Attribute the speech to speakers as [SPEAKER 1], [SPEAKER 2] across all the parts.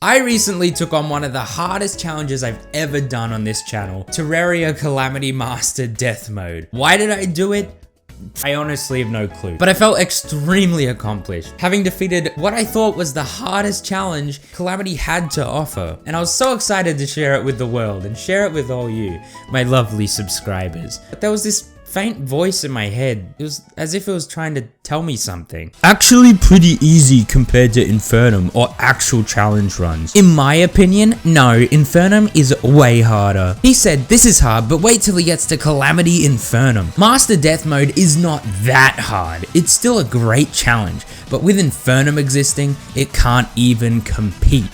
[SPEAKER 1] I recently took on one of the hardest challenges I've ever done on this channel, Terraria Calamity Master Death Mode. Why did I do it? I honestly have no clue, but I felt extremely accomplished, having defeated what I thought was the hardest challenge Calamity had to offer. And I was so excited to share it with the world and share it with all you, my lovely subscribers. But there was this faint voice in my head. It was as if it was trying to tell me something. Actually pretty easy compared to INFERNUM or actual challenge runs. In my opinion, no, INFERNUM is way harder. He said this is hard, but wait till he gets to Calamity INFERNUM. Master Death Mode is not that hard. It's still a great challenge, but with INFERNUM existing, it can't even compete.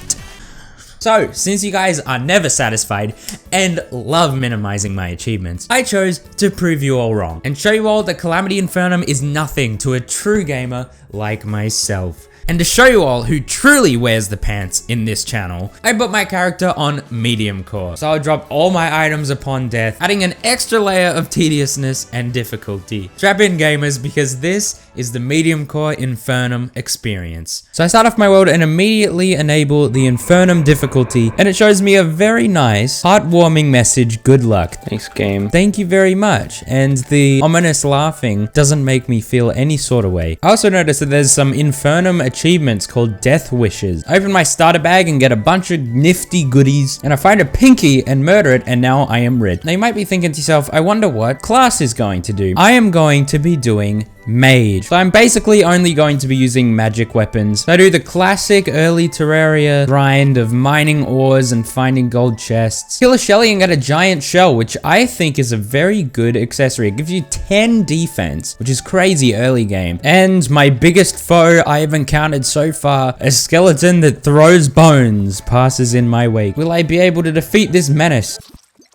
[SPEAKER 1] So, since you guys are never satisfied and love minimizing my achievements, I chose to prove you all wrong and show you all that Calamity INFERNUM is nothing to a true gamer like myself. And to show you all who truly wears the pants in this channel, I put my character on Mediumcore. So I'll drop all my items upon death, adding an extra layer of tediousness and difficulty. Strap in gamers, because this is the Mediumcore INFERNUM experience. So I start off my world and immediately enable the INFERNUM difficulty, and it shows me a very nice, heartwarming message, good luck. Thanks game. Thank you very much. And the ominous laughing doesn't make me feel any sort of way. I also noticed that there's some INFERNUM achievements called Death Wishes. I open my starter bag and get a bunch of nifty goodies, and I find a pinky and murder it, and now I am rich. Now you might be thinking to yourself, I wonder what class is going to do. I am going to be doing Mage. So I'm basically only going to be using magic weapons. So I do the classic early Terraria grind of mining ores and finding gold chests. Kill a Shelly and get a giant shell, which I think is a very good accessory. It gives you 10 defense, which is crazy early game. And my biggest foe I have encountered so far, a skeleton that throws bones, passes in my wake. Will I be able to defeat this menace?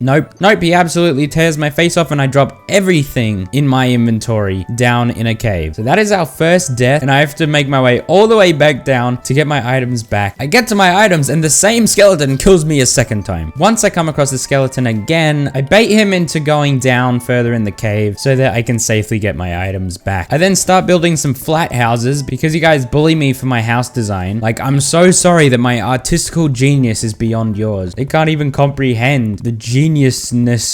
[SPEAKER 1] Nope. Nope, he absolutely tears my face off and I drop everything in my inventory down in a cave. So that is our first death, and I have to make my way all the way back down to get my items back. I get to my items and the same skeleton kills me a second time. Once I come across the skeleton again, I bait him into going down further in the cave so that I can safely get my items back. I then start building some flat houses because you guys bully me for my house design. Like, I'm so sorry that my artistical genius is beyond yours. They can't even comprehend the geniusness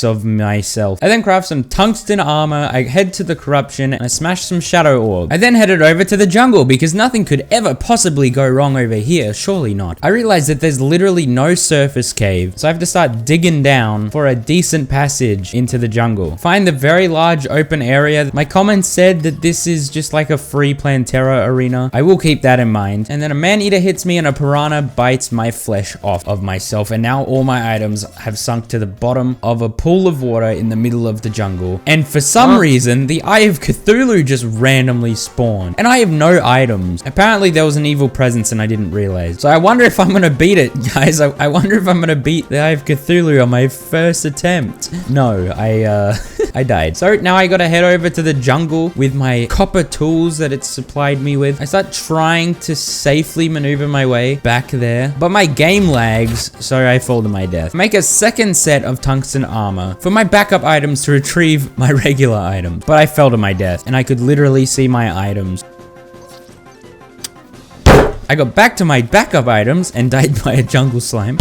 [SPEAKER 1] of myself. I then craft some tungsten armor, I head to the corruption, and I smash some shadow orb. I then headed over to the jungle because nothing could ever possibly go wrong over here, surely not. I realized that there's literally no surface cave, so I have to start digging down for a decent passage into the jungle. Find the very large open area. My comments said that this is just like a free Plantera arena. I will keep that in mind. And then a man-eater hits me and a piranha bites my flesh off of myself, and now all my items have sunk to the bottom of a pool of water in the middle of the jungle. And for some reason, the Eye of Cthulhu just randomly spawned. And I have no items. Apparently there was an evil presence and I didn't realize. So I wonder if I'm gonna beat it, guys. I wonder if I'm gonna beat the Eye of Cthulhu on my first attempt. No, I died. So now I gotta head over to the jungle with my copper tools that it supplied me with. I start trying to safely maneuver my way back there, but my game lags, so I fall to my death. Make a second set of tungsten armor for my backup items to retrieve my regular items, but I fell to my death and I could literally see my items. I got back to my backup items and died by a jungle slime.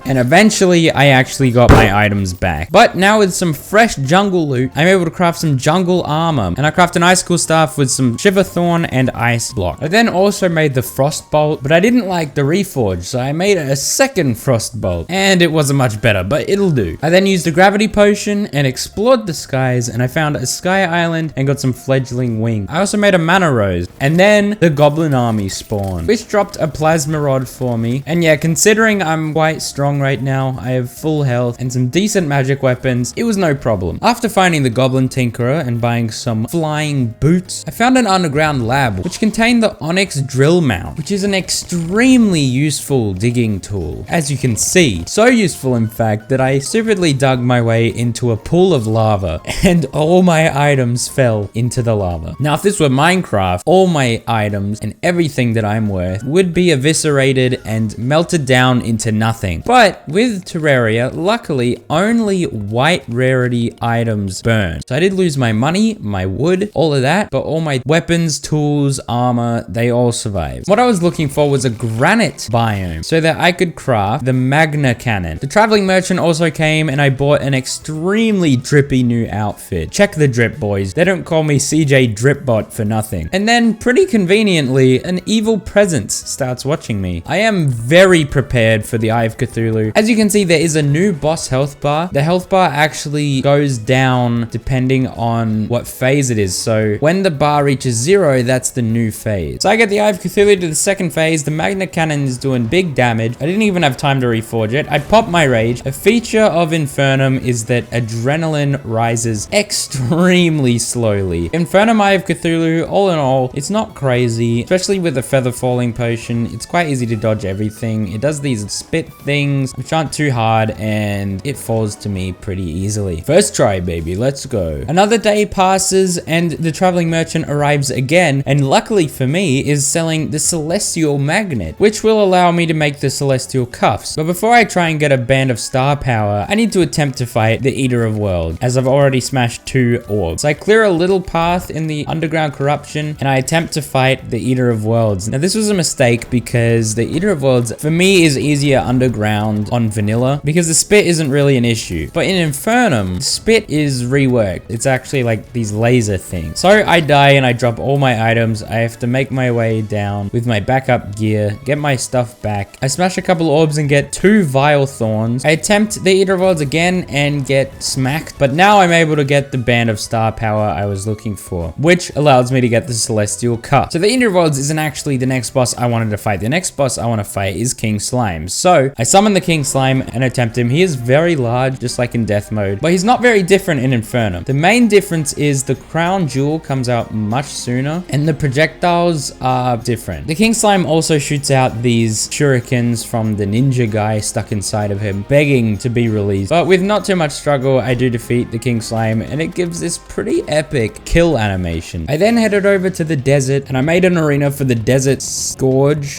[SPEAKER 1] And eventually I actually got my items back. But now with some fresh jungle loot, I'm able to craft some jungle armor. And I craft an icicle staff with some shiver thorn and ice block. I then also made the frost bolt, but I didn't like the reforge, so I made a second frost bolt. And it wasn't much better, but it'll do. I then used a gravity potion and explored the skies, and I found a sky island and got some fledgling wings. I also made a mana rose. And then the goblin army spawned, which dropped a plasma rod for me. And yeah, considering I'm quite strong right now, I have full health and some decent magic weapons, it was no problem. After finding the goblin tinkerer and buying some flying boots, I found an underground lab which contained the onyx drill mount, which is an extremely useful digging tool. As you can see, so useful in fact that I stupidly dug my way into a pool of lava and all my items fell into the lava. Now if this were Minecraft, all my items and everything that I'm worth would be eviscerated and melted down into nothing nothing. But with Terraria, luckily, only white rarity items burn. So I did lose my money, my wood, all of that, but all my weapons, tools, armor, they all survived. What I was looking for was a granite biome so that I could craft the Magna Cannon. The traveling merchant also came and I bought an extremely drippy new outfit. Check the drip, boys. They don't call me CJ DRIPBOT for nothing. And then pretty conveniently, an evil presence starts watching me. I am very prepared for the Eye of Cthulhu. As you can see, there is a new boss health bar. The health bar actually goes down depending on what phase it is. So when the bar reaches 0, that's the new phase. So I get the Eye of Cthulhu to the second phase. The Magna Cannon is doing big damage. I didn't even have time to reforge it. I popped my rage. A feature of INFERNUM is that adrenaline rises extremely slowly. INFERNUM Eye of Cthulhu, all in all, it's not crazy, especially with the feather falling potion. It's quite easy to dodge everything. It does these spit things, which aren't too hard, and it falls to me pretty easily. First try, baby, let's go. Another day passes, and the traveling merchant arrives again, and luckily for me, is selling the Celestial Magnet, which will allow me to make the Celestial Cuffs. But before I try and get a band of star power, I need to attempt to fight the Eater of Worlds, as I've already smashed 2 orbs. So I clear a little path in the underground corruption, and I attempt to fight the Eater of Worlds. Now this was a mistake because the Eater of Worlds, for me, is easier underground on vanilla, because the spit isn't really an issue. But in INFERNUM, spit is reworked. It's actually like these laser things. So I die and I drop all my items. I have to make my way down with my backup gear, get my stuff back. I smash a couple orbs and get 2 Vile Thorns. I attempt the Eater of Worlds again and get smacked, but now I'm able to get the band of star power I was looking for, which allows me to get the Celestial Cut. So the Eater of Worlds isn't actually the next boss I wanted to fight. The next boss I want to fight is King Slime. So I summon the King Slime and attempt him. He is very large, just like in death mode, but he's not very different in INFERNUM. The main difference is the crown jewel comes out much sooner and the projectiles are different. The King Slime also shoots out these shurikens from the ninja guy stuck inside of him, begging to be released. But with not too much struggle, I do defeat the King Slime and it gives this pretty epic kill animation. I then headed over to the desert and I made an arena for the Desert Scourge.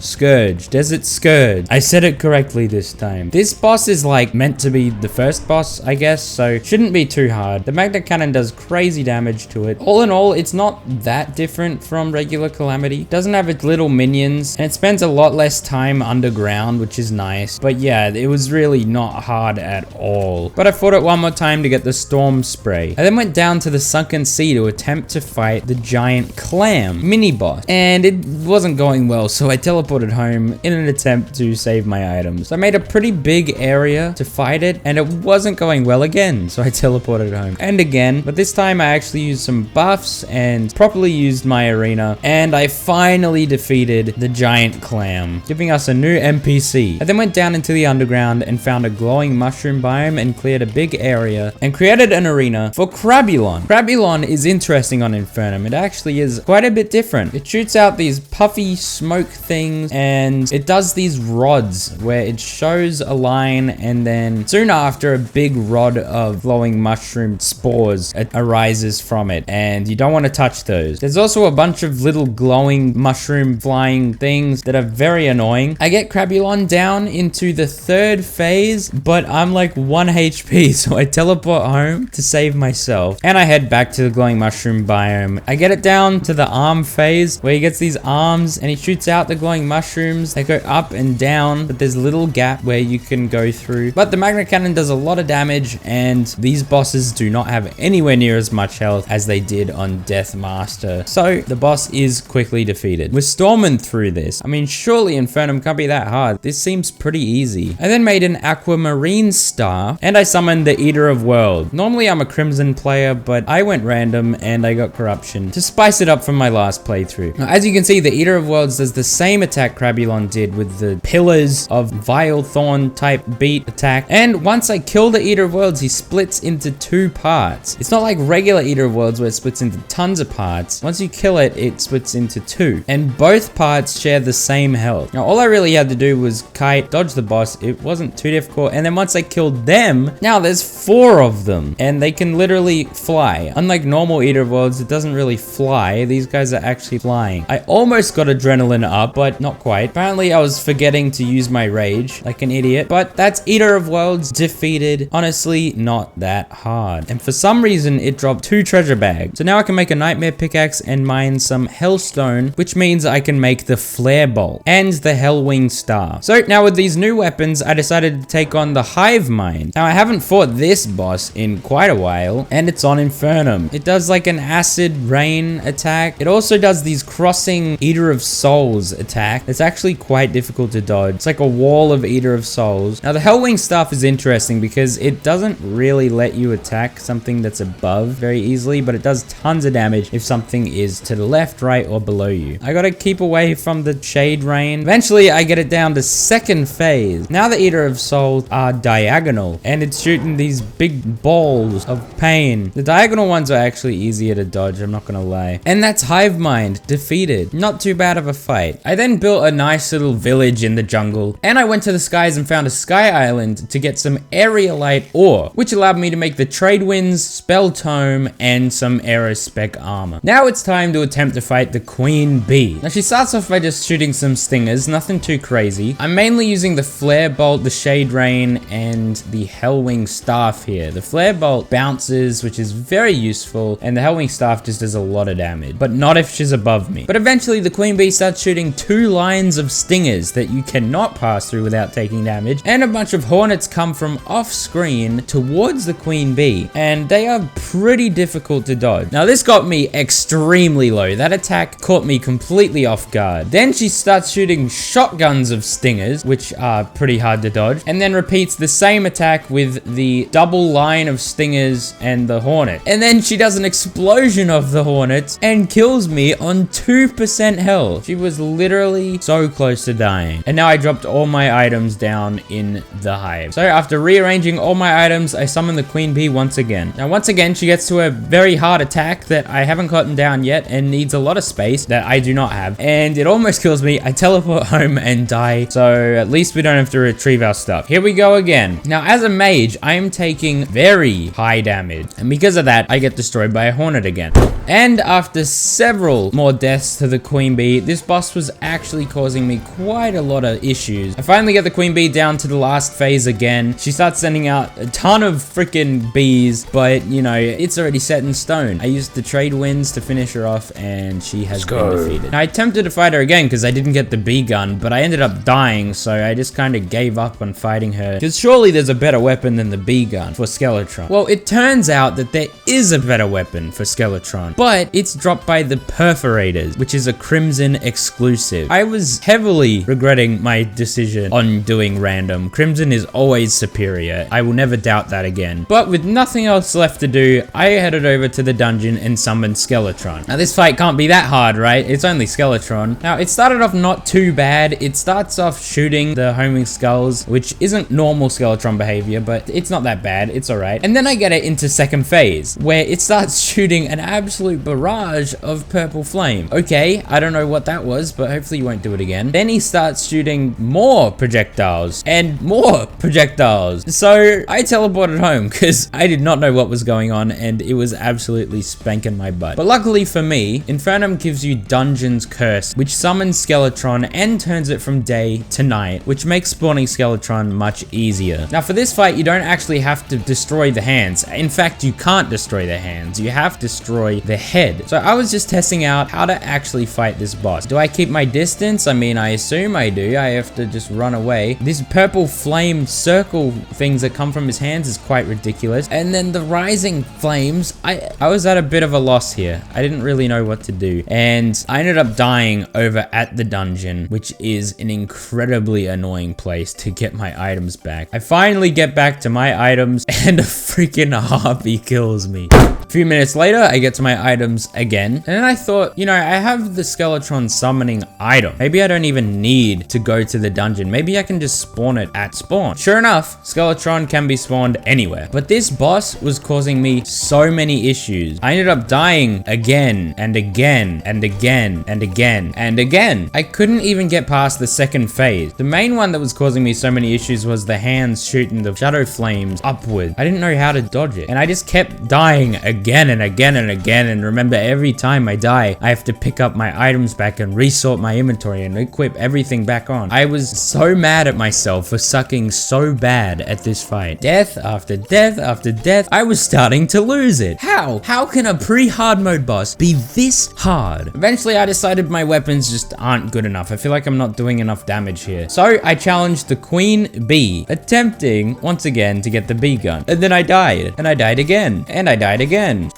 [SPEAKER 1] Desert Scourge. I said it correctly this time. This boss is like meant to be the first boss, I guess, so shouldn't be too hard. The Magna Cannon does crazy damage to it. All in all, it's not that different from regular Calamity. It doesn't have its little minions and it spends a lot less time underground, which is nice. But yeah, it was really not hard at all. But I fought it one more time to get the Storm Spray. I then went down to the Sunken Sea to attempt to fight the giant clam mini boss, and it wasn't going well, so I teleported home in an attempt to save my items. So I made a pretty big area to fight it, and it wasn't going well again, so I teleported home and again, but this time I actually used some buffs and properly used my arena, and I finally defeated the giant clam, giving us a new NPC. I then went down into the underground and found a glowing mushroom biome and cleared a big area and created an arena for Crabulon. Crabulon is interesting on INFERNUM. It actually is quite a bit different. It shoots out these puffy smoke things and it does these rods where it shows a line and then soon after a big rod of glowing mushroom spores arises from it, and you don't want to touch those. There's also a bunch of little glowing mushroom flying things that are very annoying. I get Crabulon down into the 3rd phase, but I'm like 1 HP, so I teleport home to save myself and I head back to the glowing mushroom biome. I get it down to the arm phase where he gets these arms and he shoots out the glowing mushrooms. They go up and down, but there's a little gap where you can go through. But the Magna Cannon does a lot of damage and these bosses do not have anywhere near as much health as they did on Death Master. So the boss is quickly defeated. We're storming through this. I mean, surely INFERNUM can't be that hard. This seems pretty easy. I then made an aquamarine star and I summoned the Eater of Worlds. Normally I'm a Crimson player, but I went random and I got corruption to spice it up from my last playthrough. Now, as you can see, the Eater of Worlds does the same attack Crabulon did with the pillars of Vile Thorn type beat attack. And once I kill the Eater of Worlds, he splits into 2 parts. It's not like regular Eater of Worlds where it splits into tons of parts. Once you kill it, it splits into 2. And both parts share the same health. Now, all I really had to do was kite, dodge the boss. It wasn't too difficult. And then once I killed them, now there's 4 of them. And they can literally fly. Unlike normal Eater of Worlds, it doesn't really fly. These guys are actually flying. I almost got adrenaline up, but not quite. Apparently, I was forgetting to use my rage. damage like an idiot. But that's Eater of Worlds defeated. Honestly, not that hard. And for some reason, it dropped 2 treasure bags. So now I can make a Nightmare Pickaxe and mine some Hellstone, which means I can make the Flare Bolt and the Hellwing Star. So now with these new weapons, I decided to take on the Hive Mind. Now I haven't fought this boss in quite a while, and it's on Infernum. It does like an acid rain attack. It also does these crossing Eater of Souls attack. It's actually quite difficult to dodge. It's like a wall of Eater of Souls. Now the Hellwing Staff is interesting because it doesn't really let you attack something that's above very easily, but it does tons of damage if something is to the left, right, or below you. I gotta keep away from the Shade Rain. Eventually I get it down to 2nd phase. Now the Eater of Souls are diagonal, and it's shooting these big balls of pain. The diagonal ones are actually easier to dodge, I'm not gonna lie. And that's Hive Mind defeated. Not too bad of a fight. I then built a nice little village in the jungle, and I went to the skies and found a sky island to get some aerialite ore, which allowed me to make the Trade Winds, Spell Tome, and some Aerospec armor. Now it's time to attempt to fight the Queen Bee. Now she starts off by just shooting some stingers, nothing too crazy. I'm mainly using the Flare Bolt, the Shade Rain, and the Hellwing Staff here. The Flare Bolt bounces, which is very useful, and the Hellwing Staff just does a lot of damage, but not if she's above me. But eventually the Queen Bee starts shooting 2 lines of stingers that you cannot pass through without taking damage, and a bunch of hornets come from off screen towards the Queen Bee, and they are pretty difficult to dodge. Now this got me extremely low. That attack caught me completely off guard. Then she starts shooting shotguns of stingers, which are pretty hard to dodge, and then repeats the same attack with the double line of stingers and the hornet. And then she does an explosion of the hornets and kills me on 2% health. She was literally so close to dying. And now I dropped all my items down in the hive. So after rearranging all my items, I summon the Queen Bee once again. Now once again, she gets to a very hard attack that I haven't gotten down yet and needs a lot of space that I do not have. And it almost kills me. I teleport home and die. So at least we don't have to retrieve our stuff. Here we go again. Now as a mage, I am taking very high damage. And because of that, I get destroyed by a hornet again. And after several more deaths to the Queen Bee, this boss was actually causing me quite a lot of issues. I finally get the Queen Bee down to the last phase again. She starts sending out a ton of freaking bees, but you know, it's already set in stone. I used the Trade Winds to finish her off, and she has been defeated. Now, I attempted to fight her again because I didn't get the bee gun, but I ended up dying, so I just kind of gave up on fighting her. Because surely there's a better weapon than the bee gun for Skeletron. Well, it turns out that there is a better weapon for Skeletron, but it's dropped by the Perforators, which is a Crimson exclusive. I was heavily regretting my decision on doing random. Crimson is always superior. I will never doubt that again. But with nothing else left to do, I headed over to the dungeon and summoned Skeletron. Now this fight can't be that hard, right? It's only Skeletron. Now it started off not too bad. It starts off shooting the homing skulls, which isn't normal Skeletron behavior, but it's not that bad. It's alright. And then I get it into second phase, where it starts shooting an absolute barrage of purple flame. Okay, I don't know what that was, but hopefully you won't do it again. Then he starts shooting more projectiles and more projectiles. So I teleported home because I did not know what was going on, and it was absolutely spanking my butt. But luckily for me, Infernum gives you Dungeon's Curse, which summons Skeletron and turns it from day to night, which makes spawning Skeletron much easier. Now for this fight, you don't actually have to destroy the hands. In fact, you can't destroy the hands. You have to destroy the head. So I was just testing out how to actually fight this boss. Do I keep my distance? I mean, I assume I do. I have to just run away. This purple flame circle things that come from his hands is quite ridiculous. And then the rising flames, I was at a bit of a loss here. I didn't really know what to do. And I ended up dying over at the dungeon, which is an incredibly annoying place to get my items back. I finally get back to my items and a freaking harpy kills me. A few minutes later, I get to my items again. And then I thought, you know, I have the Skeletron summoning item. Maybe I don't even need to go to the dungeon. Maybe I can just spawn it at spawn. Sure enough, Skeletron can be spawned anywhere. But this boss was causing me so many issues. I ended up dying again and again and again and again and again. I couldn't even get past the second phase. The main one that was causing me so many issues was the hands shooting the shadow flames upward. I didn't know how to dodge it. And I just kept dying again and again and again. And remember, every time I die, I have to pick up my items back and resort my inventory and equip everything back on. I was so mad at myself for sucking so bad at this fight. Death after death after death, I was starting to lose it. How? How can a pre-hard mode boss be this hard? Eventually, I decided my weapons just aren't good enough. I feel like I'm not doing enough damage here. So I challenged the Queen Bee, attempting once again to get the bee gun. And then I died, and I died again, and I died again.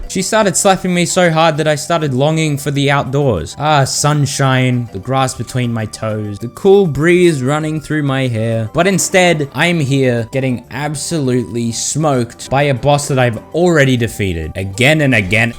[SPEAKER 1] She started slapping me so hard that I started longing for the outdoors. Ah, sunshine, the grass between my toes, the cool breeze running through my hair. But instead, I'm here getting absolutely smoked by a boss that I've already defeated again and again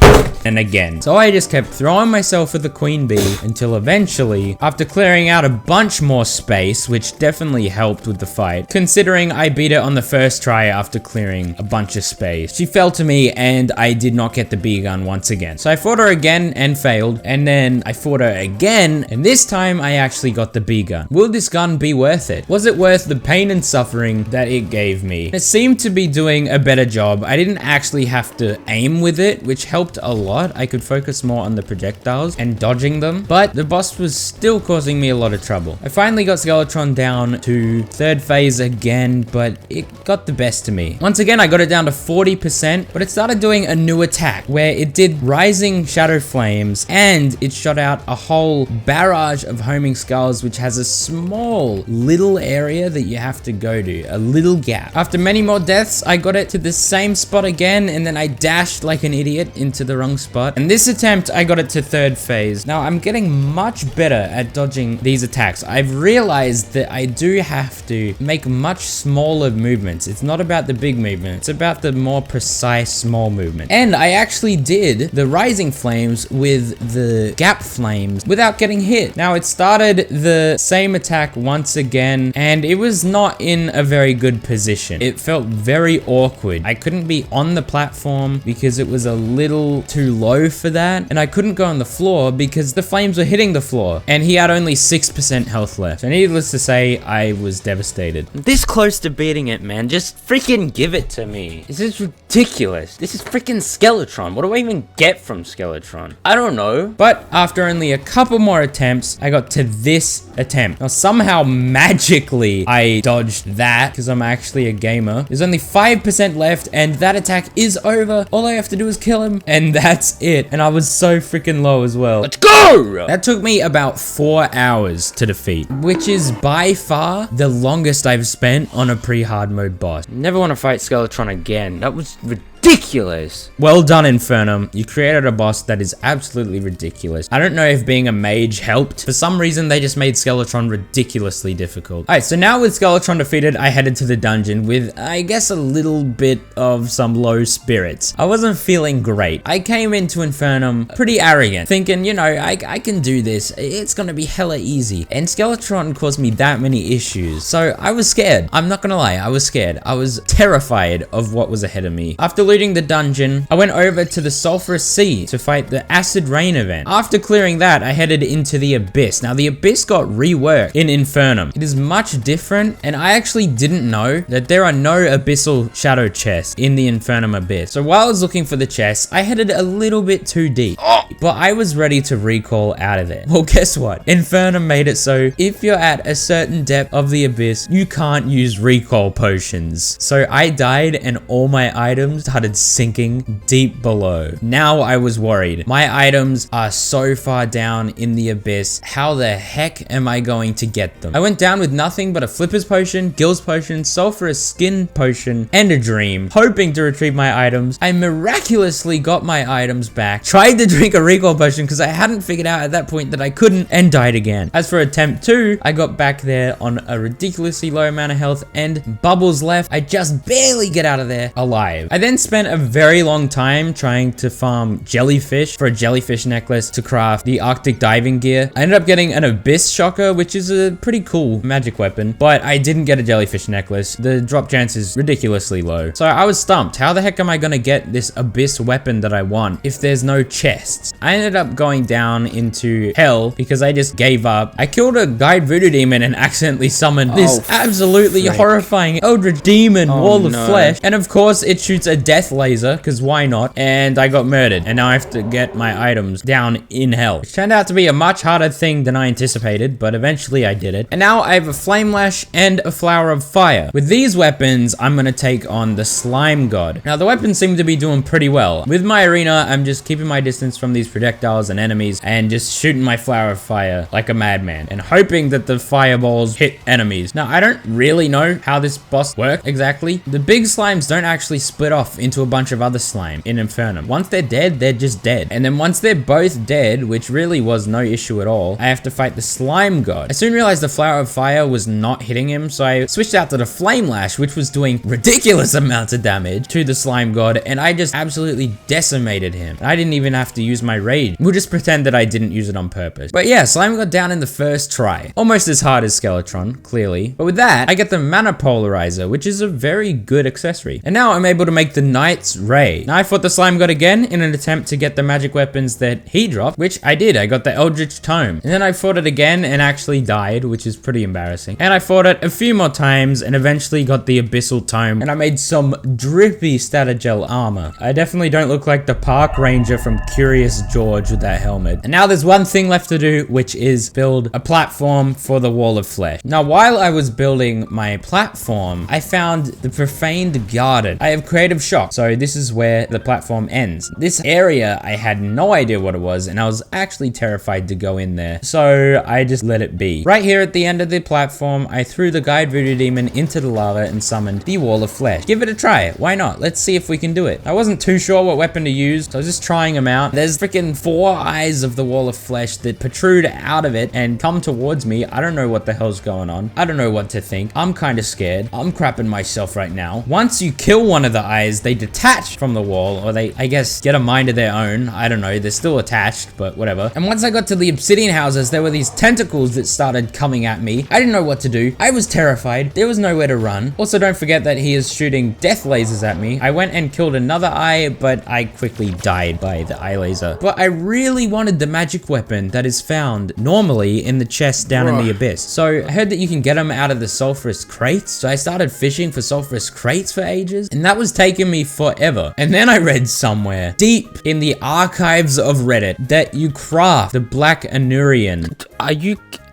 [SPEAKER 1] and again. So I just kept throwing myself at the Queen Bee until eventually, after clearing out a bunch more space, which definitely helped with the fight, considering I beat it on the first try after clearing a bunch of space. She fell to me and I did not get the bee gun once again. So I fought her again and failed, and then I fought her again, and this time I actually got the bee gun. Will this gun be worth it? Was it worth the pain and suffering that it gave me? It seemed to be doing a better job. I didn't actually have to aim with it, which helped a lot. I could focus more on the projectiles and dodging them, but the boss was still causing me a lot of trouble. I finally got Skeletron down to 3rd phase again, but it got the best of me. Once again, I got it down to 40%, but it started doing a new attack where it did rising shadow flames and it shot out a whole barrage of homing skulls, which has a small little area that you have to go to, a little gap. After many more deaths, I got it to the same spot again, and then I dashed like an idiot into the wrong spot. And this attempt, I got it to 3rd phase. Now I'm getting much better at dodging these attacks. I've realized that I do have to make much smaller movements. It's not about the big movement, it's about the more precise small movement. And I actually did the rising flames with the gap flames without getting hit. Now it started the same attack once again, and it was not in a very good position. It felt very awkward. I couldn't be on the platform because it was a little too low for that, and I couldn't go on the floor because the flames were hitting the floor, and he had only 6% health left. So needless to say, I was devastated. This close to beating it, man. Just freaking give it to me. This is ridiculous. This is freaking Skeletron. What do I even get from Skeletron? I don't know. But after only a couple more attempts, I got to this attempt. Now somehow magically I dodged that because I'm actually a gamer. There's only 5% left and that attack is over. All I have to do is kill him and that's it. And I was so freaking low as well. Let's go! That took me about 4 hours to defeat, which is by far the longest I've spent on a pre-hard mode boss. Never want to fight Skeletron again. That was ridiculous. Well done, INFERNUM. You created a boss that is absolutely ridiculous. I don't know if being a mage helped. For some reason, they just made Skeletron ridiculously difficult. Alright, so now with Skeletron defeated, I headed to the dungeon with, I guess, a little bit of some low spirits. I wasn't feeling great. I came into INFERNUM pretty arrogant, thinking, you know, I can do this. It's gonna be hella easy. And Skeletron caused me that many issues. So I was scared. I'm not gonna lie, I was scared. I was terrified of what was ahead of me. After looting the dungeon, I went over to the Sulphurous Sea to fight the Acid Rain event. After clearing that, I headed into the Abyss. Now, the Abyss got reworked in INFERNUM. It is much different, and I actually didn't know that there are no abyssal shadow chests in the INFERNUM Abyss. So while I was looking for the chests, I headed a little bit too deep, but I was ready to recall out of there. Well, guess what? INFERNUM made it so if you're at a certain depth of the Abyss, you can't use recall potions. So I died, and all my items started sinking deep below. Now I was worried. My items are so far down in the Abyss. How the heck am I going to get them? I went down with nothing but a Flipper's Potion, Gil's Potion, Sulphurous Skin Potion, and a Dream, hoping to retrieve my items. I miraculously got my items back, tried to drink a recall potion because I hadn't figured out at that point that I couldn't, and died again. As for attempt 2, I got back there on a ridiculously low amount of health and bubbles left. I just barely get out of there alive. I then spent a very long time trying to farm jellyfish for a jellyfish necklace to craft the Arctic diving gear. I ended up getting an Abyss Shocker, which is a pretty cool magic weapon, but I didn't get a jellyfish necklace. The drop chance is ridiculously low. So I was stumped. How the heck am I gonna get this Abyss weapon that I want if there's no chests? I ended up going down into hell because I just gave up. I killed a guide voodoo demon and accidentally summoned this absolutely horrifying Eldritch demon wall of flesh. And of course, it shoots a death death laser, because why not? And I got murdered. And now I have to get my items down in hell. Which turned out to be a much harder thing than I anticipated, but eventually I did it. And now I have a flame lash and a flower of fire. With these weapons, I'm gonna take on the slime god. Now the weapons seem to be doing pretty well. With my arena, I'm just keeping my distance from these projectiles and enemies and just shooting my flower of fire like a madman and hoping that the fireballs hit enemies. Now I don't really know how this boss works exactly. The big slimes don't actually split off into a bunch of other slime in INFERNUM. Once they're dead, they're just dead. And then once they're both dead, which really was no issue at all, I have to fight the slime god. I soon realized the flower of fire was not hitting him, so I switched out to the flame lash, which was doing ridiculous amounts of damage to the slime god, and I just absolutely decimated him. I didn't even have to use my rage. We'll just pretend that I didn't use it on purpose. But yeah, slime got down in the first try. Almost as hard as Skeletron, clearly. But with that, I get the mana polarizer, which is a very good accessory. And now I'm able to make the knight's ray. Now I fought the slime god again in an attempt to get the magic weapons that he dropped, which I did. I got the Eldritch Tome. And then I fought it again and actually died, which is pretty embarrassing. And I fought it a few more times and eventually got the Abyssal Tome, and I made some drippy Stratagel armor. I definitely don't look like the park ranger from Curious George with that helmet. And now there's one thing left to do, which is build a platform for the Wall of Flesh. Now, while I was building my platform, I found the Profaned Garden. I have Creative Shock, so this is where the platform ends. This area, I had no idea what it was, and I was actually terrified to go in there, so I just let it be. Right here at the end of the platform, I threw the Guide Voodoo Demon into the lava and summoned the Wall of Flesh. Give it a try. Why not? Let's see if we can do it. I wasn't too sure what weapon to use, so I was just trying them out. There's freaking 4 eyes of the Wall of Flesh that protrude out of it and come towards me. I don't know what the hell's going on. I don't know what to think. I'm kind of scared. I'm crapping myself right now. Once you kill one of the eyes, they detach from the wall, or they, I guess, get a mind of their own. I don't know. They're still attached, but whatever. And once I got to the obsidian houses, there were these tentacles that started coming at me. I didn't know what to do. I was terrified. There was nowhere to run. Also, don't forget that he is shooting death lasers at me. I went and killed another eye, but I quickly died by the eye laser. But I really wanted the magic weapon that is found normally in the chest down in the abyss. So I heard that you can get them out of the sulfurous crates. So I started fishing for sulfurous crates for ages, and that was taking me forever. And then I read somewhere deep in the archives of Reddit that you craft the Black Anurian.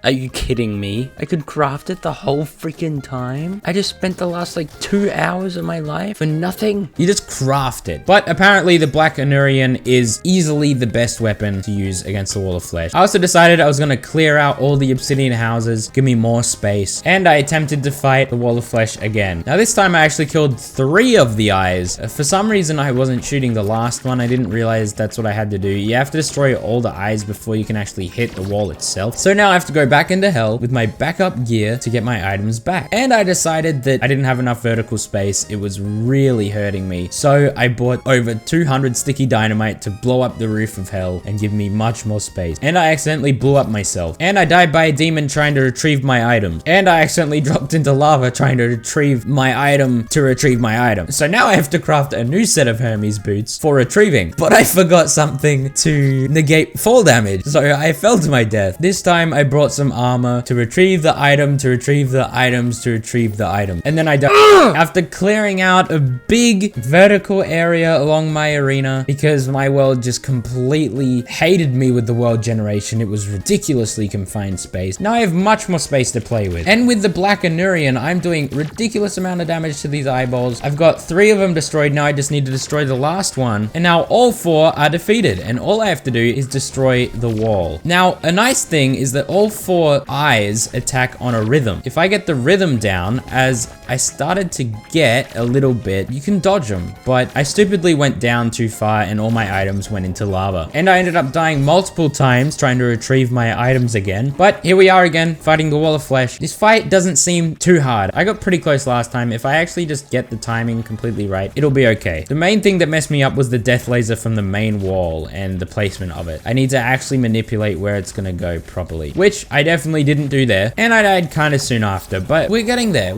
[SPEAKER 1] Are you kidding me? I could craft it the whole freaking time? I just spent the last like 2 hours of my life for nothing? You just craft it. But apparently the Black Anurian is easily the best weapon to use against the Wall of Flesh. I also decided I was gonna clear out all the obsidian houses, give me more space, and I attempted to fight the Wall of Flesh again. Now this time I actually killed 3 of the eyes. For some reason I wasn't shooting the last one. I didn't realize that's what I had to do. You have to destroy all the eyes before you can actually hit the wall itself. So now I have to go back into hell with my backup gear to get my items back. And I decided that I didn't have enough vertical space. It was really hurting me. So I bought over 200 sticky dynamite to blow up the roof of hell and give me much more space. And I accidentally blew up myself. And I died by a demon trying to retrieve my items. And I accidentally dropped into lava trying to retrieve my item to retrieve my item. So now I have to craft a new set of Hermes boots for retrieving. But I forgot something to negate fall damage. So I fell to my death. This time I brought some armor to retrieve the item, to retrieve the items, to retrieve the item. And then I died after clearing out a big vertical area along my arena because my world just completely hated me with the world generation. It was ridiculously confined space. Now I have much more space to play with. And with the Black Anurian, I'm doing ridiculous amount of damage to these eyeballs. I've got 3 of them destroyed. Now I just need to destroy the last one. And now all 4 are defeated. And all I have to do is destroy the wall. Now, a nice thing is that all 4 eyes attack on a rhythm. If I get the rhythm down, as I started to get a little bit, you can dodge them, but I stupidly went down too far and all my items went into lava. And I ended up dying multiple times trying to retrieve my items again. But here we are again, fighting the Wall of Flesh. This fight doesn't seem too hard. I got pretty close last time. If I actually just get the timing completely right, it'll be okay. The main thing that messed me up was the death laser from the main wall and the placement of it. I need to actually manipulate where it's gonna go properly, which I definitely didn't do there, and I died kind of soon after, but we're getting there.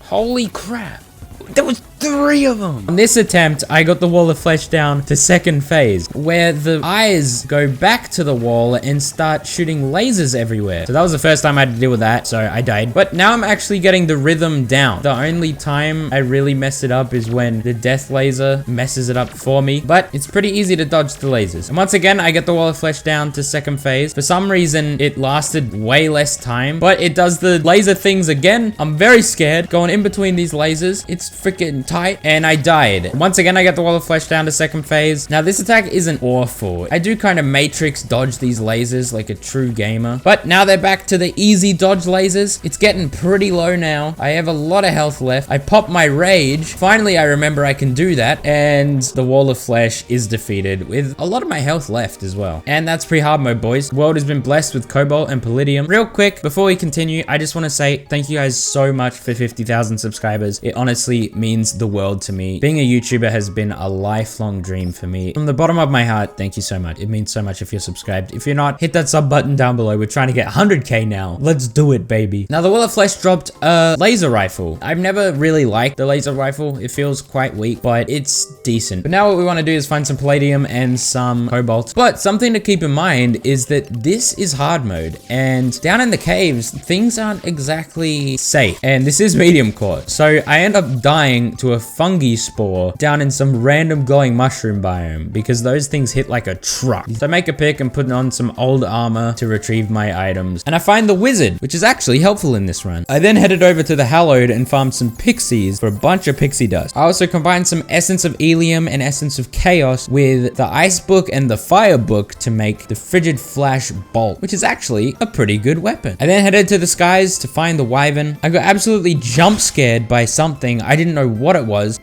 [SPEAKER 1] Holy crap. That was 3 of them. On this attempt, I got the wall of flesh down to second phase, where the eyes go back to the wall and start shooting lasers everywhere. So that was the first time I had to deal with that, so I died. But now I'm actually getting the rhythm down. The only time I really mess it up is when the death laser messes it up for me, but it's pretty easy to dodge the lasers. And once again, I get the wall of flesh down to second phase. For some reason, it lasted way less time, but it does the laser things again. I'm very scared going in between these lasers. It's freaking tight, and I died. Once again, I get the wall of flesh down to second phase. Now, this attack isn't awful. I do kind of matrix dodge these lasers like a true gamer, but now they're back to the easy dodge lasers. It's getting pretty low now. I have a lot of health left. I pop my rage. Finally, I remember I can do that, and the wall of flesh is defeated with a lot of my health left as well. And that's pre-hard mode, boys. The world has been blessed with cobalt and palladium. Real quick, before we continue, I just want to say thank you guys so much for 50,000 subscribers. It honestly means the world to me. Being a YouTuber has been a lifelong dream for me. From the bottom of my heart, thank you so much. It means so much if you're subscribed. If you're not, hit that sub button down below. We're trying to get 100k now. Let's do it, baby. Now, the wall of flesh dropped a laser rifle. I've never really liked the laser rifle. It feels quite weak, but it's decent. But now what we want to do is find some palladium and some cobalt. But something to keep in mind is that this is hard mode, and down in the caves, things aren't exactly safe. And this is Mediumcore. So I end up dying to a fungi spore down in some random glowing mushroom biome because those things hit like a truck. So I make a pick and put on some old armor to retrieve my items. And I find the wizard, which is actually helpful in this run. I then headed over to the hallowed and farmed some pixies for a bunch of pixie dust. I also combined some essence of Elium and essence of chaos with the ice book and the fire book to make the frigid flash bolt, which is actually a pretty good weapon. I then headed to the skies to find the wyvern. I got absolutely jump scared by something. I didn't know what it was.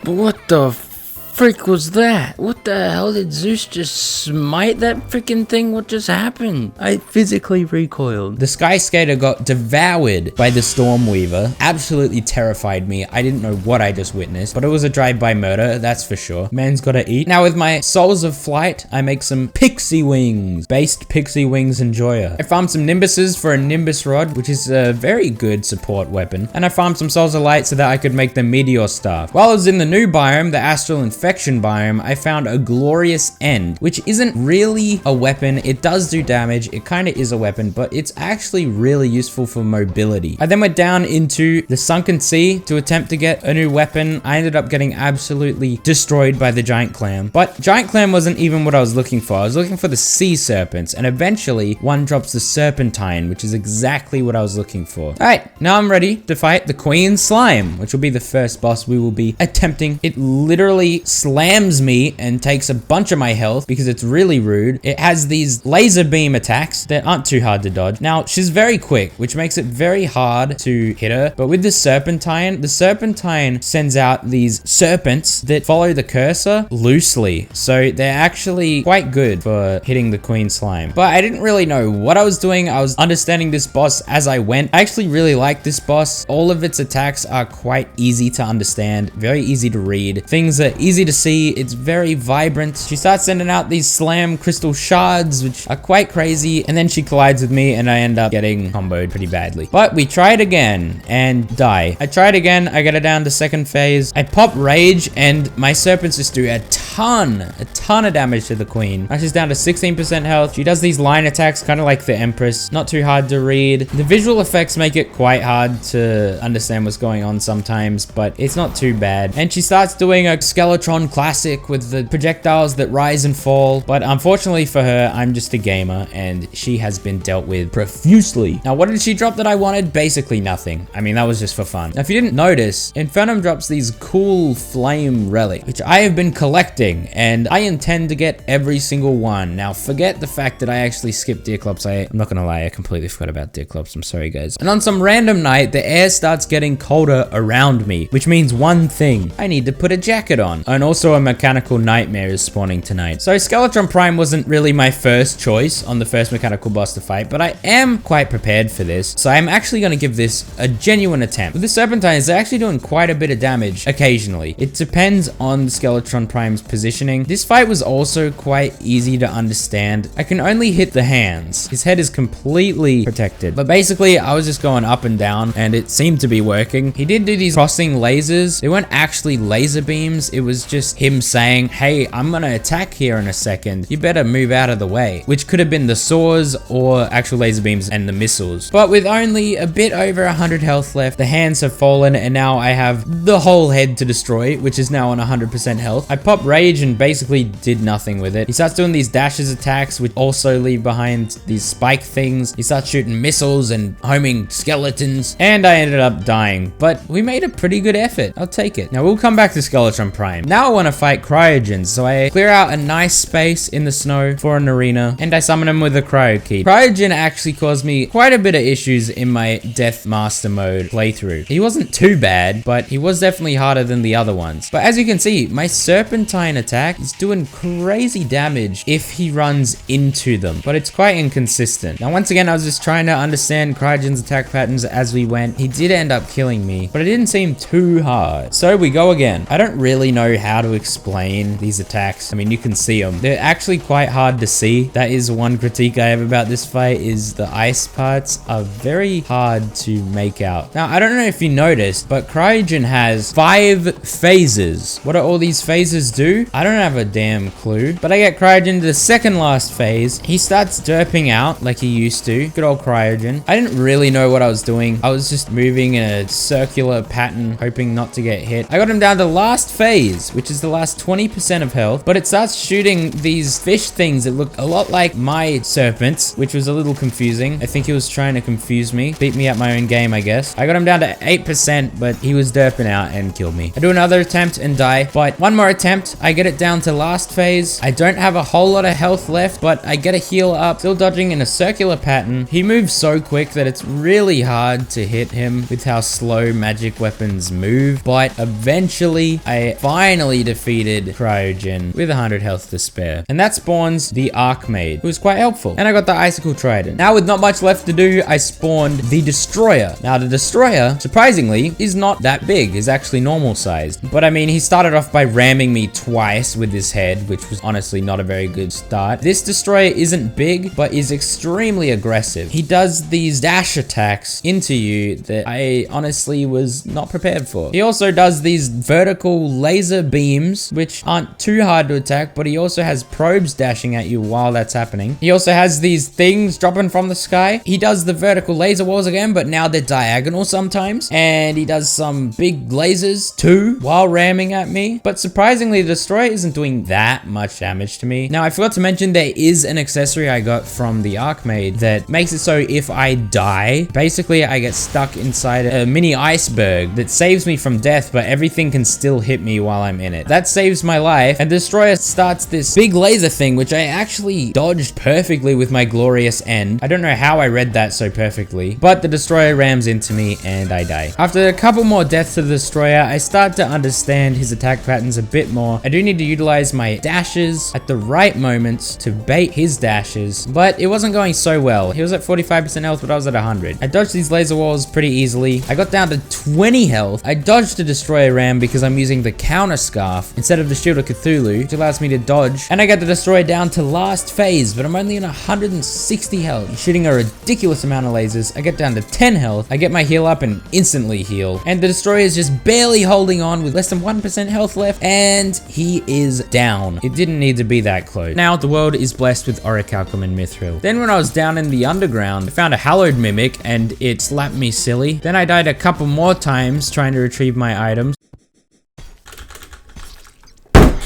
[SPEAKER 1] What the frick was that? What the hell did Zeus just smite that freaking thing? What just happened? I physically recoiled. The Sky Skater got devoured by the Stormweaver. Absolutely terrified me. I didn't know what I just witnessed, but it was a drive-by murder, that's for sure. Man's gotta eat. Now with my Souls of Flight, I make some Pixie Wings. Based Pixie Wings Enjoyer. I farmed some Nimbuses for a Nimbus Rod, which is a very good support weapon. And I farmed some Souls of Light so that I could make the Meteor Staff. While I was in the new biome, the Astral Infection biome, I found a Glorious End, which isn't really a weapon. It does do damage. It kind of is a weapon, but it's actually really useful for mobility. I then went down into the Sunken Sea to attempt to get a new weapon. I ended up getting absolutely destroyed by the Giant Clam, but Giant Clam wasn't even what I was looking for. I was looking for the Sea Serpents, and eventually one drops the Serpentine, which is exactly what I was looking for. All right, now I'm ready to fight the Queen Slime, which will be the first boss we will be attempting. It literally slams me and takes a bunch of my health because it's really rude. It has these laser beam attacks that aren't too hard to dodge. Now, she's very quick, which makes it very hard to hit her. But with the Serpentine sends out these serpents that follow the cursor loosely. So they're actually quite good for hitting the Queen Slime. But I didn't really know what I was doing. I was understanding this boss as I went. I actually really like this boss. All of its attacks are quite easy to understand, very easy to read. Things are easy to see. It's very vibrant. She starts sending out these slam crystal shards, which are quite crazy, and then she collides with me and I end up getting comboed pretty badly. But we try it again and die. I try it again. I get her down to second phase. I pop rage and my serpents just do a ton of damage to the queen. Now she's down to 16% health. She does these line attacks kind of like the Empress. Not too hard to read. The visual effects make it quite hard to understand what's going on sometimes, but it's not too bad. And she starts doing a Skeletron classic with the projectiles that rise and fall. But unfortunately for her, I'm just a gamer and she has been dealt with profusely. Now, what did she drop that I wanted? Basically nothing. I mean, that was just for fun. Now, if you didn't notice, INFERNUM drops these cool flame relics, which I have been collecting, and I intend to get every single one. Now, forget the fact that I actually skipped Deerclops. I'm not gonna lie, I completely forgot about Deerclops. I'm sorry, guys. And on some random night, the air starts getting colder around me, which means one thing. I need to put a jacket on. And also a mechanical nightmare is spawning tonight. So Skeletron Prime wasn't really my first choice on the first mechanical boss to fight, but I am quite prepared for this. So I'm actually going to give this a genuine attempt. With the Serpentines, they're actually doing quite a bit of damage occasionally. It depends on the Skeletron Prime's positioning. This fight was also quite easy to understand. I can only hit the hands. His head is completely protected. But basically, I was just going up and down, and it seemed to be working. He did do these crossing lasers. They weren't actually laser beams. It was just him saying, hey, I'm going to attack here in a second. You better move out of the way. Which could have been the saws or actual laser beams and the missiles. But with only a bit over 100 health left, the hands have fallen, and now I have the whole head to destroy, which is now on 100% health. I pop Rage and basically did nothing with it. He starts doing these dashes attacks, which also leave behind these spike things. He starts shooting missiles and homing skeletons, and I ended up dying. But we made a pretty good effort. I'll take it. Now we'll come back to Skeletron Prime. Now I want to fight Cryogens, so I clear out a nice space in the snow for an arena, and I summon him with a Cryo Key. Cryogen actually caused me quite a bit of issues in my Death Master mode playthrough. He wasn't too bad, but he was definitely harder than the other ones. But as you can see, my Serpentine attack is doing crazy damage if he runs into them, but it's quite inconsistent. Now once again, I was just trying to understand Cryogen's attack patterns as we went. He did end up killing me, but it didn't seem too hard. So we go again. I don't really know how to explain these attacks. I mean, you can see them. They're actually quite hard to see. That is one critique I have about this fight, is the ice parts are very hard to make out. Now, I don't know if you noticed, but Cryogen has 5 phases. What do all these phases do? I don't have a damn clue. But I get Cryogen to the second last phase. He starts derping out like he used to. Good old Cryogen. I didn't really know what I was doing. I was just moving in a circular pattern, hoping not to get hit. I got him down to last phase, which is the last 20% of health, but it starts shooting these fish things that look a lot like my serpents, which was a little confusing. I think he was trying to confuse me, beat me at my own game, I guess. I got him down to 8%, but he was derping out and killed me. I do another attempt and die, but one more attempt, I get it down to last phase. I don't have a whole lot of health left, but I get a heal up, still dodging in a circular pattern. He moves so quick that it's really hard to hit him with how slow magic weapons move, but eventually I finally defeated Cryogen with 100 health to spare. And that spawns the Archmaid, who was quite helpful. And I got the Icicle Trident. Now with not much left to do, I spawned the Destroyer. Now the Destroyer, surprisingly, is not that big. He's actually normal sized. But I mean, he started off by ramming me twice with his head, which was honestly not a very good start. This Destroyer isn't big, but is extremely aggressive. He does these dash attacks into you that I honestly was not prepared for. He also does these vertical laser beams, which aren't too hard to attack, but he also has probes dashing at you while that's happening. He also has these things dropping from the sky. He does the vertical laser walls again, but now they're diagonal sometimes. And he does some big lasers too while ramming at me. But surprisingly, the Destroyer isn't doing that much damage to me. Now, I forgot to mention there is an accessory I got from the Archmaid that makes it so if I die, basically I get stuck inside a mini iceberg that saves me from death, but everything can still hit me while I'm in it. That saves my life, and Destroyer starts this big laser thing, which I actually dodged perfectly with my glorious end. I don't know how I read that so perfectly, but the Destroyer rams into me and I die. After a couple more deaths to the Destroyer, I start to understand his attack patterns a bit more. I do need to utilize my dashes at the right moments to bait his dashes, but it wasn't going so well. He was at 45% health, but I was at 100. I dodged these laser walls pretty easily. I got down to 20 health. I dodged the Destroyer ram because I'm using the counter scarf instead of the Shield of Cthulhu, which allows me to dodge, and I got the Destroyer down to last phase, but I'm only in 160 health, shooting a ridiculous amount of lasers. I get down to 10 health. I get my heal up and instantly heal, and the Destroyer is just barely holding on with less than 1% health left, and he is down. It didn't need to be that close. Now the world is blessed with Orichalcum and Mithril. Then when I was down in the underground, I found a Hallowed Mimic and it slapped me silly. Then I died a couple more times trying to retrieve my items.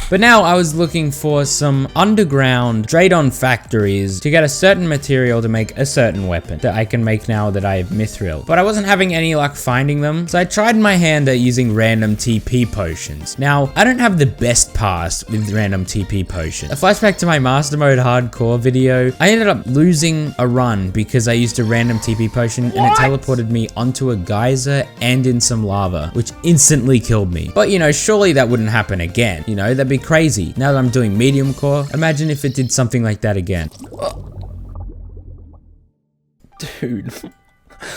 [SPEAKER 1] But now I was looking for some underground Draydon factories to get a certain material to make a certain weapon that I can make now that I have Mithril. But I wasn't having any luck finding them, so I tried my hand at using random TP potions. Now, I don't have the best past with random TP potions. A flashback to my Master Mode Hardcore video, I ended up losing a run because I used a random TP potion and it teleported me onto a geyser and in some lava, which instantly killed me. But you know, surely that wouldn't happen again. You know, that'd be crazy. Now that I'm doing Mediumcore, imagine if it did something like that again. Dude,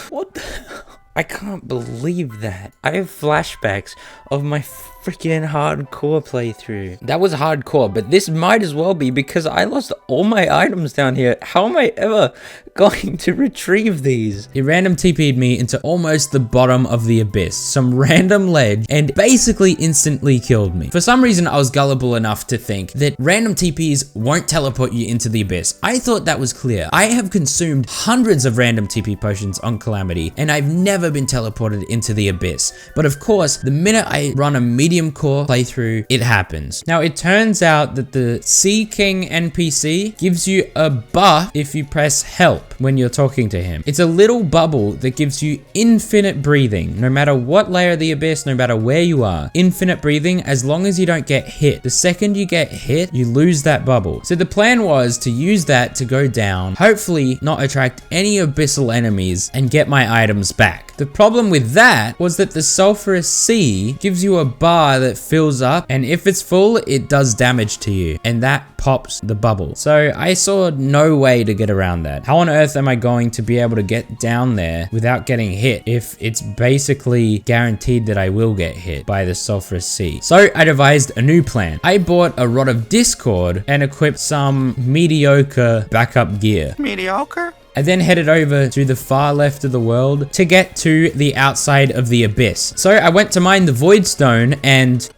[SPEAKER 1] what the? I can't believe that. I have flashbacks of my freaking hardcore playthrough. That was hardcore, but this might as well be because I lost all my items down here. How am I ever going to retrieve these? He random TP'd me into almost the bottom of the abyss, some random ledge, and basically instantly killed me. For some reason, I was gullible enough to think that random TPs won't teleport you into the abyss. I thought that was clear. I have consumed hundreds of random TP potions on Calamity, and I've never been teleported into the abyss. But of course, the minute I run a Mediumcore playthrough, it happens. Now, it turns out that the Sea King NPC gives you a buff if you press help when you're talking to him. It's a little bubble that gives you infinite breathing, no matter what layer of the abyss, no matter where you are. Infinite breathing as long as you don't get hit. The second you get hit, you lose that bubble. So the plan was to use that to go down, hopefully not attract any abyssal enemies, and get my items back. The problem with that was that the sulfurous sea gives you a bar that fills up, and if it's full, it does damage to you, and that pops the bubble. So I saw no way to get around that. How on earth am I going to be able to get down there without getting hit if it's basically guaranteed that I will get hit by the sulfurous sea? So I devised a new plan. I bought a Rod of Discord and equipped some mediocre backup gear.
[SPEAKER 2] Mediocre?
[SPEAKER 1] I then headed over to the far left of the world to get to the outside of the abyss. So I went to mine the Void Stone and...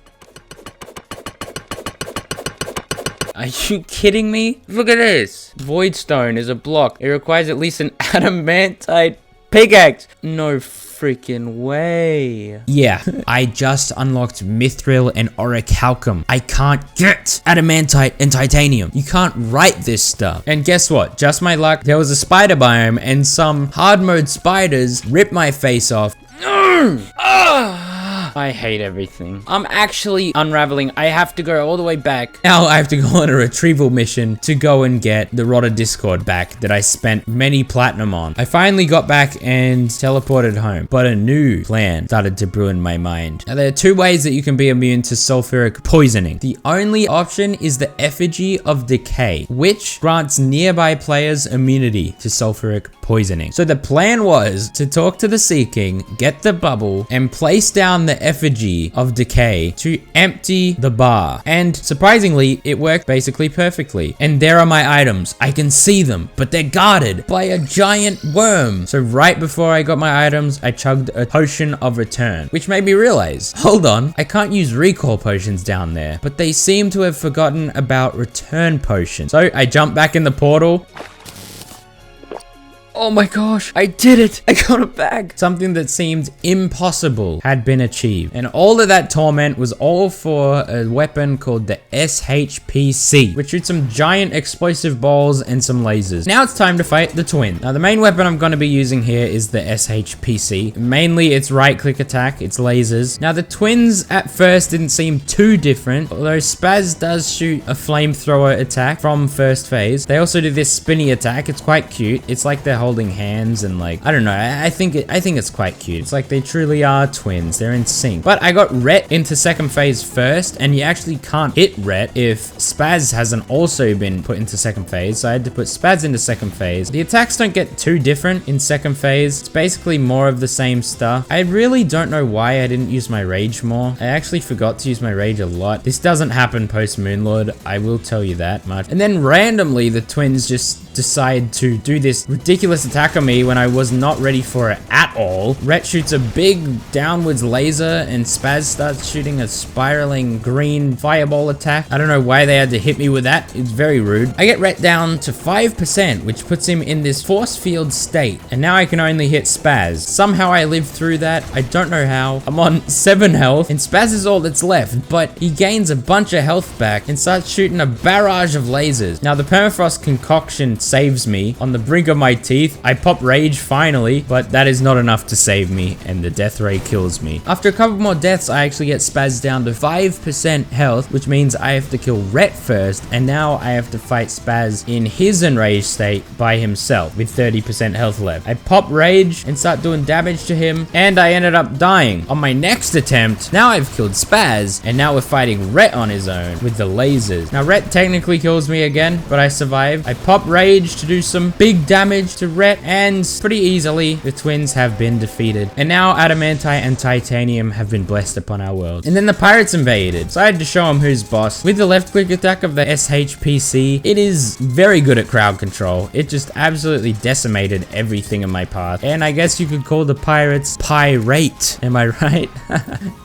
[SPEAKER 1] Are you kidding me? Look at this. Void Stone is a block. It requires at least an adamantite pickaxe. No freaking way. Yeah, I just unlocked Mithril and Orichalcum. I can't get adamantite and titanium. You can't write this stuff. And guess what? Just my luck, there was a spider biome and some hard mode spiders ripped my face off. I hate everything. I'm actually unraveling. I have to go all the way back. Now I have to go on a retrieval mission to go and get the Rod of Discord back that I spent many platinum on. I finally got back and teleported home, but a new plan started to brew in my mind. Now there are two ways that you can be immune to sulfuric poisoning. The only option is the Effigy of Decay, which grants nearby players immunity to sulfuric poisoning. So the plan was to talk to the Sea King, get the bubble, and place down the Effigy of Decay to empty the bar. And surprisingly, it worked basically perfectly. And there are my items. I can see them, but they're guarded by a giant worm. So right before I got my items, I chugged a potion of return, which made me realize, hold on, I can't use recall potions down there, but they seem to have forgotten about return potions. So I jumped back in the portal. Oh my gosh, I did it! I got it back! Something that seemed impossible had been achieved. And all of that torment was all for a weapon called the SHPC, which shoots some giant explosive balls and some lasers. Now it's time to fight the twin. Now the main weapon I'm going to be using here is the SHPC. Mainly its right click attack, its lasers. Now the twins at first didn't seem too different, although Spaz does shoot a flamethrower attack from first phase. They also do this spinny attack, it's quite cute. It's like they're holding hands and like, I don't know, I think it's quite cute. It's like they truly are twins, they're in sync. But I got Rhett into second phase first, and you actually can't hit Rhett if Spaz hasn't also been put into second phase, so I had to put Spaz into second phase. The attacks don't get too different in second phase, it's basically more of the same stuff. I really don't know why I didn't use my rage more. I actually forgot to use my rage a lot. This doesn't happen post Moonlord, I will tell you that much. And then randomly the twins just decide to do this ridiculous attack on me when I was not ready for it at all. Rhett shoots a big downwards laser and Spaz starts shooting a spiraling green fireball attack. I don't know why they had to hit me with that. It's very rude. I get Rhett down to 5%, which puts him in this force field state. And now I can only hit Spaz. Somehow I lived through that. I don't know how. I'm on 7 health and Spaz is all that's left, but he gains a bunch of health back and starts shooting a barrage of lasers. Now the permafrost concoction saves me. On the brink of my teeth, I pop rage finally, but that is not enough to save me and the death ray kills me. After a couple more deaths, I actually get Spaz down to 5% health, which means I have to kill Rhett first, and now I have to fight Spaz in his enraged state by himself with 30% health left. I pop rage and start doing damage to him, and I ended up dying. On my next attempt, now I've killed Spaz, and now we're fighting Rhett on his own with the lasers. Now Rhett technically kills me again, but I survive. I pop rage to do some big damage to Rhett, and pretty easily the twins have been defeated. And now adamantite and titanium have been blessed upon our world. And then the pirates invaded, so I had to show them who's boss. With the left click attack of the SHPC, it is very good at crowd control. It just absolutely decimated everything in my path. And I guess you could call the pirates pirate. Am I right?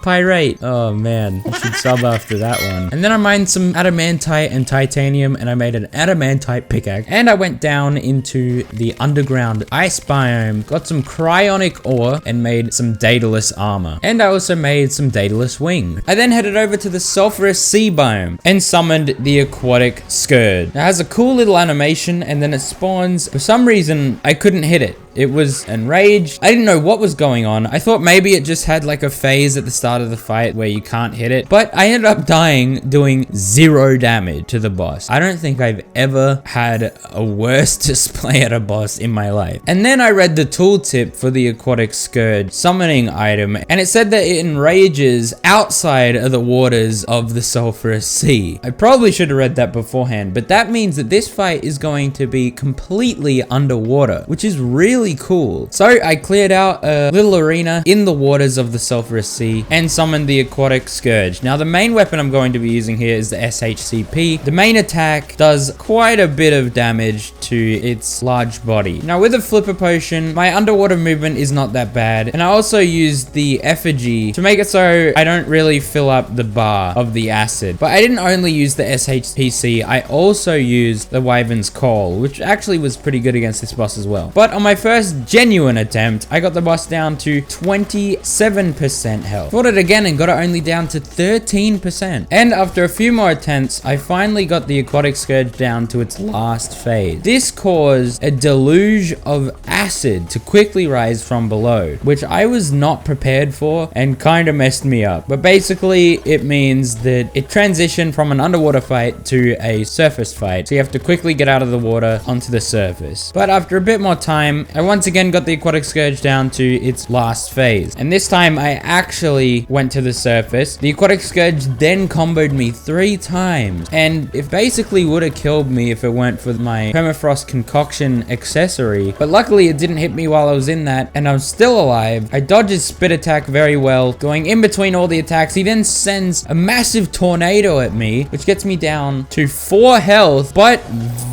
[SPEAKER 1] Pirate. Oh man, I should sub after that one. And then I mined some adamantite and titanium and I made an adamantite pickaxe. And I went down into the underground ice biome, got some cryonic ore and made some daedalus armor. And I also made some daedalus wing. I then headed over to the sulfurous sea biome and summoned the aquatic scourge. It has a cool little animation and then it spawns. For some reason, I couldn't hit it. It was enraged. I didn't know what was going on. I thought maybe it just had like a phase at the start of the fight where you can't hit it. But I ended up dying doing 0 damage to the boss. I don't think I've ever had a worse display at a boss in my life. And then I read the tooltip for the aquatic scourge summoning item and it said that it enrages outside of the waters of the sulfurous sea. I probably should have read that beforehand, but that means that this fight is going to be completely underwater, which is really cool. So I cleared out a little arena in the waters of the sulfurous sea and summoned the aquatic scourge. Now the main weapon I'm going to be using here is the SHCP. The main attack does quite a bit of damage to its large body. Now with a flipper potion, my underwater movement is not that bad, and I also used the effigy to make it so I don't really fill up the bar of the acid. But I didn't only use the SHPC, I also used the Wyvern's Call, which actually was pretty good against this boss as well. But on my first genuine attempt, I got the boss down to 27% health. Fought it again and got it only down to 13%. And after a few more attempts, I finally got the aquatic scourge down to its last phase. This caused a deluge of acid to quickly rise from below, which I was not prepared for and kind of messed me up. But basically, it means that it transitioned from an underwater fight to a surface fight. So you have to quickly get out of the water onto the surface. But after a bit more time, I once again got the aquatic scourge down to its last phase. And this time I actually went to the surface. The aquatic scourge then comboed me 3 times. And it basically would have killed me if it weren't for my permafrost concoction accessory. But luckily it didn't hit me while I was in that and I'm still alive. I dodged his spit attack very well. Going in between all the attacks, he then sends a massive tornado at me, which gets me down to 4 health. But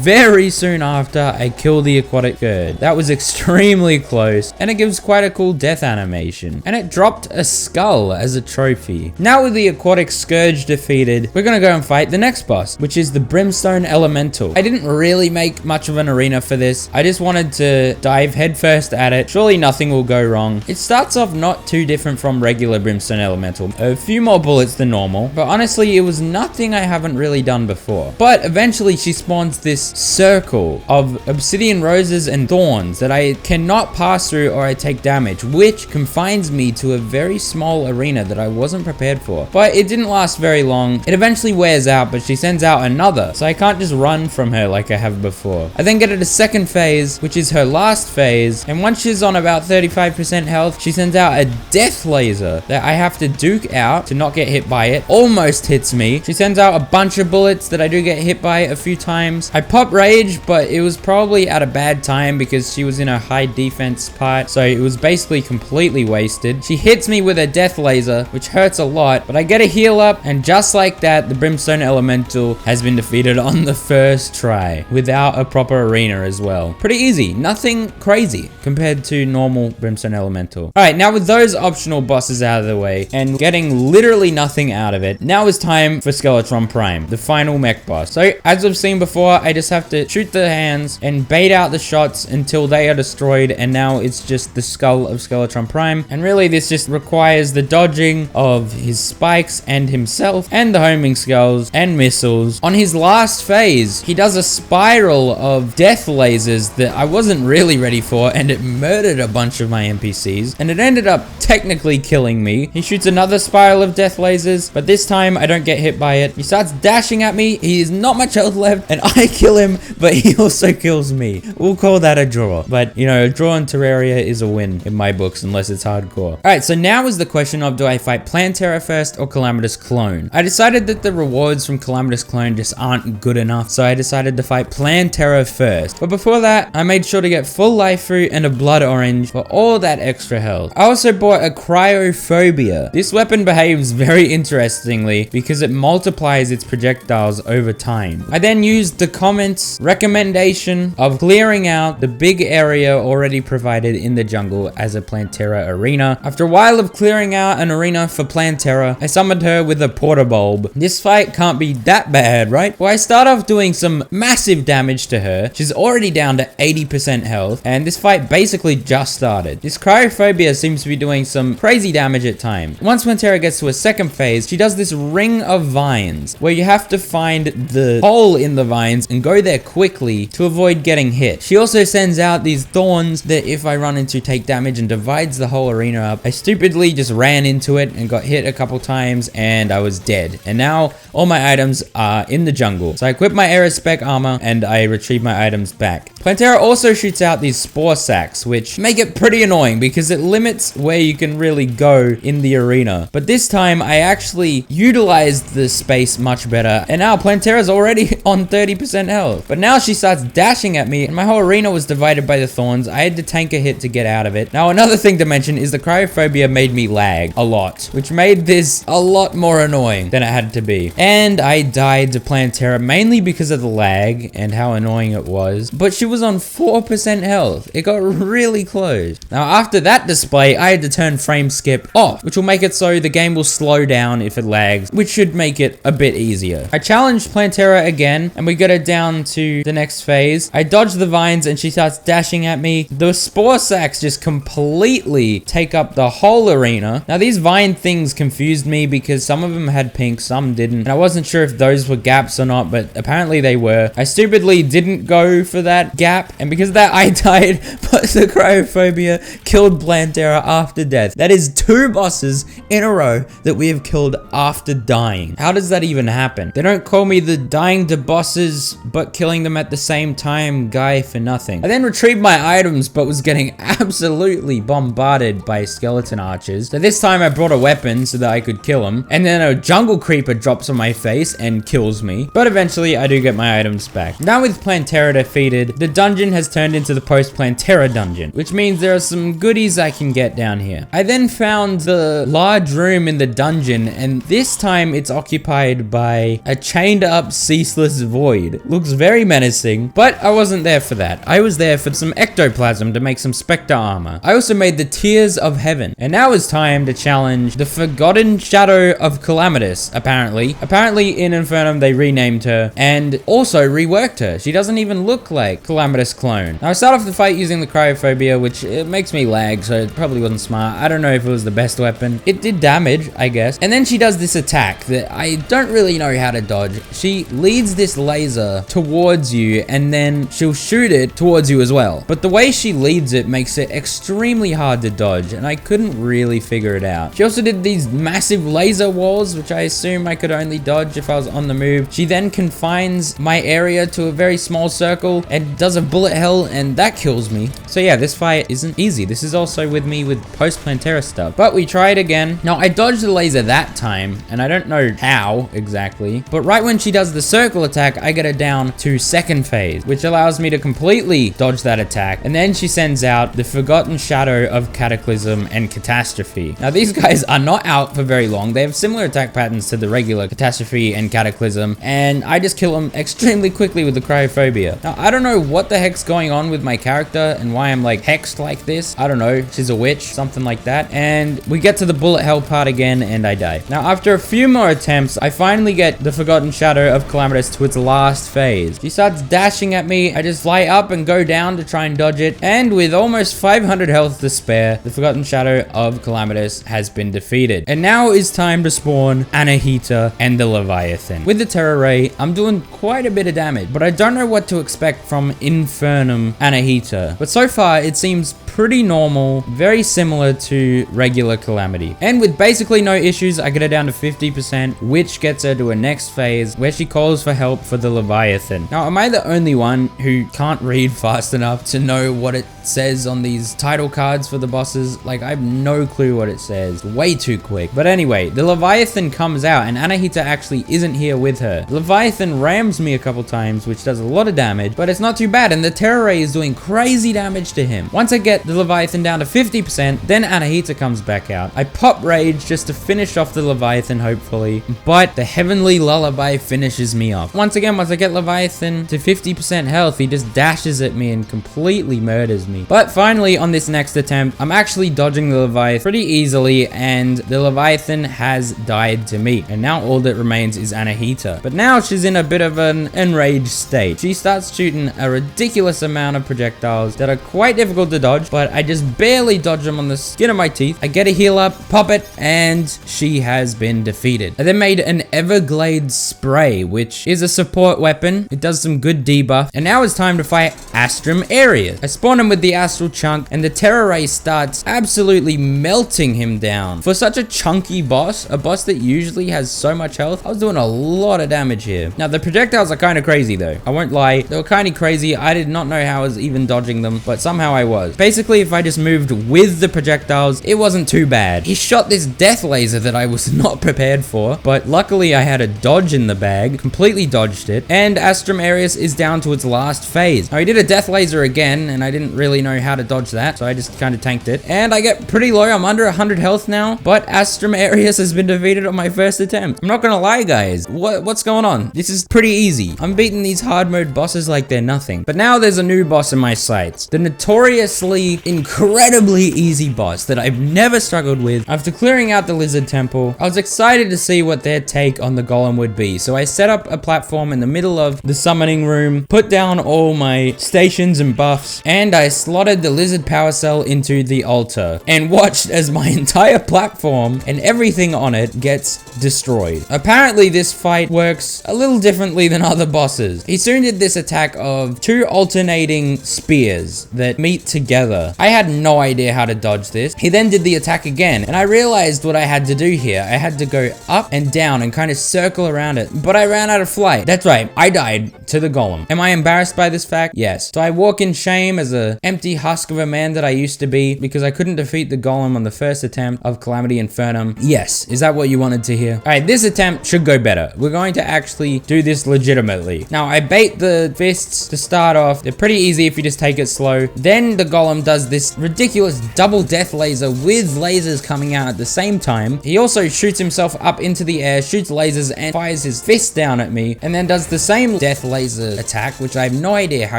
[SPEAKER 1] very soon after, I kill the aquatic scourge. That was extremely close and it gives quite a cool death animation. And it dropped a skull as a trophy. Now with the aquatic scourge defeated, we're gonna go and fight the next boss, which is the Brimstone Elemental. I didn't really make much of an arena for this. I just wanted to dive headfirst at it. Surely nothing will go wrong. It starts off not too different from regular Brimstone Elemental. A few more bullets than normal, but honestly it was nothing I haven't really done before. But eventually she spawns this circle of obsidian roses and thorns that I cannot pass through or I take damage, which confines me to a very small arena that I wasn't prepared for. But it didn't last very long. It eventually wears out, but she sends out another, so I can't just run from her like I have before. I then get to the second phase, which is her last phase, and once she's on about 35% health, she sends out a death laser that I have to duke out to not get hit by it. Almost hits me. She sends out a bunch of bullets that I do get hit by a few times. I pop up rage, but it was probably at a bad time because she was in a high defense part, so it was basically completely wasted. She hits me with a death laser, which hurts a lot, but I get a heal up, and just like that, the Brimstone Elemental has been defeated on the first try, without a proper arena as well. Pretty easy, nothing crazy compared to normal Brimstone Elemental. Alright, now with those optional bosses out of the way, and getting literally nothing out of it, now is time for Skeletron Prime, the final mech boss. So, as we've seen before, I just have to shoot the hands and bait out the shots until they are destroyed, and now it's just the skull of Skeletron Prime. And really, this just requires the dodging of his spikes and himself, and the homing skulls and missiles. On his last phase, he does a spiral of death lasers that I wasn't really ready for, and it murdered a bunch of my NPCs, and it ended up technically killing me. He shoots another spiral of death lasers, but this time I don't get hit by it. He starts dashing at me. He has not much health left, and I kill him, but he also kills me. We'll call that a draw. But, you know, a draw in Terraria is a win in my books, unless it's hardcore. Alright, so now is the question of, do I fight Plantera first or Calamitous Clone? I decided that the rewards from Calamitous Clone just aren't good enough, so I decided to fight Plantera first. But before that, I made sure to get full life fruit and a blood orange for all that extra health. I also bought a cryophobia. This weapon behaves very interestingly because it multiplies its projectiles over time. I then used the comments recommendation of clearing out the big area already provided in the jungle as a Plantera arena. After a while of clearing out an arena for Plantera, I summoned her with a porta bulb. This fight can't be that bad, right? Well, I start off doing some massive damage to her. She's already down to 80% health, and this fight basically just started. This cryophobia seems to be doing some crazy damage at times. Once Plantera gets to a second phase, she does this ring of vines, where you have to find the hole in the vines and go there quickly to avoid getting hit. She also sends out these thorns that if I run into take damage and divides the whole arena up. I stupidly just ran into it and got hit a couple times and I was dead. And now all my items are in the jungle. So I equip my Aerospec armor and I retrieve my items back. Plantera also shoots out these spore sacks, which make it pretty annoying because it limits where you can really go in the arena. But this time I actually utilized the space much better, and now Plantera's already on 30% health. But now she starts dashing at me and my whole arena was divided by the thorns. I had to tank a hit to get out of it. Now another thing to mention is the cryophobia made me lag a lot, which made this a lot more annoying than it had to be. And I died to Plantera mainly because of the lag and how annoying it was, but she was on 4% health. It got really close. Now after that display, I had to turn frame skip off, which will make it so the game will slow down if it lags, which should make it a bit easier. I challenged Plantera again and we got her down to the next phase. I dodge the vines and she starts dashing at me. The spore sacks just completely take up the whole arena. Now these vine things confused me because some of them had pink, some didn't, and I wasn't sure if those were gaps or not, but apparently they were. I stupidly didn't go for that gap, and because of that I died, but the cryophobia killed Plantera after death. That is 2 bosses in a row that we have killed after dying. How does that even happen? They don't call me the dying to bosses but killing them at the same time guy for nothing. I then retrieved my items but was getting absolutely bombarded by skeleton archers. So this time I brought a weapon so that I could kill them, and then a jungle creeper drops on my face and kills me. But eventually I do get my items back. Now with Plantera defeated, the dungeon has turned into the post-Plantera dungeon, which means there are some goodies I can get down here. I then found the large room in the dungeon, and this time it's occupied by a chained up ceaseless void. Looks very menacing, but I wasn't there for that. I was there for some ectoplasm to make some Spectre armor. I also made the Tears of Heaven, and now it's time to challenge the Forgotten Shadow of Calamitous, apparently. Apparently in Infernum they renamed her and also reworked her. She doesn't even look like Calamitous clone. Now I start off the fight using the cryophobia, which it makes me lag, so it probably wasn't smart. I don't know if it was the best weapon. It did damage, I guess. And then she does this attack that I don't really know how to dodge. She leads this laser towards you and then she'll shoot it towards you as well. But the way she leads it makes it extremely hard to dodge, and I couldn't really figure it out. She also did these massive laser walls, which I assume I could only dodge if I was on the move. She then confines my area to a very small circle and does does a bullet hell, and that kills me. So yeah, this fight isn't easy. This is also with me with post-Plantera stuff. But we try it again. Now, I dodged the laser that time, and I don't know how exactly, but right when she does the circle attack, I get her down to second phase, which allows me to completely dodge that attack. And then she sends out the Forgotten Shadow of Cataclysm and Catastrophe. Now, these guys are not out for very long. They have similar attack patterns to the regular Catastrophe and Cataclysm, and I just kill them extremely quickly with the Cryophobia. Now, I don't know what the heck's going on with my character and why I'm like hexed like this. I don't know. She's a witch, something like that. And we get to the bullet hell part again, and I die. Now, after a few more attempts, I finally get the Forgotten Shadow of Calamitous to its last phase. She starts dashing at me. I just fly up and go down to try and dodge it. And with almost 500 health to spare, the Forgotten Shadow of Calamitous has been defeated. And now is time to spawn Anahita and the Leviathan. With the Terror Ray, I'm doing quite a bit of damage, but I don't know what to expect from INFERNUM Anahita. But so far, it seems pretty normal, very similar to regular Calamity. And with basically no issues, I get her down to 50%, which gets her to a next phase where she calls for help for the Leviathan. Now, am I the only one who can't read fast enough to know what it says on these title cards for the bosses? Like, I have no clue what it says. Way too quick. But anyway, the Leviathan comes out, and Anahita actually isn't here with her. Leviathan rams me a couple times, which does a lot of damage, but it's not too bad, and the Terror Ray is doing crazy damage to him. Once I get the Leviathan down to 50%, then Anahita comes back out. I pop Rage just to finish off the Leviathan, hopefully, but the Heavenly Lullaby finishes me off. Once again, once I get Leviathan to 50% health, he just dashes at me and completely murders me. But finally, on this next attempt, I'm actually dodging the Leviathan pretty easily, and the Leviathan has died to me. And now all that remains is Anahita. But now she's in a bit of an enraged state. She starts shooting a ridiculous amount of projectiles that are quite difficult to dodge, but I just barely dodge them on the skin of my teeth. I get a heal up, pop it, and she has been defeated. I then made an Everglade Spray, which is a support weapon. It does some good debuff. And now it's time to fight Astrum Arius. I spawn him with the Astral Chunk, and the Terror Ray starts absolutely melting him down. For such a chunky boss, a boss that usually has so much health, I was doing a lot of damage here. Now, the projectiles are kind of crazy though. I won't lie. They were kind of crazy. I did not know how I was even dodging them, but somehow I was. Basically, if I just moved with the projectiles, it wasn't too bad. He shot this death laser that I was not prepared for, but luckily I had a dodge in the bag, completely dodged it, and Astrum Arius is down to its last phase. Now, he did a death laser again, and I didn't really know how to dodge that, so I just kind of tanked it. And I get pretty low. I'm under 100 health now, but Astrum Arius has been defeated on my first attempt. I'm not gonna lie, guys. What's going on? This is pretty easy. I'm beating these hard mode bosses like they're nothing. But now there's a new boss in my sights. The notoriously incredibly easy boss that I've never struggled with. After clearing out the Lizard Temple, I was excited to see what their take on the Golem would be. So I set up a platform in the middle of the summoning room, put down all my stations and buffs, and I slotted the Lizard Power Cell into the altar and watched as my entire platform and everything on it gets destroyed. Apparently, this fight works a little differently than other bosses. He soon did this attack of 2 alternating spears that meet together. I had no idea how to dodge this. He then did the attack again, and I realized what I had to do here. I had to go up and down and kind of circle around it, but I ran out of flight. That's right, I died to the Golem. Am I embarrassed by this fact? Yes. So I walk in shame as a empty husk of a man that I used to be because I couldn't defeat the Golem on the first attempt of Calamity Infernum. Yes. Is that what you wanted to hear? All right, this attempt should go better. We're going to actually do this legitimately. Now, I bait the fists to start off. They're pretty easy if you just take it slow. Then the Golem does this ridiculous double death laser with lasers coming out at the same time. He also shoots himself up into the air, shoots lasers, and fires his fist down at me, and then does the same death laser attack, which I have no idea how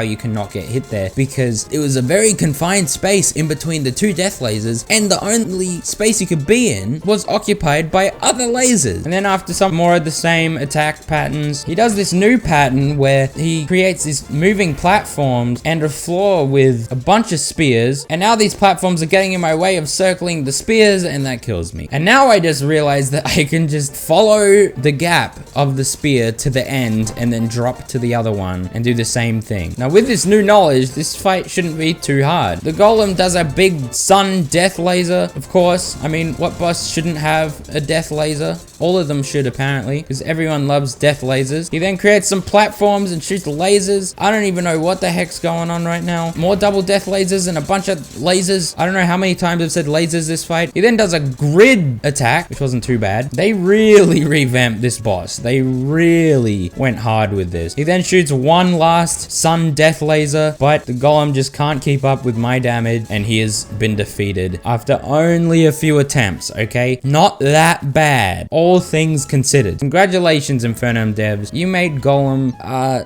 [SPEAKER 1] you cannot get hit there because it was a very confined space in between the 2 death lasers, and the only space you could be in was occupied by other lasers. And then after some more of the same attack patterns, he does this new pattern where he creates these moving platforms and a floor with a bunch of spears spears, and now these platforms are getting in my way of circling the spears, and that kills me. And now I just realized that I can just follow the gap of the spear to the end and then drop to the other one and do the same thing. Now with this new knowledge, this fight shouldn't be too hard. The golem does a big sun death laser, of course. I mean, what boss shouldn't have a death laser? All of them should, apparently, because everyone loves death lasers. He then creates some platforms and shoots lasers. I don't even know what the heck's going on right now. More double death lasers and a bunch of lasers. I don't know how many times I've said lasers this fight. He then does a grid attack, which wasn't too bad. They really revamped this boss. They really went hard with this. He then shoots one last sun death laser, but the golem just can't keep up with my damage, and he has been defeated after only a few attempts, okay? Not that bad, all things considered. Congratulations, INFERNUM devs. You made golem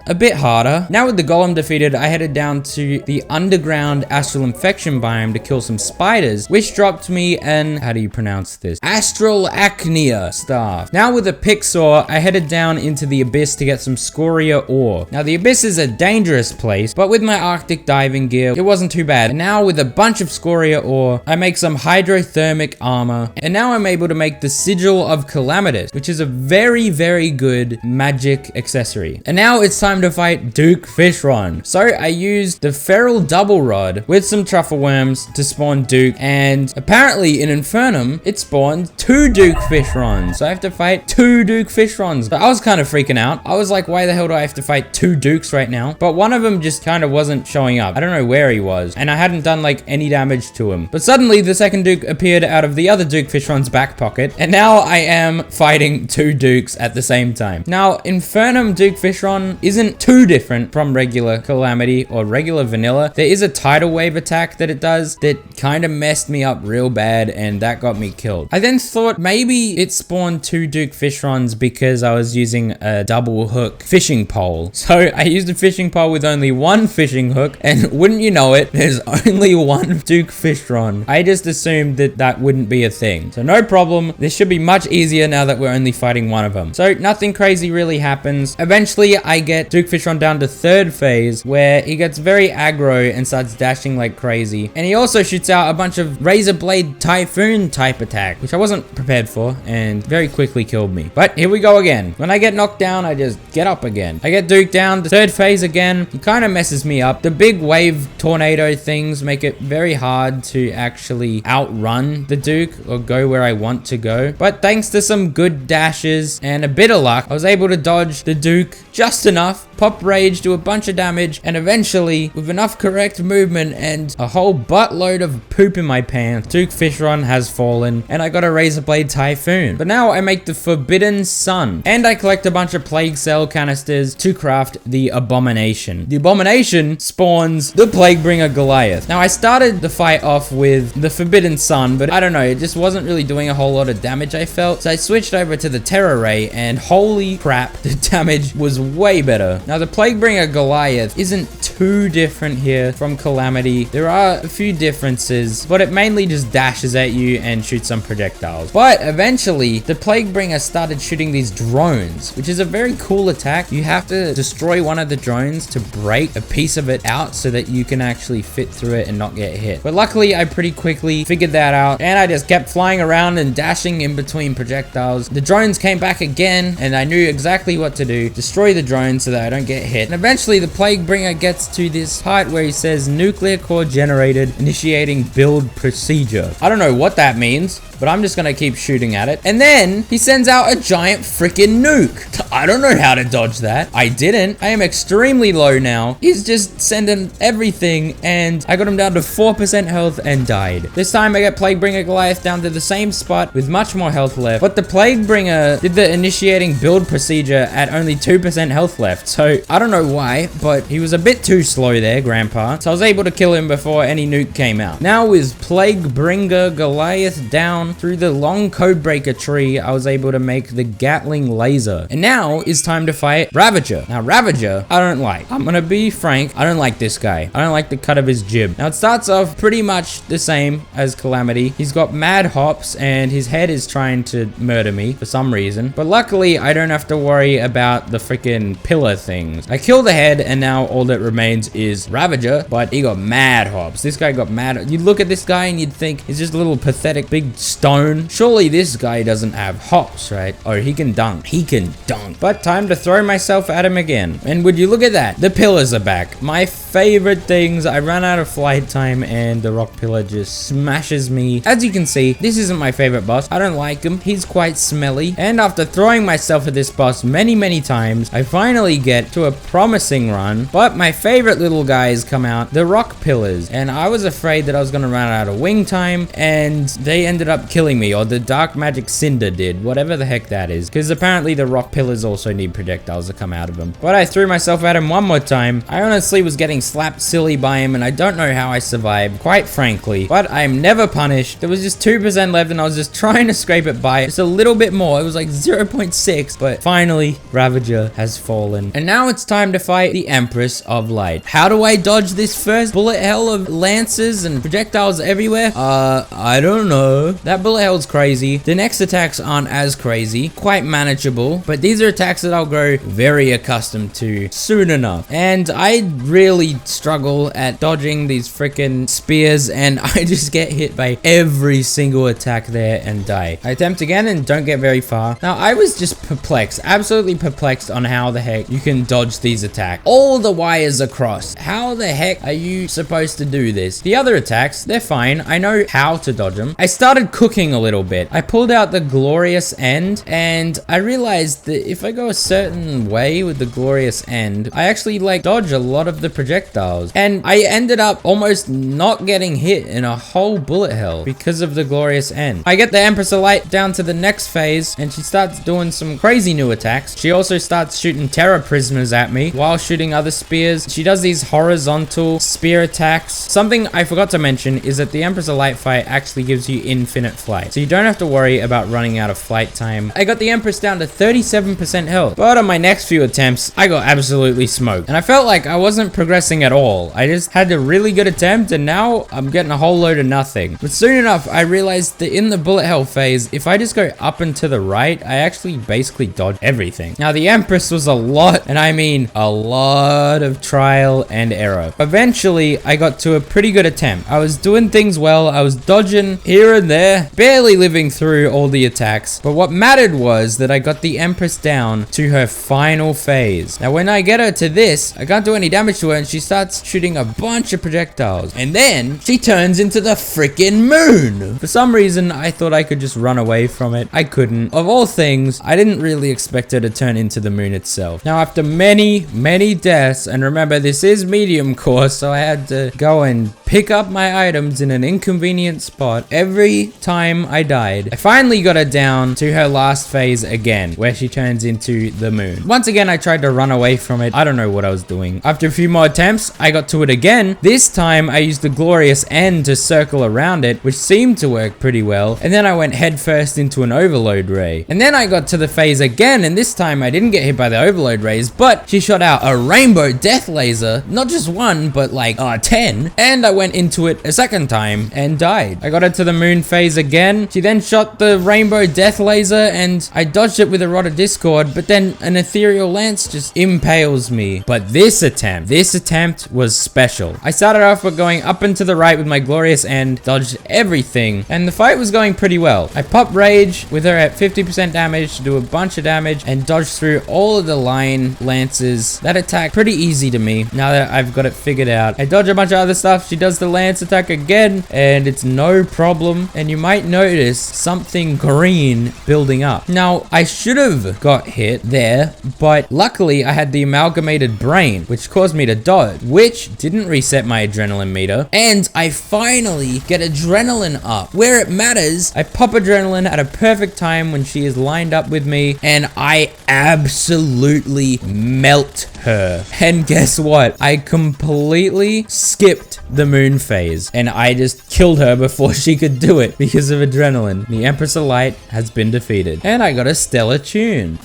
[SPEAKER 1] a bit harder. Now with the golem defeated, I headed down to the underground astral infection biome to kill some spiders, which dropped me an, how do you pronounce this? Astral acnea staff. Now with a pick saw, I headed down into the abyss to get some scoria ore. Now the abyss is a dangerous place, but with my arctic diving gear, it wasn't too bad. And now with a bunch of scoria ore, I make some hydrothermic armor, and now I'm able to make the sigil of calamitous, which is a very, very good magic accessory. And now it's time to fight Duke Fishron. So I used the feral double rod with some truffle worms to spawn Duke, and apparently in INFERNUM, it spawned 2 Duke Fishrons. So I have to fight 2 Duke Fishrons. So I was kind of freaking out. I was like, why the hell do I have to fight 2 Dukes right now? But one of them just kind of wasn't showing up. I don't know where he was, and I hadn't done like any damage to him. But suddenly the second Duke appeared out of the other Duke Fishron's back pocket, and now I am fighting 2 Dukes at the same time. Now, INFERNUM Duke Fishron isn't too different from regular Calamity or regular vanilla. There is a tidal wave attack that it does that kind of messed me up real bad, and that got me killed. I then thought maybe it spawned 2 Duke Fishrons because I was using a double hook fishing pole. So I used a fishing pole with only 1 fishing hook, and wouldn't you know it, there's only 1 Duke Fishron. I just assumed that that wouldn't be a thing. So no problem. This should be much easier now that we're only fighting 1 of them. So nothing crazy really happens. Eventually I get Duke Fishron down to 3rd phase, where he gets very aggro and starts dashing like crazy. And he also shoots out a bunch of razor blade typhoon type attack, which I wasn't prepared for, and very quickly killed me. But here we go again. When I get knocked down, I just get up again. I get Duke down to 3rd phase again. He kind of messes me up. The big wave tornado things make it very hard to actually outrun the Duke or go where I want to go. But thanks to some good dashes and a bit of luck, I was able to dodge the Duke just enough, pop rage, do a bunch of damage, and eventually, with enough correct movement and a whole buttload of poop in my pants, Duke Fishron has fallen, and I got a razor blade typhoon. But now I make the forbidden sun, and I collect a bunch of plague cell canisters to craft the abomination. The abomination spawns the Plaguebringer Goliath. Now I started the fight off with the forbidden sun, but I don't know, it just wasn't really doing a whole lot of damage, I felt. So I switched over to the Terraria, and holy crap, the damage was way better. Now the Plaguebringer Goliath isn't too different here from Calamity. There are a few differences, but it mainly just dashes at you and shoots some projectiles. But eventually, the Plaguebringer started shooting these drones, which is a very cool attack. You have to destroy one of the drones to break a piece of it out so that you can actually fit through it and not get hit. But luckily, I pretty quickly figured that out, and I just kept flying around and dashing in between projectiles. The drones came back again, and I knew exactly what to do. Destroy the drones so that I don't get hit. And eventually, the Plaguebringer gets to this part where he says, nuclear core generated, initiating build procedure. I don't know what that means, but I'm just gonna keep shooting at it. And then he sends out a giant freaking nuke. I don't know how to dodge that. I didn't. I am extremely low now. He's just sending everything, and I got him down to 4% health and died. This time I get Plaguebringer Goliath down to the same spot with much more health left, but the Plaguebringer did the initiating build procedure at only 2% health left. So I don't know why, but he was a bit too slow there, Grandpa. So I was able to kill him before any nuke came out. Now with Plaguebringer Goliath down, time, through the long codebreaker tree, I was able to make the Gatling laser. And now it's time to fight Ravager. Now, Ravager, I don't like. I'm gonna be frank, I don't like this guy. I don't like the cut of his jib. Now, it starts off pretty much the same as Calamity. He's got mad hops, and his head is trying to murder me for some reason. But luckily, I don't have to worry about the freaking pillar things. I kill the head, and now all that remains is Ravager, but he got mad hops. This guy got mad. You'd look at this guy and you'd think he's just a little pathetic big stone. Surely this guy doesn't have hops, right? Oh, he can dunk. He can dunk. But time to throw myself at him again. And would you look at that? The pillars are back. My favorite things. I ran out of flight time and the rock pillar just smashes me. As you can see, this isn't my favorite boss. I don't like him. He's quite smelly. And after throwing myself at this boss many times, I finally get to a promising run. But my favorite little guys come out, the rock pillars. And I was afraid that I was going to run out of wing time, and they ended up killing me, or the dark magic cinder did, whatever the heck that is, because apparently the rock pillars also need projectiles to come out of them. But I threw myself at him one more time. I honestly was getting slapped silly by him, and I don't know how I survived, quite frankly, but I'm never punished. There was just 2% left, and I was just trying to scrape it by just a little bit more. It was like 0.6, but finally Ravager has fallen, and now it's time to fight the Empress of Light. How do I dodge this first bullet hell of lances and projectiles everywhere? I don't know. That bullet hell's crazy. The next attacks aren't as crazy, quite manageable, but these are attacks that I'll grow very accustomed to soon enough. And I really struggle at dodging these freaking spears, and I just get hit by every single attack there and die. I attempt again and don't get very far. Now, I was just perplexed, absolutely perplexed on how the heck you can dodge these attacks. All the wires are crossed. How the heck are you supposed to do this? The other attacks, they're fine. I know how to dodge them. I started cooking a little bit. I pulled out the Glorious End, and I realized that if I go a certain way with the Glorious End, I actually like dodge a lot of the projectiles. And I ended up almost not getting hit in a whole bullet hell because of the Glorious End. I get the Empress of Light down to the next phase, and she starts doing some crazy new attacks. She also starts shooting Terror Prisoners at me while shooting other spears. She does these horizontal spear attacks. Something I forgot to mention is that the Empress of Light fight actually gives you infinite flight, so you don't have to worry about running out of flight time. I got the Empress down to 37% health, but on my next few attempts, I got absolutely smoked, and I felt like I wasn't progressing at all. I just had a really good attempt, and now I'm getting a whole load of nothing. But soon enough, I realized that in the bullet hell phase, if I just go up and to the right, I actually basically dodge everything. Now, the Empress was a lot, and I mean a lot of trial and error. Eventually, I got to a pretty good attempt. I was doing things well. I was dodging here and there, barely living through all the attacks. But what mattered was that I got the Empress down to her final phase. Now, when I get her to this, I can't do any damage to her, and she starts shooting a bunch of projectiles. And then she turns into the freaking moon. For some reason, I thought I could just run away from it. I couldn't. Of all things, I didn't really expect her to turn into the moon itself. Now, after many deaths, and remember, this is Mediumcore, so I had to go and pick up my items in an inconvenient spot every time I died. I finally got her down to her last phase again, where she turns into the moon. Once again, I tried to run away from it. I don't know what I was doing. After a few more attempts, I got to it again. This time, I used the Glorious End to circle around it, which seemed to work pretty well. And then I went headfirst into an overload ray. And then I got to the phase again, and this time I didn't get hit by the overload rays, but she shot out a rainbow death laser. Not just one, but like 10. And I went into it a second time and died. I got her to the moon phase again. She then shot the rainbow death laser, and I dodged it with a Rod of Discord, but then an ethereal lance just impales me. But this attempt was special. I started off with going up and to the right with my Glorious End, dodged everything, and the fight was going pretty well. I popped Rage with her at 50% damage to do a bunch of damage and dodged through all of the line lances. That attack pretty easy to me now that I've got it figured out. I dodge a bunch of other stuff. She does the lance attack again, and it's no problem. And you might notice something green building up. Now, I should have got hit there, but luckily I had the amalgamated brain, which caused me to dodge, which didn't reset my adrenaline meter. And I finally get adrenaline up where it matters. I pop adrenaline at a perfect time when she is lined up with me, and I absolutely melt her. And guess what? I completely skipped the moon phase, and I just killed her before she could do it because of adrenaline. The Empress of Light has been defeated, and I got a stellar tune.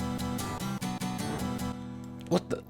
[SPEAKER 1] What the?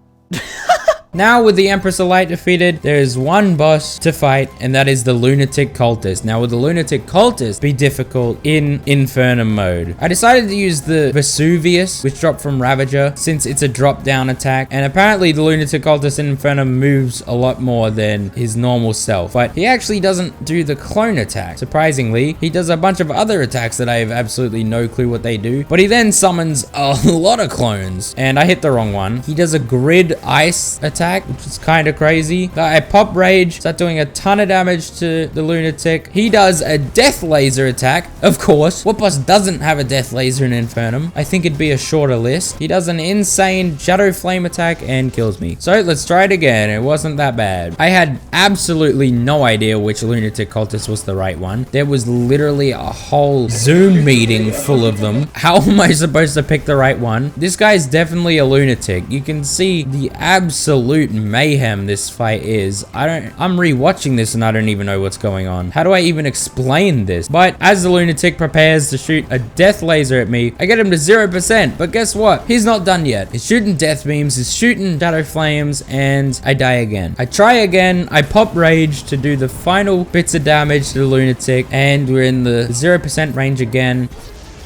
[SPEAKER 1] Now with the Empress of Light defeated, there is one boss to fight, and that is the Lunatic Cultist. Now will the Lunatic Cultist be difficult in INFERNUM mode? I decided to use the Vesuvius, which dropped from Ravager, since it's a drop down attack, and apparently the Lunatic Cultist in INFERNUM moves a lot more than his normal self, but he actually doesn't do the clone attack. Surprisingly, he does a bunch of other attacks that I have absolutely no clue what they do, but he then summons a lot of clones, and I hit the wrong one. He does a grid ice attack, which is kind of crazy. I pop rage, start doing a ton of damage to the Lunatic. He does a death laser attack, of course. What boss doesn't have a death laser in INFERNUM? I think it'd be a shorter list. He does an insane shadow flame attack and kills me. So let's try it again. It wasn't that bad. I had absolutely no idea which Lunatic Cultist was the right one. There was literally a whole Zoom meeting full of them. How am I supposed to pick the right one? This guy's definitely a lunatic. You can see the absolute mayhem this fight is. I'm rewatching this and I don't even know what's going on. How do I even explain this? But as the Lunatic prepares to shoot a death laser at me, I get him to 0%, but guess what? He's not done yet. He's shooting death beams, he's shooting shadow flames, and I die again. I try again, I pop rage to do the final bits of damage to the Lunatic, and we're in the 0% range again.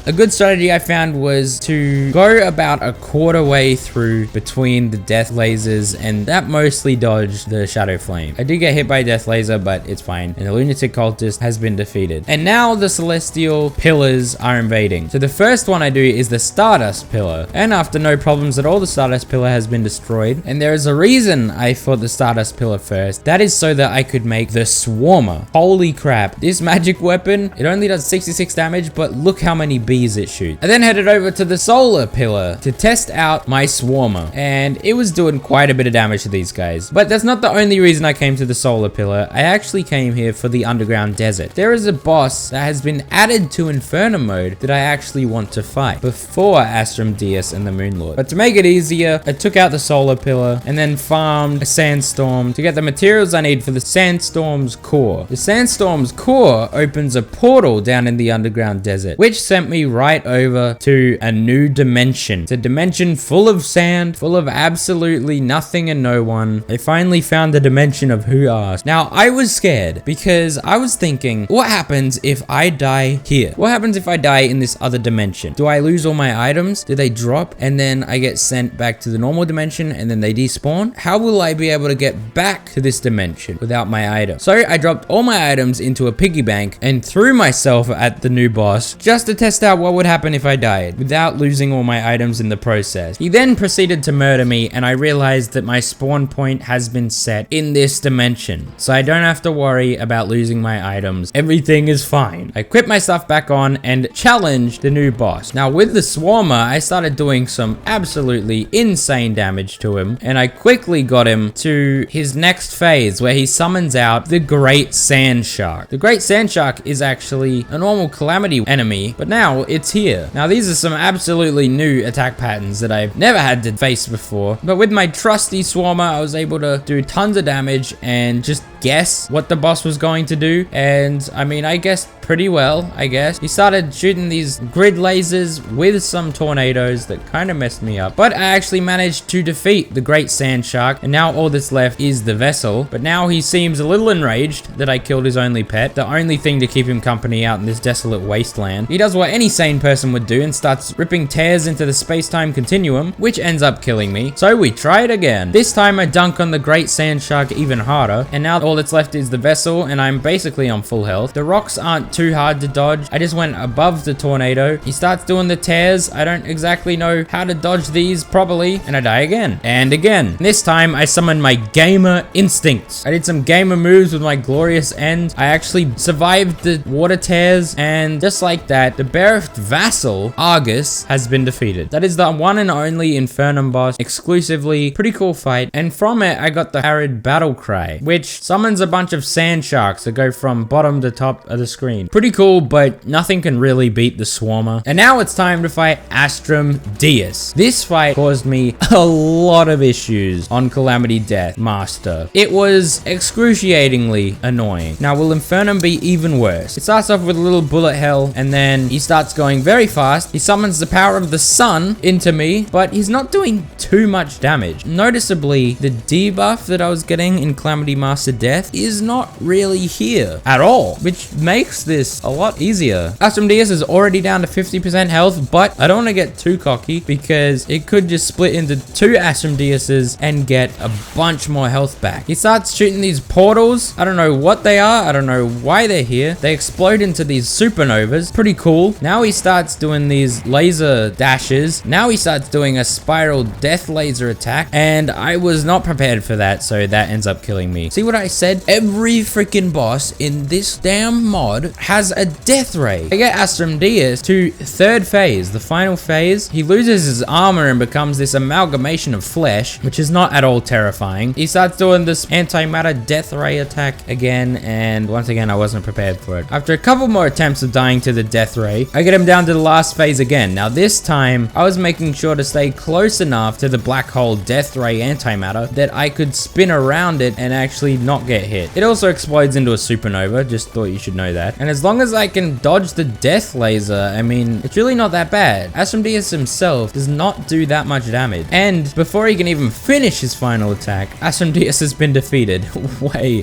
[SPEAKER 1] A good strategy I found was to go about a quarter way through between the death lasers, and that mostly dodged the shadow flame. I did get hit by a death laser, but it's fine. And the Lunatic Cultist has been defeated. And now the Celestial Pillars are invading. So the first one I do is the Stardust Pillar. And after no problems at all, the Stardust Pillar has been destroyed. And there is a reason I fought the Stardust Pillar first. That is so that I could make the Swarmer. Holy crap. This magic weapon, it only does 66 damage, but look how many bees it shoots. I then headed over to the Solar Pillar to test out my Swarmer, and it was doing quite a bit of damage to these guys. But that's not the only reason I came to the Solar Pillar. I actually came here for the Underground Desert. There is a boss that has been added to INFERNUM mode that I actually want to fight before Asmodeus and the Moonlord. But to make it easier, I took out the Solar Pillar and then farmed a Sandstorm to get the materials I need for the Sandstorm's core. The Sandstorm's core opens a portal down in the Underground Desert, which sent me right over to a new dimension. It's a dimension full of sand, full of absolutely nothing and no one. I finally found the dimension of Who Asked. Now, I was scared because I was thinking, what happens if I die here? What happens if I die in this other dimension? Do I lose all my items? Do they drop and then I get sent back to the normal dimension and then they despawn? How will I be able to get back to this dimension without my items? So I dropped all my items into a piggy bank and threw myself at the new boss just to test out what would happen if I died without losing all my items in the process. He then proceeded to murder me, and I realized that my spawn point has been set in this dimension, so I don't have to worry about losing my items. Everything is fine. I equipped my stuff back on and challenged the new boss. Now with the Swarmer, I started doing some absolutely insane damage to him, and I quickly got him to his next phase where he summons out the Great Sand Shark. The Great Sand Shark is actually a normal Calamity enemy, but now it's here. Now these are some absolutely new attack patterns that I've never had to face before, but with my trusty Swarmer, I was able to do tons of damage and just guess what the boss was going to do, and I mean, I guessed pretty well, I guess. He started shooting these grid lasers with some tornadoes that kind of messed me up, but I actually managed to defeat the Great Sand Shark, and now all that's left is the vessel. But now he seems a little enraged that I killed his only pet, the only thing to keep him company out in this desolate wasteland. He does what any sane person would do and starts ripping tears into the space-time continuum, which ends up killing me. So we try it again. This time I dunk on the Great Sand Shark even harder, and now all that's left is the vessel, and I'm basically on full health. The rocks aren't too hard to dodge. I just went above the tornado. He starts doing the tears. I don't exactly know how to dodge these properly, and I die again and again. This time I summoned my gamer instincts. I did some gamer moves with my glorious end. I actually survived the water tears, and just like that, the bereft vassal Argus has been defeated. That is the one and only INFERNUM boss exclusively. Pretty cool fight, and from it I got the Arid Battle Cry, which summons a bunch of sand sharks that go from bottom to top of the screen. mean, pretty cool, but nothing can really beat the Swarmer. And now it's time to fight Astrum Deus. This fight caused me a lot of issues on Calamity Death Master. It was excruciatingly annoying. Now, will Infernum be even worse? It starts off with a little bullet hell, and then he starts going very fast. He summons the power of the sun into me, but he's not doing too much damage. Noticeably, the debuff that I was getting in Calamity Master Death is not really here at all, which makes this a lot easier. Astrum Deus is already down to 50% health, but I don't want to get too cocky because it could just split into 2 Astrum Deuses and get a bunch more health back. He starts shooting these portals. I don't know what they are. I don't know why they're here. They explode into these supernovas. Pretty cool. Now he starts doing these laser dashes. Now he starts doing a spiral death laser attack, and I was not prepared for that, so that ends up killing me. See what I said? Every freaking boss in this damn mod has a death ray. I get Astrum Deus to 3rd phase, the final phase. He loses his armor and becomes this amalgamation of flesh, which is not at all terrifying. He starts doing this antimatter death ray attack again, and once again, I wasn't prepared for it. After a couple more attempts of dying to the death ray, I get him down to the last phase again. Now this time, I was making sure to stay close enough to the black hole death ray antimatter that I could spin around it and actually not get hit. It also explodes into a supernova, just thought you should know that. And as long as I can dodge the death laser, I mean, it's really not that bad. Astrum Deus himself does not do that much damage. And before he can even finish his final attack, Astrum Deus has been defeated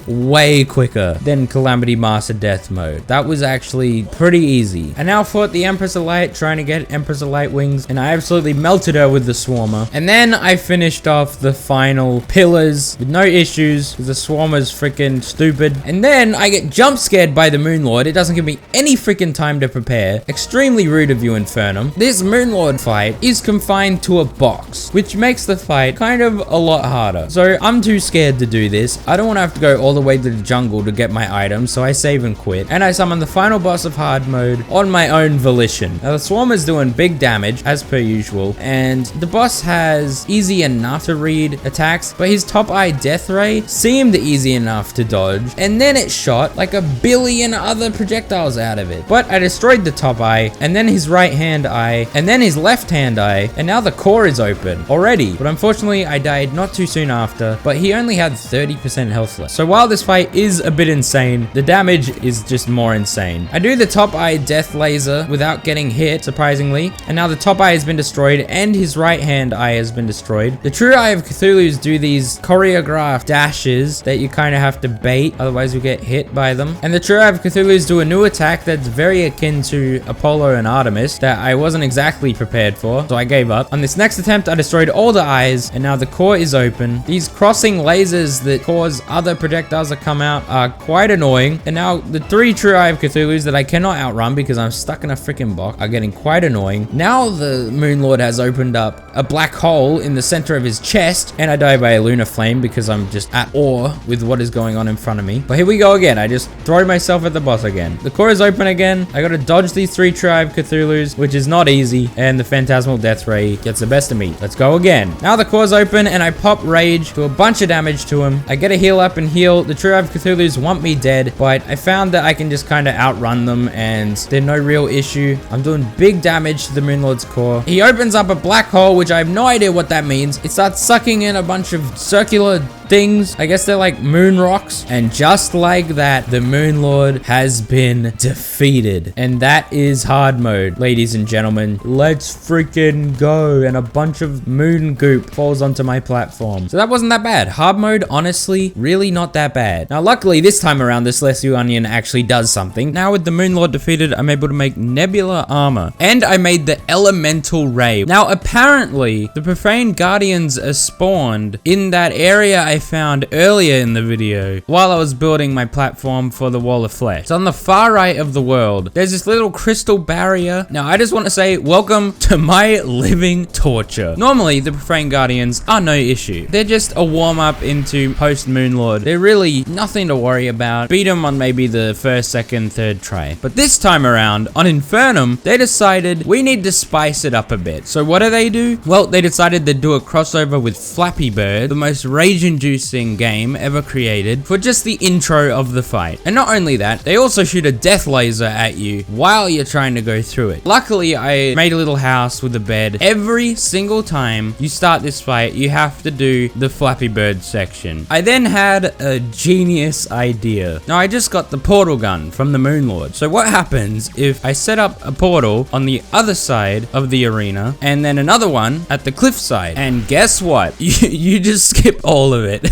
[SPEAKER 1] way quicker than Calamity Master Death Mode. That was actually pretty easy. I now fought the Empress of Light, trying to get Empress of Light wings, and I absolutely melted her with the Swarmer. And then I finished off the final pillars with no issues, because the Swarmer's freaking stupid. And then I get jump scared by the Moonlord. It doesn't give me any freaking time to prepare. Extremely rude of you, Infernum. This Moonlord fight is confined to a box, which makes the fight kind of a lot harder. So I'm too scared to do this. I don't want to have to go all the way to the jungle to get my items, so I save and quit. And I summon the final boss of hard mode on my own volition. Now the Swarmer's doing big damage, as per usual, and the boss has easy enough to read attacks, but his top eye death ray seemed easy enough to dodge, and then it shot like a billion other projectiles out of it. But I destroyed the top eye, and then his right hand eye, and then his left hand eye, and now the core is open already. But unfortunately, I died not too soon after, but he only had 30% health left. So while this fight is a bit insane, the damage is just more insane. I do the top eye death laser without getting hit, surprisingly, and now the top eye has been destroyed, and his right hand eye has been destroyed. The true eye of Cthulhu's do these choreographed dashes that you kind of have to bait, otherwise you get hit by them. And the true eye of Cthulhu's do a new attack that's very akin to Apollo and Artemis that I wasn't exactly prepared for, so I gave up. On this next attempt, I destroyed all the eyes, and now the core is open. These crossing lasers that cause other projectiles to come out are quite annoying, and now the 3 true eye of Cthulhu's that I cannot outrun because I'm stuck in a freaking box are getting quite annoying. Now the Moonlord has opened up a black hole in the center of his chest, and I die by a lunar flame because I'm just at awe with what is going on in front of me. But here we go again. I just throw myself at the boss again. The core is open again. I gotta dodge these 3 true eye of Cthulhu's, which is not easy, and the Phantasmal Death Ray gets the best of me. Let's go again. Now the core's open, and I pop Rage, do a bunch of damage to him. I get a heal up and heal. The true eye of Cthulhu's want me dead, but I found that I can just kind of outrun them, and they're no real issue. I'm doing big damage to the Moonlord's core. He opens up a black hole, which I have no idea what that means. It starts sucking in a bunch of circular things. I guess they're like moon rocks. And just like that, the Moonlord has been defeated. And that is hard mode, ladies and gentlemen. Let's freaking go. And a bunch of moon goop falls onto my platform. So that wasn't that bad. Hard mode, honestly, really not that bad. Now, luckily, this time around, the Celestial Onion actually does something. Now, with the Moonlord defeated, I'm able to make Nebula Armor. And I made the Elemental Ray. Now, apparently, the Profane Guardians are spawned in that area I found earlier in the video while I was building my platform for the Wall of Flesh. It's on the far right of the world. There's this little crystal barrier. Now, I just want to say welcome to my living torture. Normally, the Profane Guardians are no issue. They're just a warm-up into Post-Moonlord. They're really nothing to worry about. Beat them on maybe the first, second, third try. But this time around, on Infernum, they decided we need to spice it up a bit. So what do? Well, they decided to do a crossover with Flappy Bird, the most rage-inducing game ever created, for just the intro of the fight. And not only that, they also shoot a death laser at you while you're trying to go through it. Luckily, I made a little house with a bed. Every single time you start this fight, you have to do the Flappy Bird section. I then had a genius idea. Now, I just got the portal gun from the Moonlord. So what happens if I set up a portal on the other side of the arena and then another one at the cliff side? And guess what? You just skip all of it.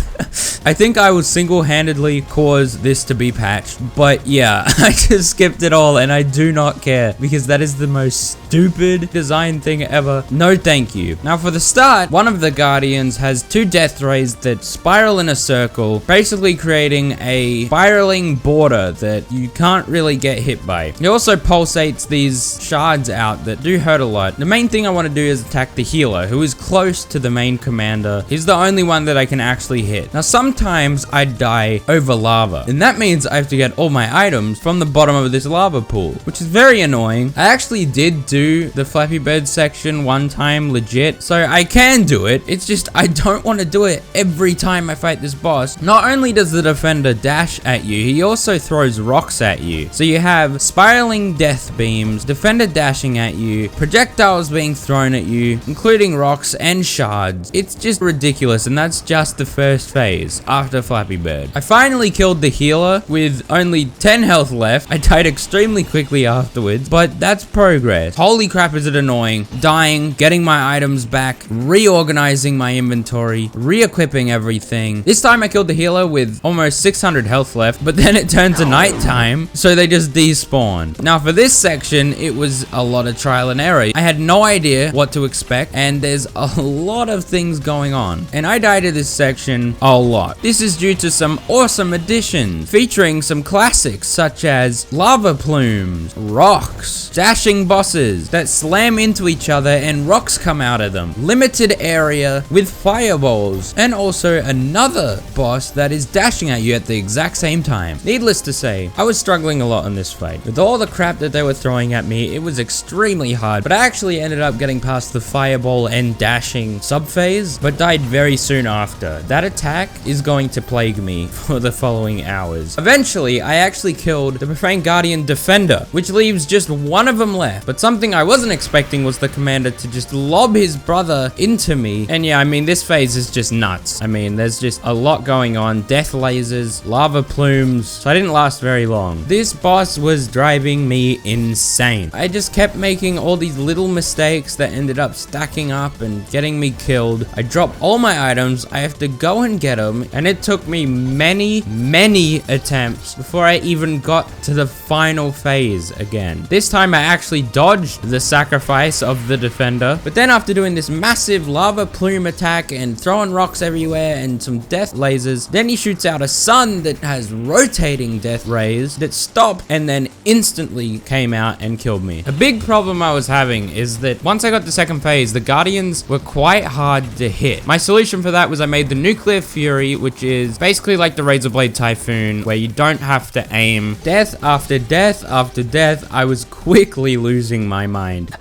[SPEAKER 1] I think I will single-handedly cause this to be patched, but yeah, I just skipped it all and I do not care because that is the most stupid design thing ever. No thank you. Now for the start, one of the guardians has two death rays that spiral in a circle, basically creating a spiraling border that you can't really get hit by. He also pulsates these shards out that do hurt a lot. The main thing I want to do is attack the healer, who is close to the main commander. He's the only one that I can actually hit. Now sometimes I die over lava, and that means I have to get all my items from the bottom of this lava pool, which is very annoying. I actually did do the Flappy Bird section one time legit, so I can do it. It's just I don't want to do it every time I fight this boss. Not only does the defender dash at you, he also throws rocks at you. So you have spiraling death beams, defender dashing at you, projectiles being thrown at you, including rocks and shards. It's just ridiculous, and that's just the first phase after Flappy Bird. I finally killed the healer with only 10 health left. I died extremely quickly afterwards, but that's progress. Holy crap, is it annoying. Dying, getting my items back, reorganizing my inventory, re-equipping everything. This time I killed the healer with almost 600 health left, but then it turned to nighttime, so they just despawned. Now for this section, it was a lot of trial and error. I had no idea what to expect, and there's a lot of things going on. And I died to this section a lot. This is due to some awesome additions, featuring some classics such as lava plumes, rocks, dashing bosses that slam into each other and rocks come out of them, limited area with fireballs, and also another boss that is dashing at you at the exact same time. Needless to say, I was struggling a lot in this fight. With all the crap that they were throwing at me, it was extremely hard, but I actually ended up getting past the fireball and dashing sub-phase, but died very soon after. That attack is going to plague me for the following hours. Eventually, I actually killed the Profane Guardian Defender, which leaves just one of them left, but something I wasn't expecting was the commander to just lob his brother into me. And yeah, I mean, this phase is just nuts. I mean, there's just a lot going on. Death lasers, lava plumes, so I didn't last very long. This boss was driving me insane. I just kept making all these little mistakes that ended up stacking up and getting me killed. I dropped all my items. I have to go and get them, and it took me many attempts before I even got to the final phase again. This time I actually dodged the sacrifice of the defender, but then after doing this massive lava plume attack and throwing rocks everywhere and some death lasers, then he shoots out a sun that has rotating death rays that stop and then instantly came out and killed me. A big problem I was having is that once I got to second phase, the guardians were quite hard to hit. My solution for that was I made the Nuclear Fury, which is basically like the Razorblade Typhoon, where you don't have to aim. Death after death after death, I was quickly losing my mind.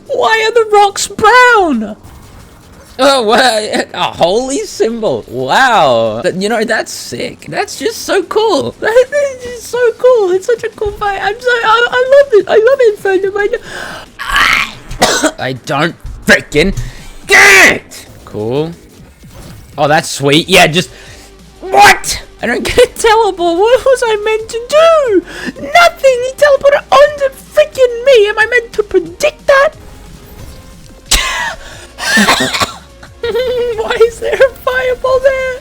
[SPEAKER 2] Why are the rocks brown?
[SPEAKER 1] Oh, well, a holy symbol. Wow.
[SPEAKER 2] You know, that's sick. That's just so cool. That's just so cool. It's such a cool fight. I love it. I love INFERNUM.
[SPEAKER 1] I don't freaking get it. Cool. Oh, that's sweet. Yeah, just... What?
[SPEAKER 2] I don't get a teleport. What was I meant to do? Nothing. He teleported onto freaking me. Am I meant to predict that? Why is there a fireball there?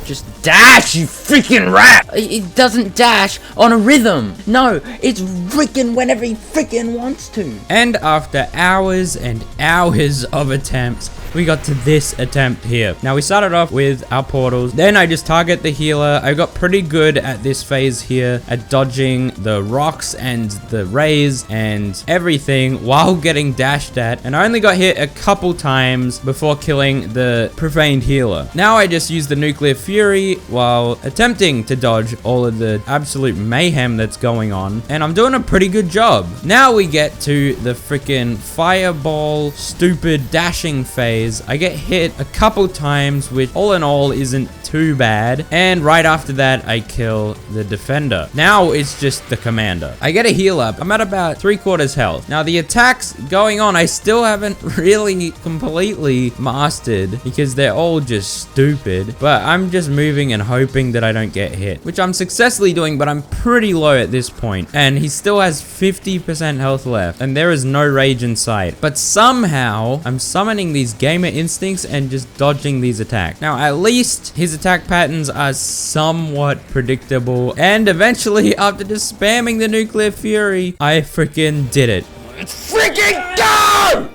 [SPEAKER 1] Just dash, you freaking rat!
[SPEAKER 2] It doesn't dash on a rhythm. No, it's freaking whenever he freaking wants to.
[SPEAKER 1] And after hours and hours of attempts, we got to this attempt here. Now we started off with our portals. Then I just target the healer. I got pretty good at this phase here at dodging the rocks and the rays and everything while getting dashed at. And I only got hit a couple times before killing the profaned healer. Now I just use the nuclear fury while attempting to dodge all of the absolute mayhem that's going on. And I'm doing a pretty good job. Now we get to the freaking fireball stupid dashing phase. I get hit a couple times, which all in all isn't too bad. And right after that, I kill the defender. Now it's just the commander. I get a heal up. I'm at about 3/4 health. Now the attacks going on, I still haven't really completely mastered because they're all just stupid. But I'm just moving and hoping that I don't get hit, which I'm successfully doing, but I'm pretty low at this point. And he still has 50% health left, and there is no rage in sight. But somehow, I'm summoning these gamer instincts and just dodging these attacks. Now, at least his attack patterns are somewhat predictable. And eventually, after just spamming the nuclear fury, I freaking did it. Let's freaking go!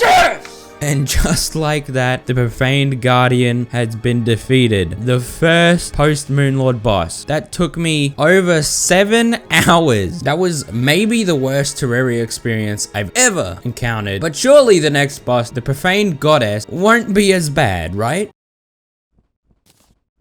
[SPEAKER 1] Yes! And just like that, the Profaned Guardian has been defeated. The first Post-Moonlord boss. That took me over 7 hours. That was maybe the worst Terraria experience I've ever encountered. But surely the next boss, the Profaned Goddess, won't be as bad, right?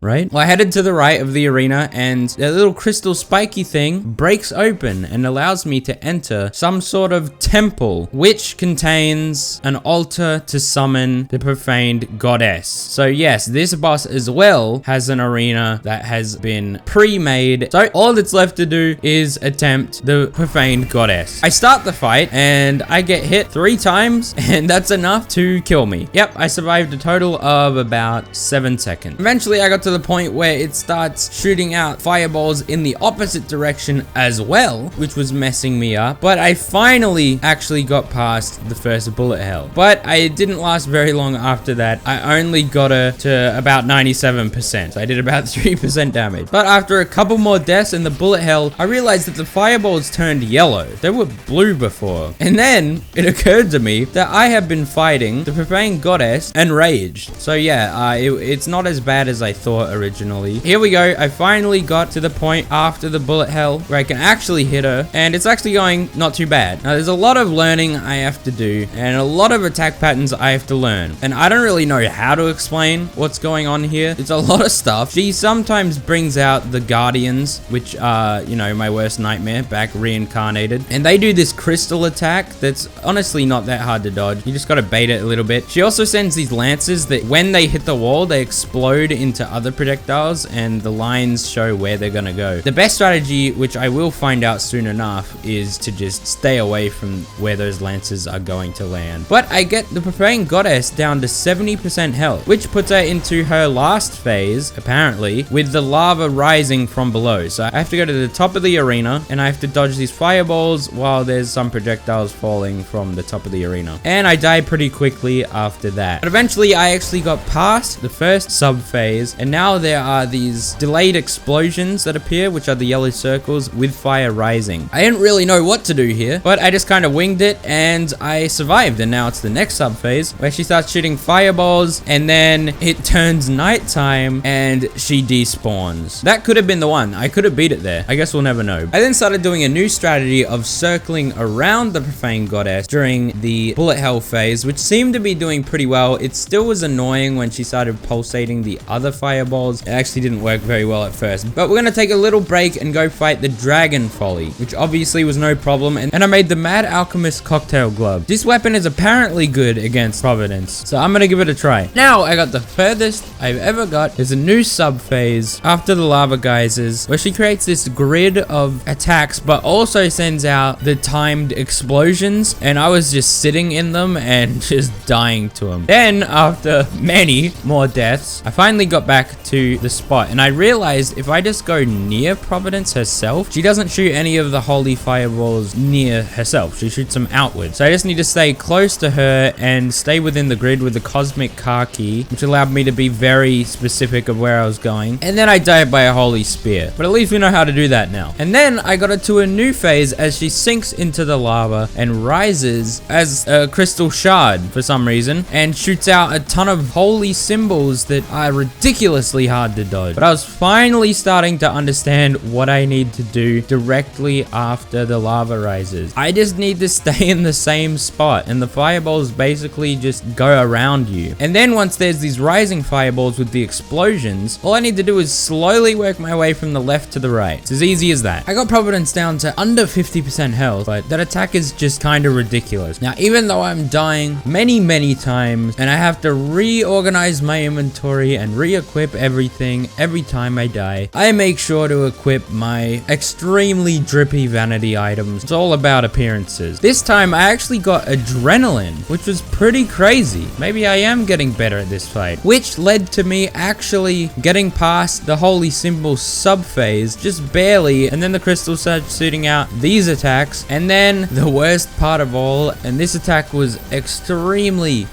[SPEAKER 1] Right? Well, I headed to the right of the arena, and the little crystal spiky thing breaks open and allows me to enter some sort of temple, which contains an altar to summon the Profaned Goddess. So yes, this boss as well has an arena that has been pre-made. So all that's left to do is attempt the Profaned Goddess. I start the fight and I get hit 3 times, and that's enough to kill me. Yep, I survived a total of about 7 seconds. Eventually, I got to the point where it starts shooting out fireballs in the opposite direction as well, which was messing me up. But I finally actually got past the first bullet hell. But I didn't last very long after that. I only got her to about 97%. So I did about 3% damage. But after a couple more deaths in the bullet hell, I realized that the fireballs turned yellow. They were blue before. And then it occurred to me that I have been fighting the Profaned Goddess enraged. So yeah, it's not as bad as I thought originally. Here we go. I finally got to the point after the bullet hell where I can actually hit her, and it's actually going not too bad. Now there's a lot of learning I have to do and a lot of attack patterns I have to learn, and I don't really know how to explain what's going on here. It's a lot of stuff. She sometimes brings out the guardians, which are, you know, my worst nightmare, back reincarnated, and they do this crystal attack that's honestly not that hard to dodge. You just gotta bait it a little bit. She also sends these lances that when they hit the wall, they explode into other projectiles, and the lines show where they're gonna go. The best strategy, which I will find out soon enough, is to just stay away from where those lances are going to land. But I get the Profaned Goddess down to 70% health, which puts her into her last phase, apparently, with the lava rising from below. So I have to go to the top of the arena, and I have to dodge these fireballs while there's some projectiles falling from the top of the arena. And I die pretty quickly after that. But eventually, I actually got past the first sub-phase, and now there are these delayed explosions that appear, which are the yellow circles with fire rising. I didn't really know what to do here, but I just kind of winged it, and I survived. And now it's the next sub-phase where she starts shooting fireballs, and then it turns nighttime, and she despawns. That could have been the one. I could have beat it there. I guess we'll never know. I then started doing a new strategy of circling around the Profaned Goddess during the bullet hell phase, which seemed to be doing pretty well. It still was annoying when she started pulsating the other fireballs. It actually didn't work very well at first. But we're gonna take a little break and go fight the Dragon Folly, which obviously was no problem. And I made the Mad Alchemist Cocktail Glove. This weapon is apparently good against Providence, so I'm gonna give it a try. Now I got the furthest I've ever got. There's a new sub phase after the lava geysers where she creates this grid of attacks, but also sends out the timed explosions, and I was just sitting in them and just dying to them. Then after many more deaths, I finally got back to the spot. And I realized if I just go near Providence herself, she doesn't shoot any of the holy fireballs near herself. She shoots them outward. So I just need to stay close to her and stay within the grid with the cosmic car key, which allowed me to be very specific of where I was going. And then I died by a holy spear. But at least we know how to do that now. And then I got her to a new phase as she sinks into the lava and rises as a crystal shard for some reason and shoots out a ton of holy symbols that are ridiculously hard to dodge. But I was finally starting to understand what I need to do directly after the lava rises. I just need to stay in the same spot and the fireballs basically just go around you. And then once there's these rising fireballs with the explosions, all I need to do is slowly work my way from the left to the right. It's as easy as that. I got Providence down to under 50% health, but that attack is just kind of ridiculous. Now, even though I'm dying many times and I have to reorganize my inventory and re-equip everything every time I die, I make sure to equip my extremely drippy vanity items. It's all about appearances. This time I actually got adrenaline, which was pretty crazy. Maybe I am getting better at this fight, which led to me actually getting past the holy symbol sub phase just barely, and then the crystal starts shooting out these attacks. And then the worst part of all, and this attack was extremely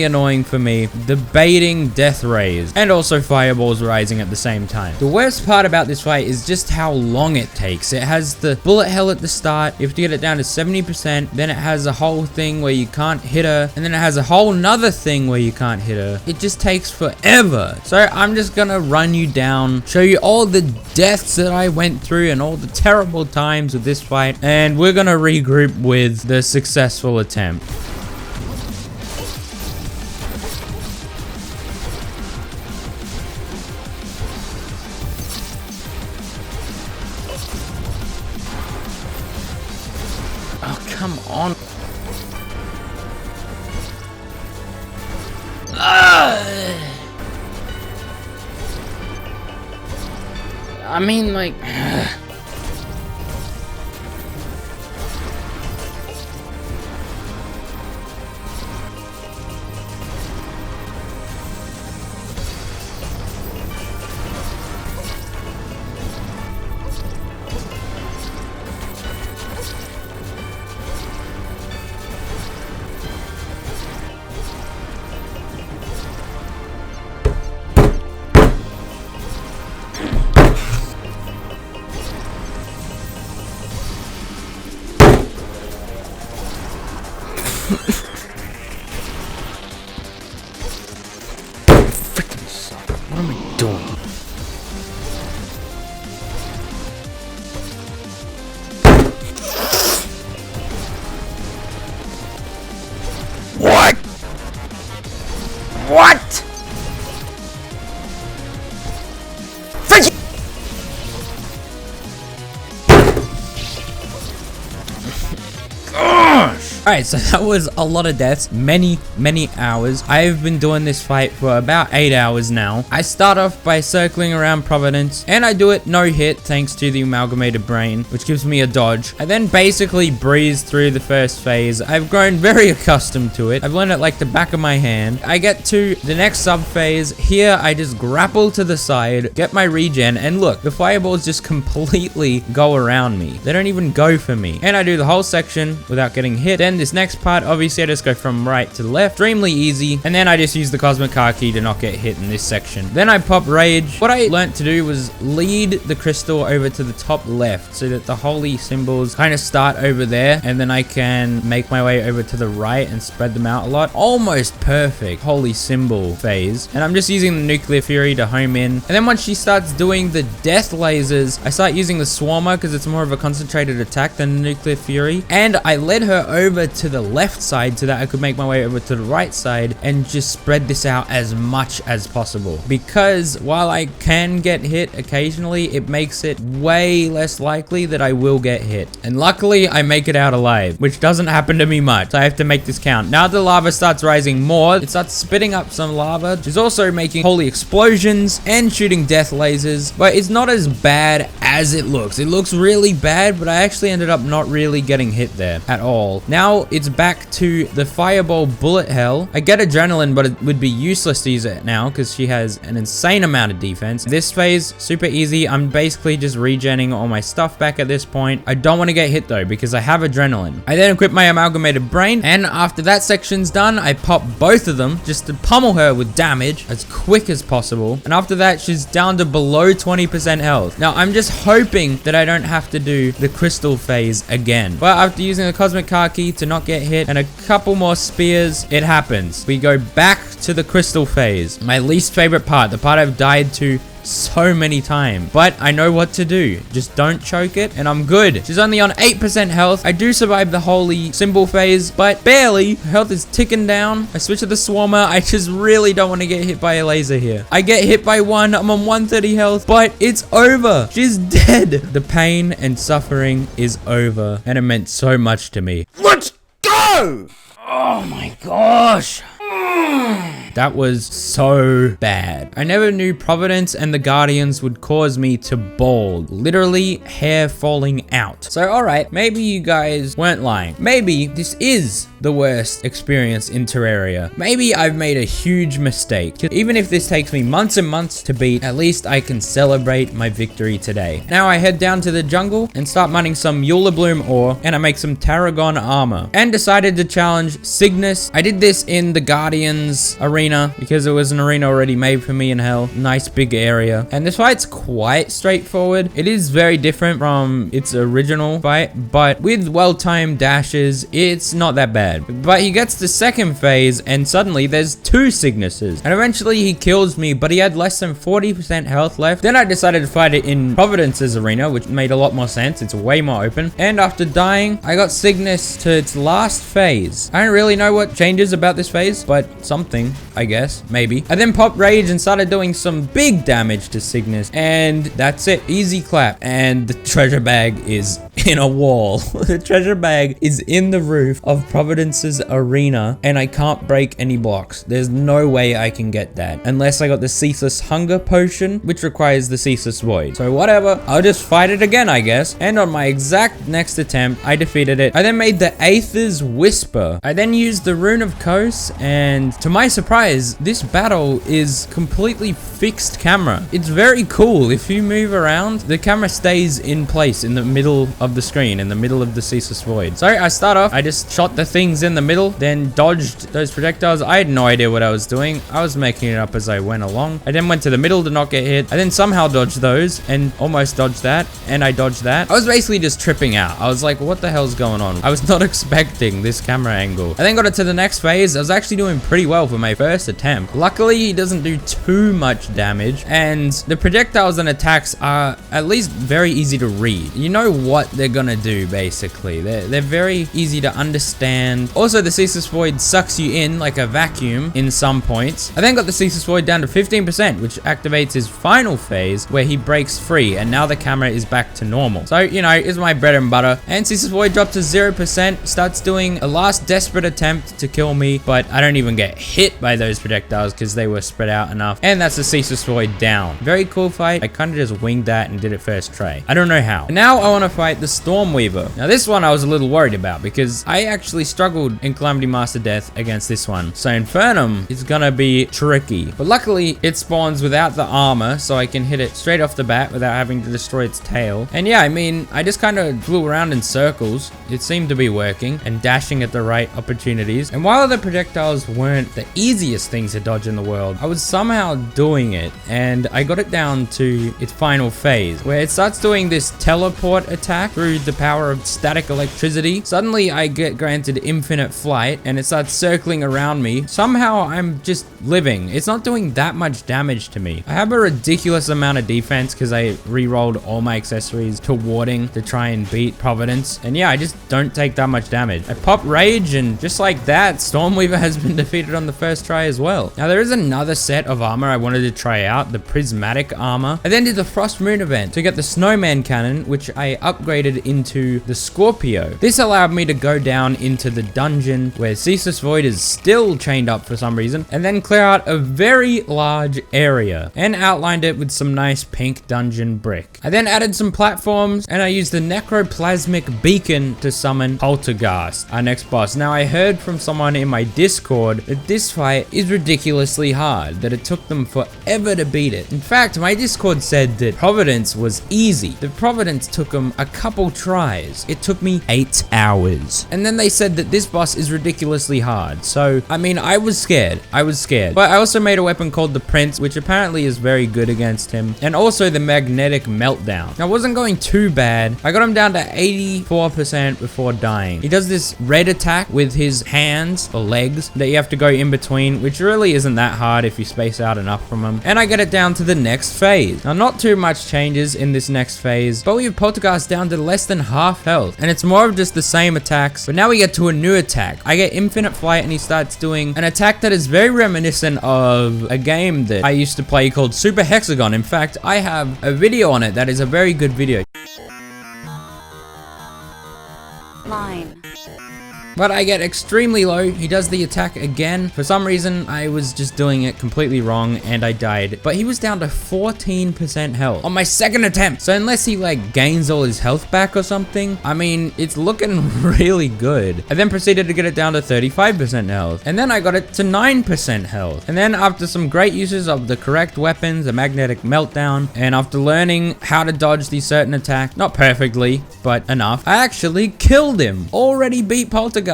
[SPEAKER 1] annoying for me, the baiting death rays and also fireballs rising at the same time. The worst part about this fight is just how long it takes. It has the bullet hell at the start. You have to get it down to 70%. Then it has a whole thing where you can't hit her, and then it has a whole nother thing where you can't hit her. It just takes forever. So I'm just gonna run you down, show you all the deaths that I went through and all the terrible times with this fight, and we're gonna regroup with the successful attempt. Oh, come on. I mean, like... Freaking suck. What am I doing? What? What? Freaking... Gosh! Alright, so that was a lot of deaths, many hours. I've been doing this fight for about 8 hours now. I start off by circling around Providence, and I do it no hit thanks to the amalgamated brain, which gives me a dodge. I then basically breeze through the first phase. I've grown very accustomed to it. I've learned it like the back of my hand. I get to the next sub phase. Here, I just grapple to the side, get my regen, and look, the fireballs just completely go around me. They don't even go for me. And I do the whole section without getting hit. Then this next part, obviously I just go from right to left, extremely easy, and then I just use the cosmic car key to not get hit in this section. Then I pop rage. What I learned to do was lead the crystal over to the top left so that the holy symbols kind of start over there, and then I can make my way over to the right and spread them out a lot. Almost perfect holy symbol phase, and I'm just using the nuclear fury to home in. And then once she starts doing the death lasers, I start using the swarmer because it's more of a concentrated attack than the nuclear fury, and I led her over to the left side so that I could make my way over to the right side and just spread this out as much as possible, because while I can get hit occasionally, it makes it way less likely that I will get hit. And luckily I make it out alive, which doesn't happen to me much. I have to make this count. Now the lava starts rising more, it starts spitting up some lava, which is also making holy explosions and shooting death lasers, but it's not as bad as it looks. It looks really bad, but I actually ended up not really getting hit there at all. Now now it's back to the fireball bullet hell. I get adrenaline, but it would be useless to use it now because she has an insane amount of defense. This phase, super easy. I'm basically just regenning all my stuff back at this point. I don't want to get hit though because I have adrenaline. I then equip my amalgamated brain, and after that section's done, I pop both of them just to pummel her with damage as quick as possible. And after that, she's down to below 20% health. Now, I'm just hoping that I don't have to do the crystal phase again. But after using the cosmic car key to not get hit and a couple more spears, it happens. We go back to the crystal phase. My least favorite part, the part I've died to so many times, but I know what to do. Just don't choke it and I'm good. She's only on 8% health. I do survive the holy symbol phase, but barely. Her health is ticking down. I switch to the swarmer. I just really don't want to get hit by a laser here. I get hit by one. I'm on 130 health, but it's over. She's dead. The pain and suffering is over, and it meant so much to me. Let's go! Oh my gosh. That was so bad. I never knew Providence and the Guardians would cause me to bald. Literally hair falling out. So alright, maybe you guys weren't lying. Maybe this is the worst experience in Terraria. Maybe I've made a huge mistake. Even if this takes me months and months to beat, at least I can celebrate my victory today. Now I head down to the jungle and start mining some Eula Bloom ore, and I make some Tarragon armor. And decided to challenge Cygnus. I did this in the Guardians arena because it was an arena already made for me in hell. Nice big area. And this fight's quite straightforward. It is very different from its original fight, but with well-timed dashes, it's not that bad. But he gets the second phase and suddenly there's two Cygnuses. And eventually he kills me, but he had less than 40% health left. Then I decided to fight it in Providence's arena, which made a lot more sense. It's way more open. And after dying, I got Cygnus to its last phase. I don't really know what changes about this phase, but something, I guess, maybe. I then popped Rage and started doing some big damage to Cygnus, and that's it. Easy clap. And the treasure bag is in a wall. The treasure bag is in the roof of Providence's arena, and I can't break any blocks. There's no way I can get that unless I got the Ceaseless Hunger Potion, which requires the Ceaseless Void. So whatever, I'll just fight it again, I guess. And on my exact next attempt, I defeated it. I then made the Aether's Whisper. I then used the Rune of Kos, and to my surprise, this battle is completely fixed camera. It's very cool. If you move around, the camera stays in place in the middle of the screen, in the middle of the Ceaseless Void. So I start off, I just shot the things in the middle, then dodged those projectiles. I had no idea what I was doing. I was making it up as I went along. I then went to the middle to not get hit. I then somehow dodged those and almost dodged that, and I dodged that. I was basically just tripping out. I was like, what the hell's going on? I was not expecting this camera angle. I then got it to the next phase. I was actually doing pretty well for my first attempt. Luckily, he doesn't do too much damage, and the projectiles and attacks are at least very easy to read. You know what they're gonna do, basically. They're very easy to understand. Also, the Ceaseless Void sucks you in like a vacuum in some points. I then got the Ceaseless Void down to 15%, which activates his final phase where he breaks free, and now the camera is back to normal. So, you know, it's my bread and butter. And Ceaseless Void dropped to 0%, starts doing a last desperate attempt to kill me, but I don't even get hit by those projectiles because they were spread out enough. And that's the Ceaseless Void down. Very cool fight. I kind of just winged that and did it first try. I don't know how. And now I want to fight the Stormweaver. Now this one I was a little worried about because I actually struggled in Calamity Master Death against this one. So Infernum is gonna be tricky. But luckily it spawns without the armor, so I can hit it straight off the bat without having to destroy its tail. And yeah, I mean, I just kind of flew around in circles. It seemed to be working and dashing at the right opportunities. And while the projectiles weren't the easiest things to dodge in the world, I was somehow doing it, and I got it down to its final phase where it starts doing this teleport attack through the power of static electricity. Suddenly I get granted infinite flight and it starts circling around me. Somehow I'm just living. It's not doing that much damage to me. I have a ridiculous amount of defense because I re-rolled all my accessories to warding to try and beat Providence, and yeah, I just don't take that much damage. I pop Rage, and just like that, Stormweaver has been defeated on the first try. try as well. Now there is another set of armor I wanted to try out, the prismatic armor. I then did the Frost Moon event to get the snowman cannon, which I upgraded into the Scorpio. This allowed me to go down into the dungeon where Ceaseless Void is still chained up for some reason, and then clear out a very large area and outlined it with some nice pink dungeon brick. I then added some platforms and I used the necroplasmic beacon to summon Poltergeist, our next boss. Now I heard from someone in my Discord that this fight is ridiculously hard, that it took them forever to beat it. In fact, my Discord said that Providence was easy. The Providence took them a couple tries. It took me 8 hours. And then they said that this boss is ridiculously hard. So, I mean, I was scared. But I also made a weapon called the Prince, which apparently is very good against him. And also the Magnetic Meltdown. Now, it wasn't going too bad. I got him down to 84% before dying. He does this red attack with his hands or legs that you have to go in between, which really isn't that hard if you space out enough from him. And I get it down to the next phase. Now, not too much changes in this next phase, but we have Poltergeist down to less than half health. And it's more of just the same attacks, but now we get to a new attack. I get Infinite Flight and he starts doing an attack that is very reminiscent of a game that I used to play called Super Hexagon. In fact, I have a video on it that is a very good video.
[SPEAKER 3] Line.
[SPEAKER 1] But I get extremely low. He does the attack again. For some reason, I was just doing it completely wrong and I died. But he was down to 14% health on my second attempt. So unless he like gains all his health back or something, I mean, it's looking really good. I then proceeded to get it down to 35% health. And then I got it to 9% health. And then after some great uses of the correct weapons, the Magnetic Meltdown, and after learning how to dodge these certain attacks, not perfectly, but enough, I actually killed him. Already beat Poltergeist.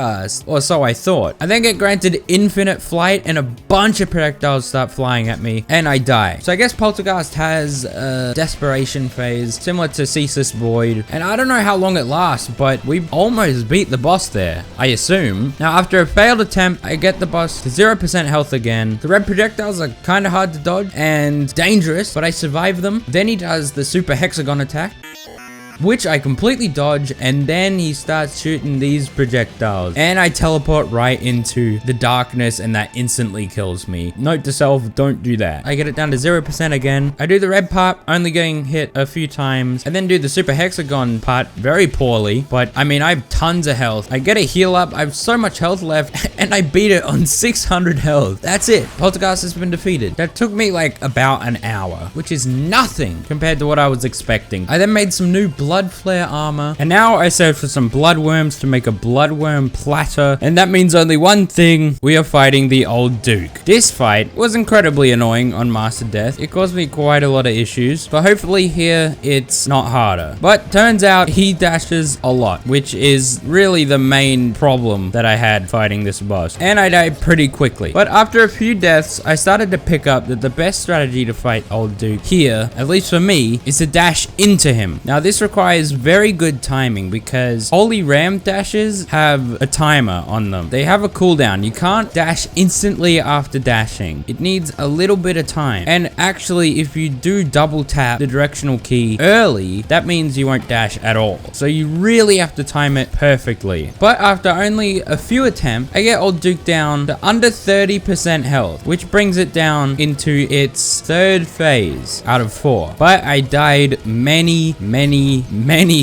[SPEAKER 1] Or so I thought. I then get granted Infinite Flight and a bunch of projectiles start flying at me and I die. So I guess Poltergeist has a desperation phase similar to Ceaseless Void, and I don't know how long it lasts, but we almost beat the boss there, I assume. Now after a failed attempt, I get the boss to 0% health again. The red projectiles are kind of hard to dodge and dangerous, but I survive them. Then he does the Super Hexagon attack, which I completely dodge, and then he starts shooting these projectiles and I teleport right into the darkness and that instantly kills me. Note to self, don't do that. I get it down to 0% again. I do the red part, only getting hit a few times, and then do the Super Hexagon part very poorly, but I mean, I have tons of health. I get a heal up, I have so much health left, and I beat it on 600 health. That's it. Poltergeist has been defeated. That took me like about an hour, which is nothing compared to what I was expecting. I then made some new Blood Flare armor, and now I saved for some bloodworms to make a bloodworm platter, and that means only one thing: we are fighting the old Duke. This fight was incredibly annoying on Master Death. It caused me quite a lot of issues, but hopefully here it's not harder. But turns out he dashes a lot, which is really the main problem that I had fighting this boss, and I died pretty quickly. But after a few deaths, I started to pick up that the best strategy to fight old Duke here, at least for me, is to dash into him. Now this requires very good timing because Holy Ram dashes have a timer on them. They have a cooldown. You can't dash instantly after dashing. It needs a little bit of time. And actually, if you do double tap the directional key early, that means you won't dash at all. So you really have to time it perfectly. But after only a few attempts, I get old Duke down to under 30% health, which brings it down into its third phase out of 4. But I died many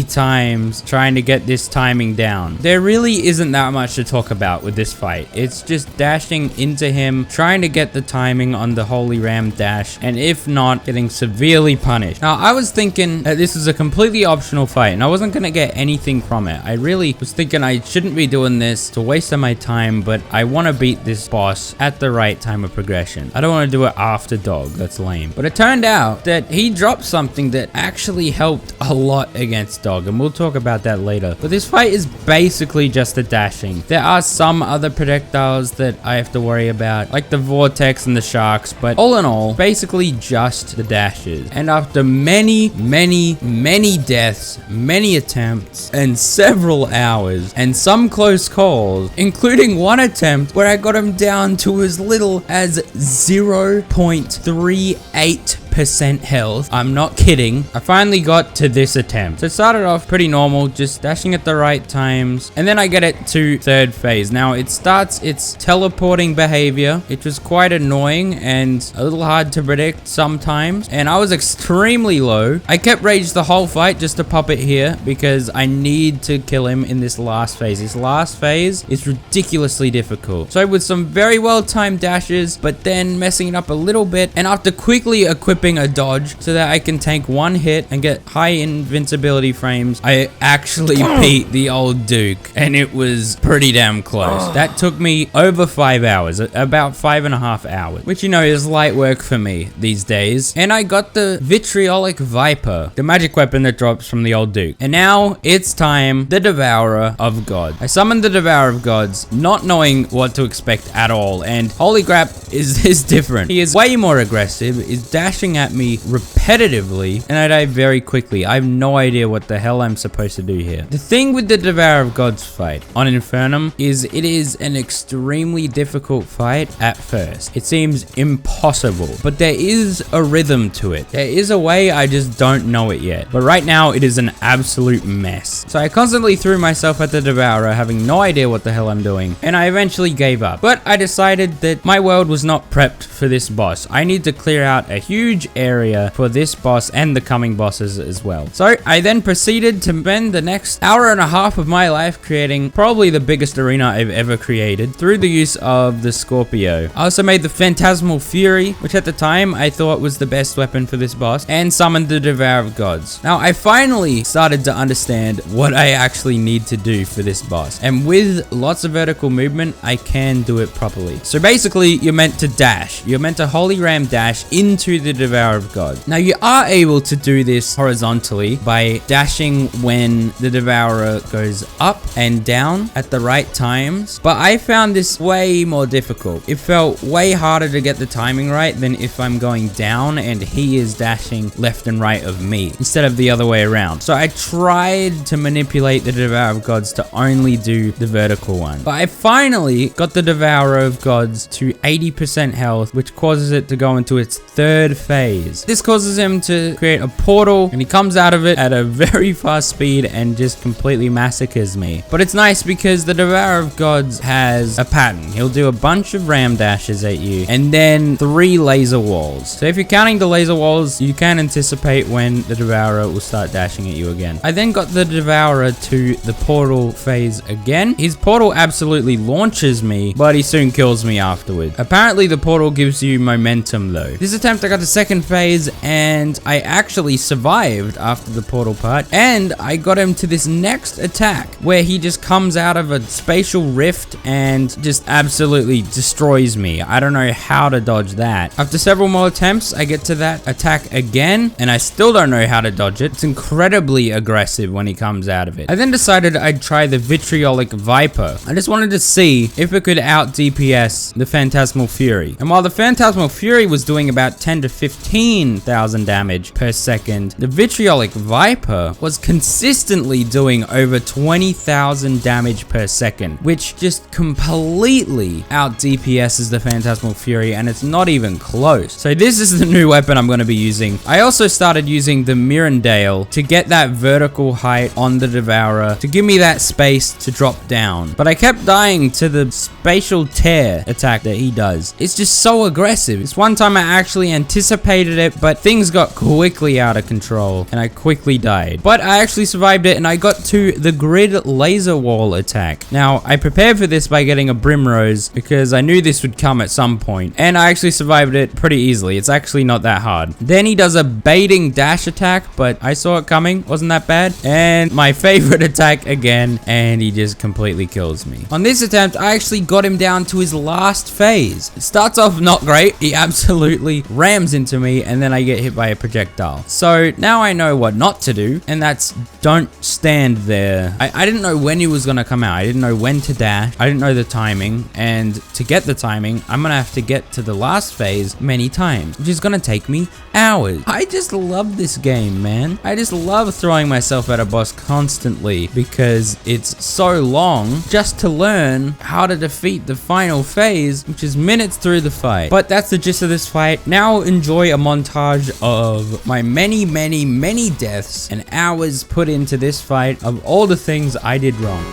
[SPEAKER 1] times trying to get this timing down. There really isn't that much to talk about with this fight. It's just dashing into him, trying to get the timing on the Holy Ram dash, and if not, getting severely punished. Now, I was thinking that this is a completely optional fight, and I wasn't gonna get anything from it. I really was thinking I shouldn't be doing this. It's a waste of my time, but I want to beat this boss at the right time of progression. I don't want to do it after Dog. That's lame. But it turned out that he dropped something that actually helped a lot against Dog, and we'll talk about that later. But this fight is basically just the dashing. There are some other projectiles that I have to worry about, like the vortex and the sharks, but all in all, basically just the dashes. And after many deaths, many attempts, and several hours, and some close calls, including one attempt where I got him down to as little as 0.38% 80% health. I'm not kidding. I finally got to this attempt. So it started off pretty normal, just dashing at the right times. And then I get it to third phase. Now it starts its teleporting behavior, which was quite annoying and a little hard to predict sometimes. And I was extremely low. I kept rage the whole fight just to pop it here because I need to kill him in this last phase. This last phase is ridiculously difficult. So with some very well timed dashes, but then messing it up a little bit, and after quickly equipping a dodge so that I can tank one hit and get high invincibility frames, I actually beat the old Duke, and it was pretty damn close. That took me over 5 hours, about 5.5 hours, which, you know, is light work for me these days. And I got the Vitriolic Viper, the magic weapon that drops from the old Duke. And now it's time, the Devourer of God. I summoned the Devourer of Gods, not knowing what to expect at all, and holy crap, is this different. He is way more aggressive, is dashing at me repetitively, and I die very quickly. I have no idea what the hell I'm supposed to do here. The thing with the Devourer of Gods fight on INFERNUM is it is an extremely difficult fight at first. It seems impossible, but there is a rhythm to it. There is a way, I just don't know it yet. But right now, it is an absolute mess. So I constantly threw myself at the Devourer, having no idea what the hell I'm doing, and I eventually gave up. But I decided that my world was not prepped for this boss. I need to clear out a huge area for this boss and the coming bosses as well. So I then proceeded to spend the next hour and a half of my life creating probably the biggest arena I've ever created through the use of the Scorpio. I also made the Phantasmal Fury, which at the time I thought was the best weapon for this boss, and summoned the Devourer of Gods. Now I finally started to understand what I actually need to do for this boss, and with lots of vertical movement I can do it properly. So basically you're meant to dash. You're meant to Holy Ram dash into the Devourer of God. Now you are able to do this horizontally by dashing when the Devourer goes up and down at the right times, but I found this way more difficult. It felt way harder to get the timing right than if I'm going down and he is dashing left and right of me instead of the other way around. So I tried to manipulate the Devourer of Gods to only do the vertical one, but I finally got the Devourer of Gods to 80% health, which causes it to go into its third phase. This causes him to create a portal, and he comes out of it at a very fast speed and just completely massacres me. But it's nice because the Devourer of Gods has a pattern. He'll do a bunch of ram dashes at you and then 3 laser walls. So if you're counting the laser walls, you can anticipate when the Devourer will start dashing at you again. I then got the Devourer to the portal phase again. His portal absolutely launches me, but he soon kills me afterward. Apparently the portal gives you momentum though. This attempt I got to second phase, and I actually survived after the portal part, and I got him to this next attack where he just comes out of a spatial rift and just absolutely destroys me. I don't know how to dodge that. After several more attempts, I get to that attack again, and I still don't know how to dodge it. It's incredibly aggressive when he comes out of it. I then decided I'd try the Vitriolic Viper. I just wanted to see if it could out DPS the Phantasmal Fury. And while the Phantasmal Fury was doing about 10 to 15,000 damage per second, the Vitriolic Viper was consistently doing over 20,000 damage per second, which just completely out DPSs the Phantasmal Fury, and it's not even close. So this is the new weapon I'm going to be using. I also started using the Mirandale to get that vertical height on the Devourer to give me that space to drop down. But I kept dying to the spatial tear attack that he does. It's just so aggressive. It's one time I actually anticipated it, but things got quickly out of control and I quickly died. But I actually survived it, and I got to the grid laser wall attack. Now I prepared for this by getting a Brimrose because I knew this would come at some point, and I actually survived it pretty easily. It's actually not that hard. Then he does a baiting dash attack, but I saw it coming. Wasn't that bad. And my favorite attack again, and he just completely kills me. On this attempt, I actually got him down to his last phase. It starts off not great. He absolutely rams into me, and then I get hit by a projectile. So now I know what not to do, and that's don't stand there. I didn't know when he was gonna come out. I didn't know when to dash. I didn't know the timing, and to get the timing, I'm gonna have to get to the last phase many times, which is gonna take me hours. I just love this game, man. I just love throwing myself at a boss constantly because it's so long just to learn how to defeat the final phase, which is minutes through the fight. But that's the gist of this fight. Now enjoy enjoy a montage of my many, many, many deaths and hours put into this fight of all the things I did wrong.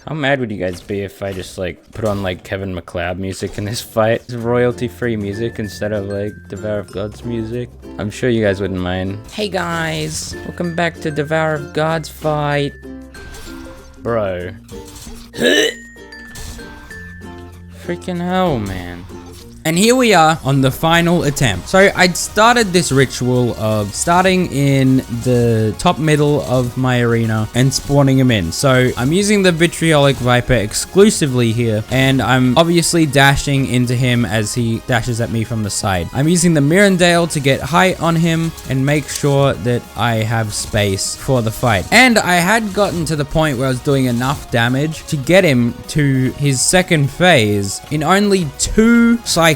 [SPEAKER 2] How mad would you guys be if I just like put on like Kevin MacLeod music in this fight? It's royalty-free music instead of like Devour of Gods music. I'm sure you guys wouldn't mind. Hey guys, welcome back to Devour of Gods fight. Bro. Freaking hell, man.
[SPEAKER 1] And here we are on the final attempt. So I'd started this ritual of starting in the top middle of my arena and spawning him in. So I'm using the Vitriolic Viper exclusively here, and I'm obviously dashing into him as he dashes at me from the side. I'm using the Mirandale to get height on him and make sure that I have space for the fight. And I had gotten to the point where I was doing enough damage to get him to his second phase in only 2 cycles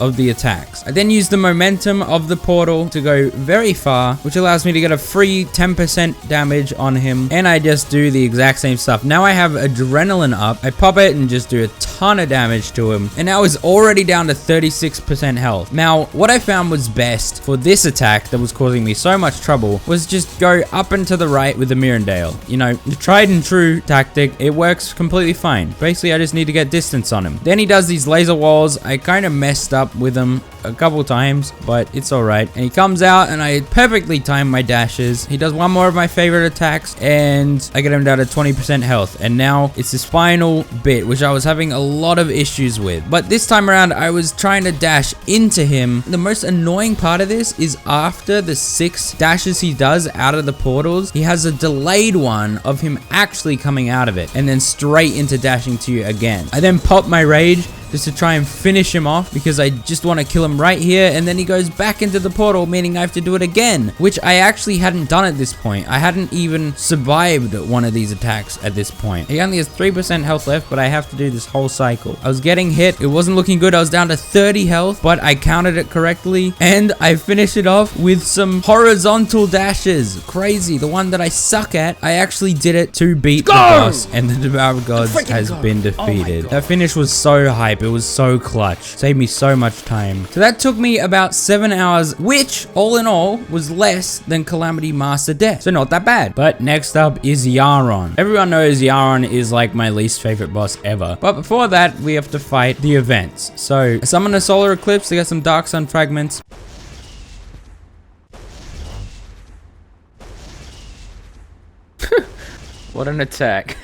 [SPEAKER 1] of the attacks. I then use the momentum of the portal to go very far, which allows me to get a free 10% damage on him, and I just do the exact same stuff. Now I have adrenaline up, I pop it and just do a ton of damage to him, and now he's already down to 36% health. Now, what I found was best for this attack that was causing me so much trouble was just go up and to the right with the Mirandale. You know, the tried and true tactic, it works completely fine. Basically, I just need to get distance on him. Then he does these laser walls. I kind of messed up with him a couple times, but it's alright. And he comes out and I perfectly time my dashes. He does one more of my favorite attacks and I get him down to 20% health. And now it's this final bit, which I was having a lot of issues with. But this time around, I was trying to dash into him. The most annoying part of this is after the 6 dashes he does out of the portals, he has a delayed one of him actually coming out of it and then straight into dashing to you again. I then pop my rage just to try and finish him off because I just want to kill him right here, and then he goes back into the portal, meaning I have to do it again, which I actually hadn't done at this point. I hadn't even survived one of these attacks at this point. He only has 3% health left, but I have to do this whole cycle. I was getting hit. It wasn't looking good. I was down to 30 health, but I counted it correctly, and I finished it off with some horizontal dashes. Crazy. The one that I suck at, I actually did it to beat the boss, and the Devour of Gods has been defeated. That finish was so hype. It was so clutch. Saved me so much time. So that took me about 7 hours, which all in all was less than Calamity Master Death. So not that bad. But next up is Yaron. Everyone knows Yaron is like my least favorite boss ever. But before that, we have to fight the events. So summon a solar eclipse to get some Dark Sun fragments.
[SPEAKER 2] What an attack.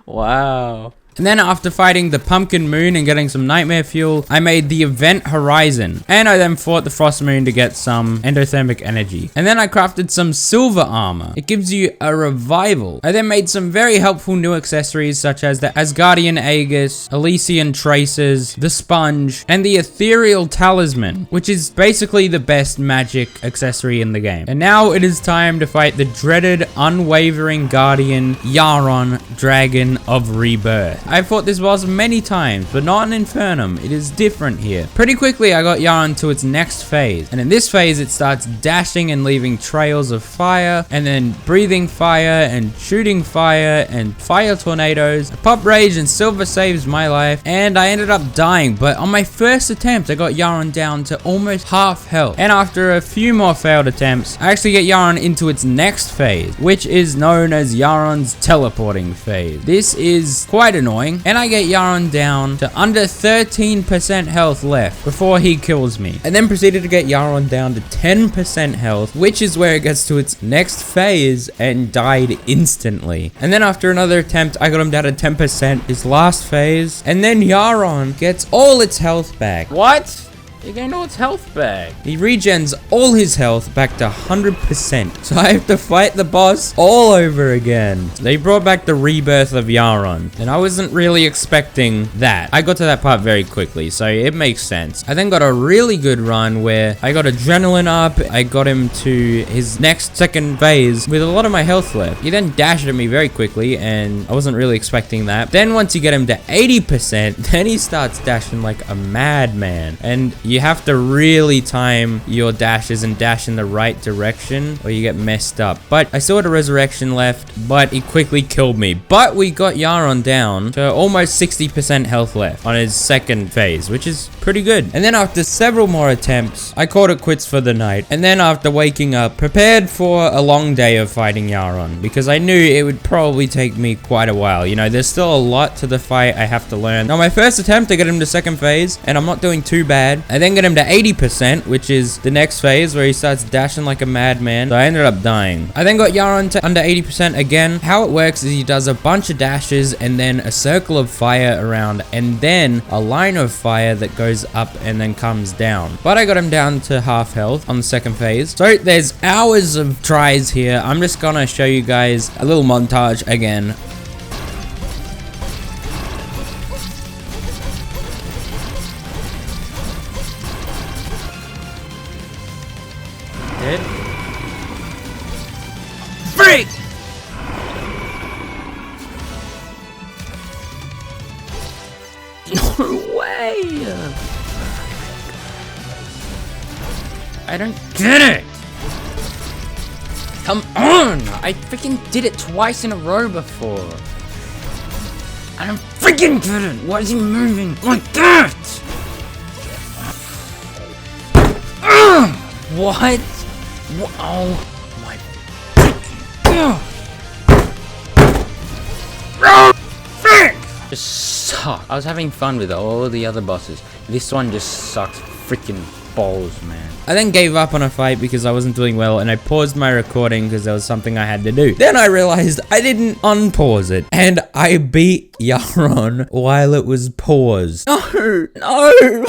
[SPEAKER 2] Wow.
[SPEAKER 1] And then after fighting the Pumpkin Moon and getting some Nightmare Fuel, I made the Event Horizon. And I then fought the Frost Moon to get some Endothermic Energy. And then I crafted some Silver Armor. It gives you a revival. I then made some very helpful new accessories such as the Asgardian Aegis, Elysian Traces, the Sponge, and the Ethereal Talisman, which is basically the best magic accessory in the game. And now it is time to fight the dreaded, unwavering guardian, Yaron, Dragon of Rebirth. I've fought this boss many times, but not in Infernum. It is different here. Pretty quickly, I got Yaron to its next phase. And in this phase, it starts dashing and leaving trails of fire, and then breathing fire, and shooting fire, and fire tornadoes. I pop rage, and Silver saves my life, and I ended up dying. But on my first attempt, I got Yaron down to almost half health. And after a few more failed attempts, I actually get Yaron into its next phase, which is known as Yaron's teleporting phase. This is quite annoying, and I get Yaron down to under 13% health left before he kills me. I then proceeded to get Yaron down to 10% health, which is where it gets to its next phase, and died instantly. And then after another attempt, I got him down to 10%, his last phase, and then Yaron gets all its health back.
[SPEAKER 2] What? He gained all his health back.
[SPEAKER 1] He regens all his health back to 100%. So I have to fight the boss all over again. They brought back the rebirth of Yaron, and I wasn't really expecting that. I got to that part very quickly, so it makes sense. I then got a really good run where I got adrenaline up. I got him to his next second phase with a lot of my health left. He then dashed at me very quickly, and I wasn't really expecting that. Then once you get him to 80%, then he starts dashing like a madman. And you have to really time your dashes and dash in the right direction or you get messed up. But I still had a resurrection left, but he quickly killed me. But we got Yaron down to almost 60% health left on his second phase, which is pretty good. And then after several more attempts, I called it quits for the night. And then after waking up, prepared for a long day of fighting Yaron, because I knew it would probably take me quite a while. You know, there's still a lot to the fight I have to learn. On my first attempt, I get him to second phase, and I'm not doing too bad. I then get him to 80%, which is the next phase where he starts dashing like a madman. So I ended up dying. I then got Yaron to under 80% again. How it works is he does a bunch of dashes and then a circle of fire around, and then a line of fire that goes up and then comes down. But I got him down to half health on the second phase. So there's hours of tries here. I'm just gonna show you guys a little montage again. Dead. Freak! No way! I don't get it! Come on! I freaking did it twice in a row before. I don't freaking get it! Why is he moving like that? What? Oh my freaking just suck. I was having fun with all the other bosses. This one just sucks freaking balls, man. I then gave up on a fight because I wasn't doing well, and I paused my recording because there was something I had to do. Then I realized I didn't unpause it, and I beat Yaron while it was paused. No, no.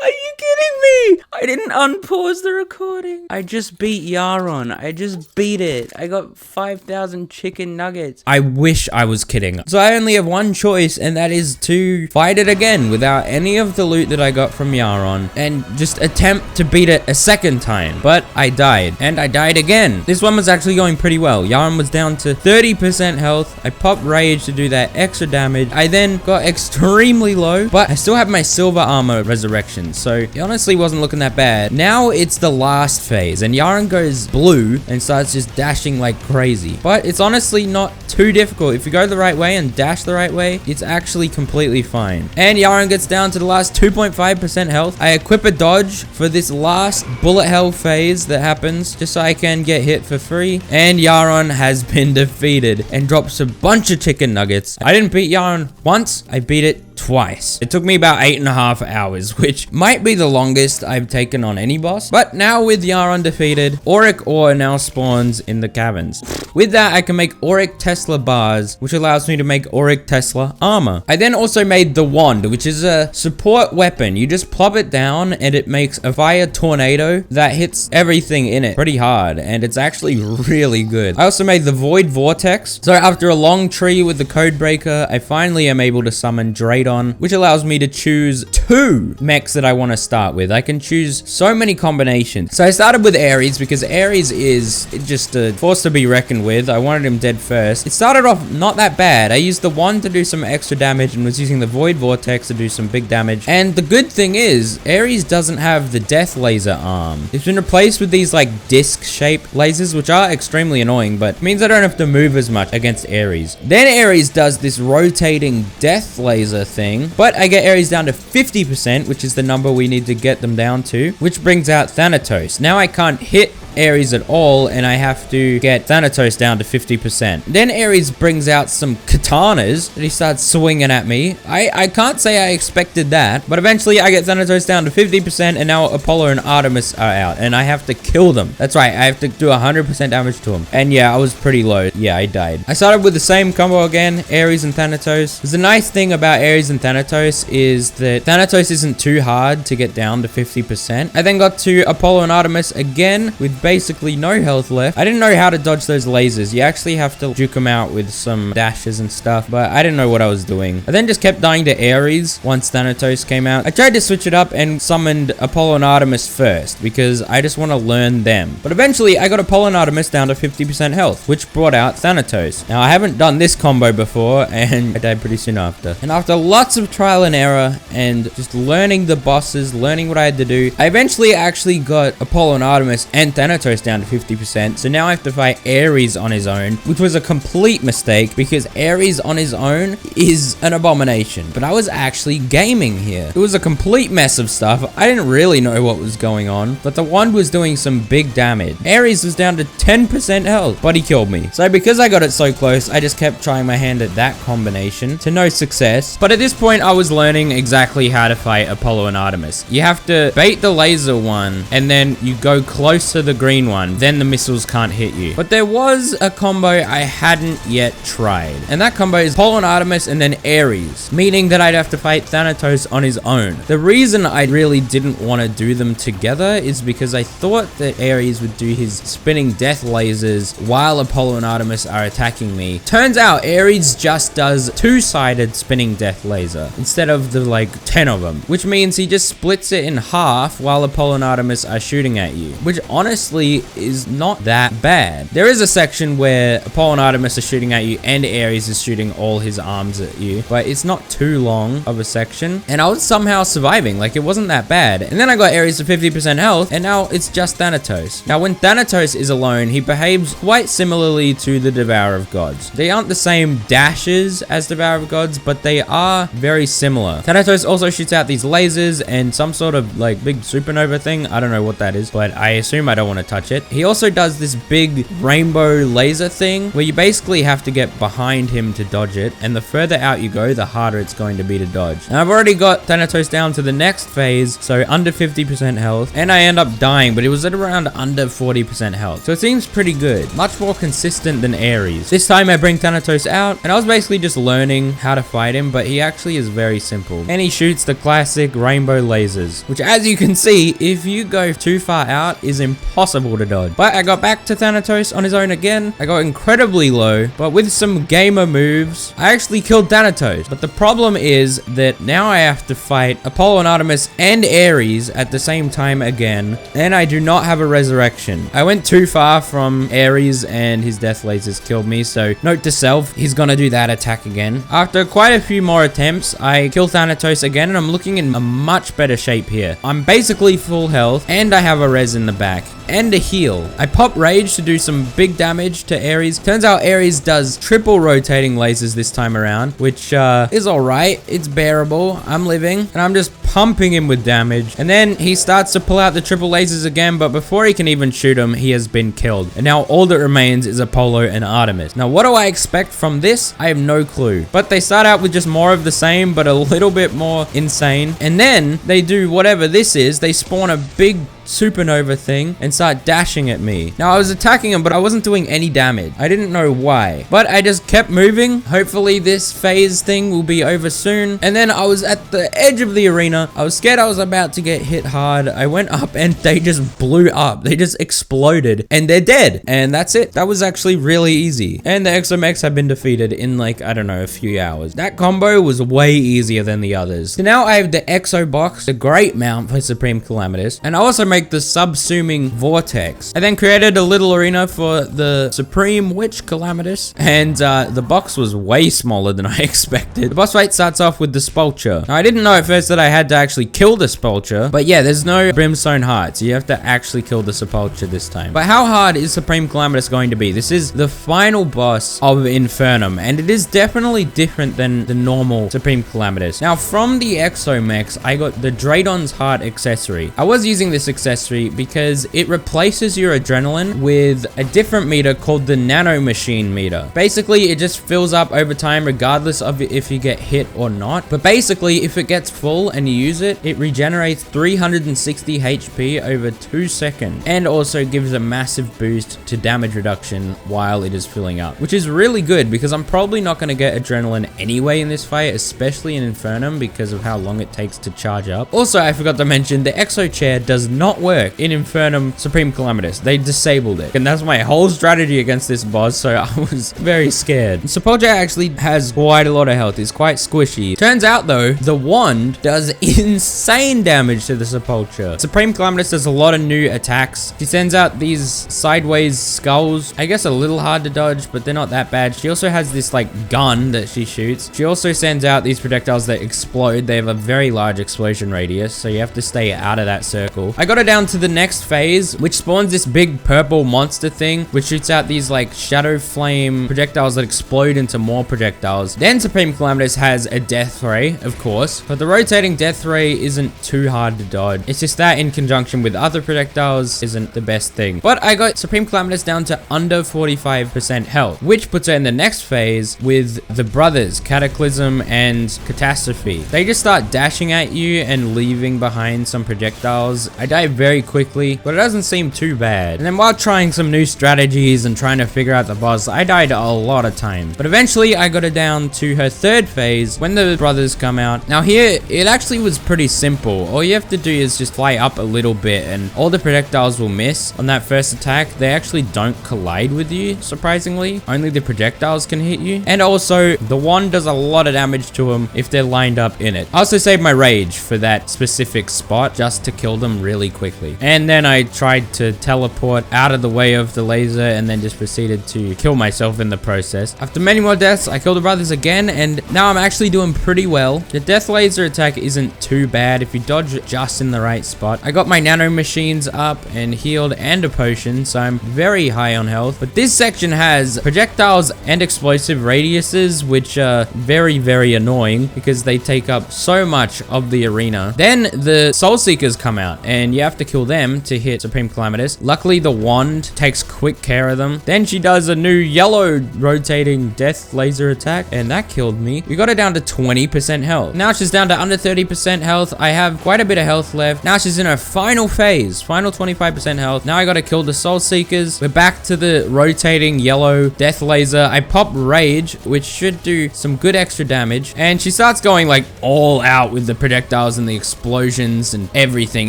[SPEAKER 1] Are you kidding me? I didn't unpause the recording. I just beat Yaron. I just beat it. I got 5,000 chicken nuggets. I wish I was kidding. So I only have one choice, and that is to fight it again without any of the loot that I got from Yaron and just attempt to beat it a second time. But I died, and I died again. This one was actually going pretty well. Yaron was down to 30% health. I popped rage to do that extra damage. I then got extremely low, but I still have my silver armor resurrection. So it honestly wasn't looking that bad. Now it's the last phase, and Yaron goes blue and starts just dashing like crazy. But it's honestly not too difficult. If you go the right way and dash the right way, it's actually completely fine. And Yaron gets down to the last 2.5% health. I equip a dodge for this last bullet hell phase that happens, just so I can get hit for free. And Yaron has been defeated and drops a bunch of chicken nuggets. I didn't beat Yaron once, I beat it twice. It took me about 8.5 hours, which might be the longest I've taken on any boss. But now with Yaron defeated, Auric ore now spawns in the caverns. With that, I can make Auric Tesla bars, which allows me to make Auric Tesla armor. I then also made the wand, which is a support weapon. You just plop it down and it makes a fire tornado that hits everything in it pretty hard, and it's actually really good. I also made the void vortex. So after a long tree with the code breaker, I finally am able to summon Draydon, which allows me to choose 2 mechs that I want to start with. I can choose so many combinations. So I started with Ares because Ares is just a force to be reckoned with. I wanted him dead first. It started off not that bad. I used the wand to do some extra damage and was using the void vortex to do some big damage. And the good thing is Ares doesn't have the death laser arm. It's been replaced with these like disc shaped lasers, which are extremely annoying, but it means I don't have to move as much against Ares. Then Ares does this rotating death laser thing, but I get Ares down to 50%, which is the number we need to get them down to, which brings out Thanatos. Now I can't hit Ares at all, and I have to get Thanatos down to 50%. Then Ares brings out some katanas, and he starts swinging at me. I can't say I expected that, but eventually I get Thanatos down to 50%, and now Apollo and Artemis are out, and I have to kill them. That's right, I have to do 100% damage to them. And yeah, I was pretty low. Yeah, I died. I started with the same combo again, Ares and Thanatos. The nice thing about Ares and Thanatos is that Thanatos isn't too hard to get down to 50%. I then got to Apollo and Artemis again with basically no health left. I didn't know how to dodge those lasers. You actually have to juke them out with some dashes and stuff, but I didn't know what I was doing. I then just kept dying to Ares once Thanatos came out. I tried to switch it up and summoned Apollo and Artemis first because I just want to learn them. But eventually I got Apollo and Artemis down to 50% health, which brought out Thanatos. Now I haven't done this combo before and I died pretty soon after. And after lots of trial and error and just learning the bosses, learning what I had to do, I eventually actually got Apollo and Artemis and Thanatos down to 50%. So now I have to fight Ares on his own, which was a complete mistake because Ares on his own is an abomination. But I was actually gaming here. It was a complete mess of stuff. I didn't really know what was going on, but the wand was doing some big damage. Ares was down to 10% health, but he killed me. So because I got it so close, I just kept trying my hand at that combination to no success. But at this point, I was learning exactly how to fight Apollo and Artemis. You have to bait the laser one, and then you go close to the green one. Then the missiles can't hit you. But there was a combo I hadn't yet tried, and that combo is Apollo and Artemis and then Ares, meaning that I'd have to fight Thanatos on his own. The reason I really didn't want to do them together is because I thought that Ares would do his spinning death lasers while Apollo and Artemis are attacking me. Turns out Ares just does two-sided spinning death laser instead of the like 10 of them, which means he just splits it in half while Apollo and Artemis are shooting at you, which honestly is not that bad. There is a section where Apollo and Artemis are shooting at you and Ares is shooting all his arms at you, but it's not too long of a section, and I was somehow surviving. Like, it wasn't that bad. And then I got Ares to 50% health, and now it's just Thanatos. Now, when Thanatos is alone, he behaves quite similarly to the Devourer of Gods. They aren't the same dashes as Devourer of Gods, but they are very similar. Thanatos also shoots out these lasers and some sort of like big supernova thing. I don't know what that is, but I assume I don't want to touch it. He also does this big rainbow laser thing where you basically have to get behind him to dodge it, and the further out you go, the harder it's going to be to dodge. Now, I've already got Thanatos down to the next phase, so under 50% health, and I end up dying, but it was at around under 40% health, so it seems pretty good. Much more consistent than Ares. This time I bring Thanatos out, and I was basically just learning how to fight him, but he actually is very simple, and he shoots the classic rainbow lasers, which, as you can see, if you go too far out, is impossible to dodge. But I got back to Thanatos on his own again. I got incredibly low, but with some gamer moves, I actually killed Thanatos. But the problem is that now I have to fight Apollo and Artemis and Ares at the same time again, and I do not have a resurrection. I went too far from Ares and his death lasers killed me, so note to self, he's gonna do that attack again. After quite a few more attempts, I kill Thanatos again, and I'm looking in a much better shape here. I'm basically full health, and I have a res in the back, and a heal. I pop Rage to do some big damage to Ares. Turns out Ares does triple rotating lasers this time around, which is alright. It's bearable. I'm living, and I'm just pumping him with damage. And then he starts to pull out the triple lasers again, but before he can even shoot him, he has been killed. And now all that remains is Apollo and Artemis. Now, what do I expect from this? I have no clue. But they start out with just more of the same, but a little bit more insane. And then they do whatever this is. They spawn a big supernova thing and start dashing at me. Now, I was attacking him, but I wasn't doing any damage. I didn't know why, but I just kept moving. Hopefully this phase thing will be over soon. And then I was at the edge of the arena. I was scared I was about to get hit hard. I went up and they just blew up. They just exploded and they're dead. And that's it. That was actually really easy. And the Exomechs have been defeated in like, I don't know, a few hours. That combo was way easier than the others. So now I have the Exo box, a great mount for Supreme Calamitous, and I also made the subsuming vortex. I then created a little arena for the Supreme Witch Calamitous, and the box was way smaller than I expected. The boss fight starts off with the Spulcher. Now, I didn't know at first that I had to actually kill the Spulcher, but yeah, there's no Brimstone Heart, so you have to actually kill the Sepulcher this time. But how hard is Supreme Calamitous going to be? This is the final boss of INFERNUM, and it is definitely different than the normal Supreme Calamitous. Now, from the Exomechs, I got the Draydon's Heart accessory. I was using this accessory accessory because it replaces your adrenaline with a different meter called the nano machine meter. Basically, it just fills up over time regardless of if you get hit or not. But basically, if it gets full and you use it, it regenerates 360 HP over 2 seconds and also gives a massive boost to damage reduction while it is filling up, which is really good because I'm probably not going to get adrenaline anyway in this fight, especially in Infernum because of how long it takes to charge up. Also, I forgot to mention the Exo Chair does not work in Infernum Supreme Calamitous. They disabled it, and that's my whole strategy against this boss, so I was very scared. Sepulchre actually has quite a lot of health. It's quite squishy. Turns out though, the wand does insane damage to the Sepulchre. Supreme Calamitous does a lot of new attacks. She sends out these sideways skulls. I guess a little hard to dodge, but they're not that bad. She also has this like gun that she shoots. She also sends out these projectiles that explode. They have a very large explosion radius, so you have to stay out of that circle. I got her down to the next phase, which spawns this big purple monster thing, which shoots out these like shadow flame projectiles that explode into more projectiles. Then Supreme Calamitous has a death ray, of course, but the rotating death ray isn't too hard to dodge. It's just that in conjunction with other projectiles isn't the best thing. But I got Supreme Calamitous down to under 45% health, which puts her in the next phase with the brothers, Cataclysm and Catastrophe. They just start dashing at you and leaving behind some projectiles. I die very quickly, but it doesn't seem too bad. And then while trying some new strategies and trying to figure out the boss, I died a lot of times. But eventually I got her down to her third phase when the brothers come out. Now here, it actually was pretty simple. All you have to do is just fly up a little bit and all the projectiles will miss on that first attack. They actually don't collide with you, surprisingly. Only the projectiles can hit you. And also, the wand does a lot of damage to them if they're lined up in it. I also saved my rage for that specific spot just to kill them really quickly. And then I tried to teleport out of the way of the laser and then just proceeded to kill myself in the process. After many more deaths, I killed the brothers again, and now I'm actually doing pretty well. The death laser attack isn't too bad if you dodge just in the right spot. I got my nano machines up and healed and a potion, so I'm very high on health. But this section has projectiles and explosive radiuses, which are very, very annoying because they take up so much of the arena. Then the Soul Seekers come out and you have to kill them to hit Supreme Calamitous. Luckily, the wand takes quick care of them. Then she does a new yellow rotating death laser attack, and that killed me. We got her down to 20% health. Now she's down to under 30% health. I have quite a bit of health left. Now she's in her final phase, final 25% health. Now I gotta kill the Soul Seekers. We're back to the rotating yellow death laser. I pop Rage, which should do some good extra damage, and she starts going like all out with the projectiles and the explosions and everything.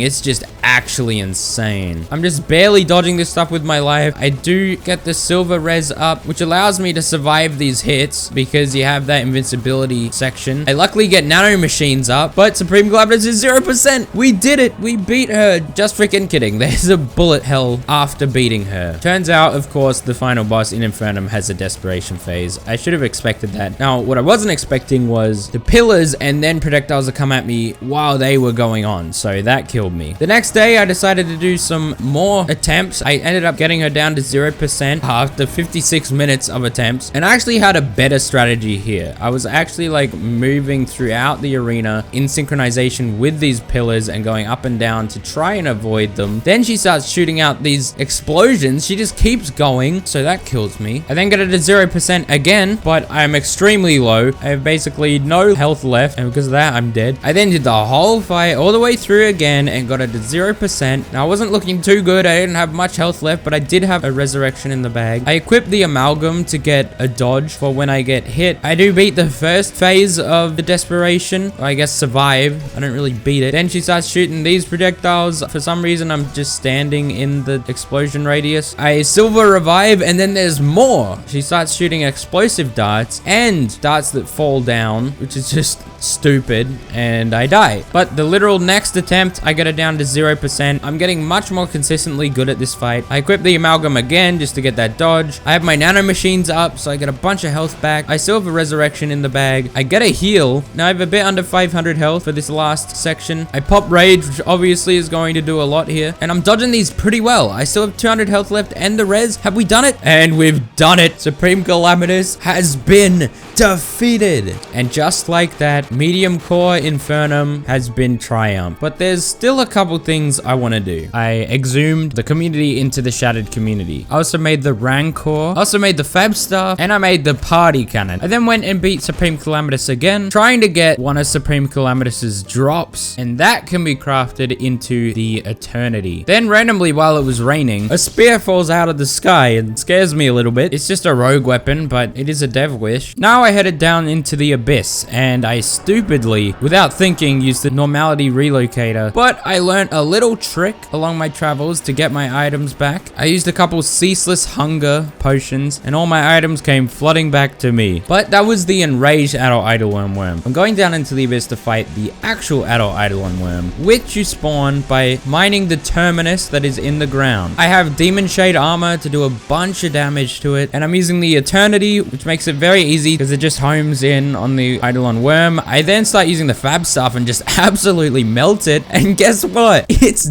[SPEAKER 1] It's just actually insane. I'm just barely dodging this stuff with my life. I do get the silver res up, which allows me to survive these hits because you have that invincibility section. I luckily get nano machines up, but Supreme Calamitous is 0%. We did it. We beat her. Just freaking kidding. There's a bullet hell after beating her. Turns out, of course, the final boss in Infernum has a desperation phase. I should have expected that. Now, what I wasn't expecting was the pillars and then projectiles to come at me while they were going on, so that killed me. The next day, I decided to do some more attempts. I ended up getting her down to 0% after 56 minutes of attempts, and I actually had a better strategy here. I was actually like moving throughout the arena in synchronization with these pillars and going up and down to try and avoid them. Then she starts shooting out these explosions. She just keeps going, so that kills me. I then get her to 0% again, but I'm extremely low. I have basically no health left, and because of that, I'm dead. I then did the whole fight all the way through again and got her to 0%. Now, I wasn't looking too good. I didn't have much health left, but I did have a resurrection in the bag. I equipped the amalgam to get a dodge for when I get hit. I do beat the first phase of the desperation, or I guess survive. I don't really beat it. Then she starts shooting these projectiles. For some reason, I'm just standing in the explosion radius. I silver revive, and then there's more. She starts shooting explosive darts and darts that fall down, which is just stupid, and I die. But the literal next attempt, I get it down to 0%. I'm getting much more consistently good at this fight. I equip the amalgam again just to get that dodge. I have my nano machines up, so I get a bunch of health back. I still have a resurrection in the bag. I get a heal. Now I have a bit under 500 health for this last section. I pop rage, which obviously is going to do a lot here, and I'm dodging these pretty well. I still have 200 health left and the res. Have we done it? And we've done it. Supreme Calamitous has been defeated. And just like that, Mediumcore Infernum has been triumphed. But there's still a couple things I want to do. I exhumed the community into the shattered community. I also made the Rancor. I also made the Fab Staff. And I made the Party Cannon. I then went and beat Supreme Calamitous again, trying to get one of Supreme Calamitus's drops. And that can be crafted into the Eternity. Then randomly while it was raining, a spear falls out of the sky and scares me a little bit. It's just a rogue weapon, but it is a dev wish. Now I headed down into the abyss and I stupidly, without thinking, used the normality relocator. But I learned a little trick along my travels to get my items back. I used a couple ceaseless hunger potions and all my items came flooding back to me. But that was the enraged adult Eidolon worm. I'm going down into the abyss to fight the actual adult Eidolon worm, which you spawn by mining the terminus that is in the ground. I have Demon Shade armor to do a bunch of damage to it, and I'm using the Eternity, which makes it very easy because it just homes in on the Eidolon worm. I then start using the Fab Staff and just absolutely melt it, and guess what? It's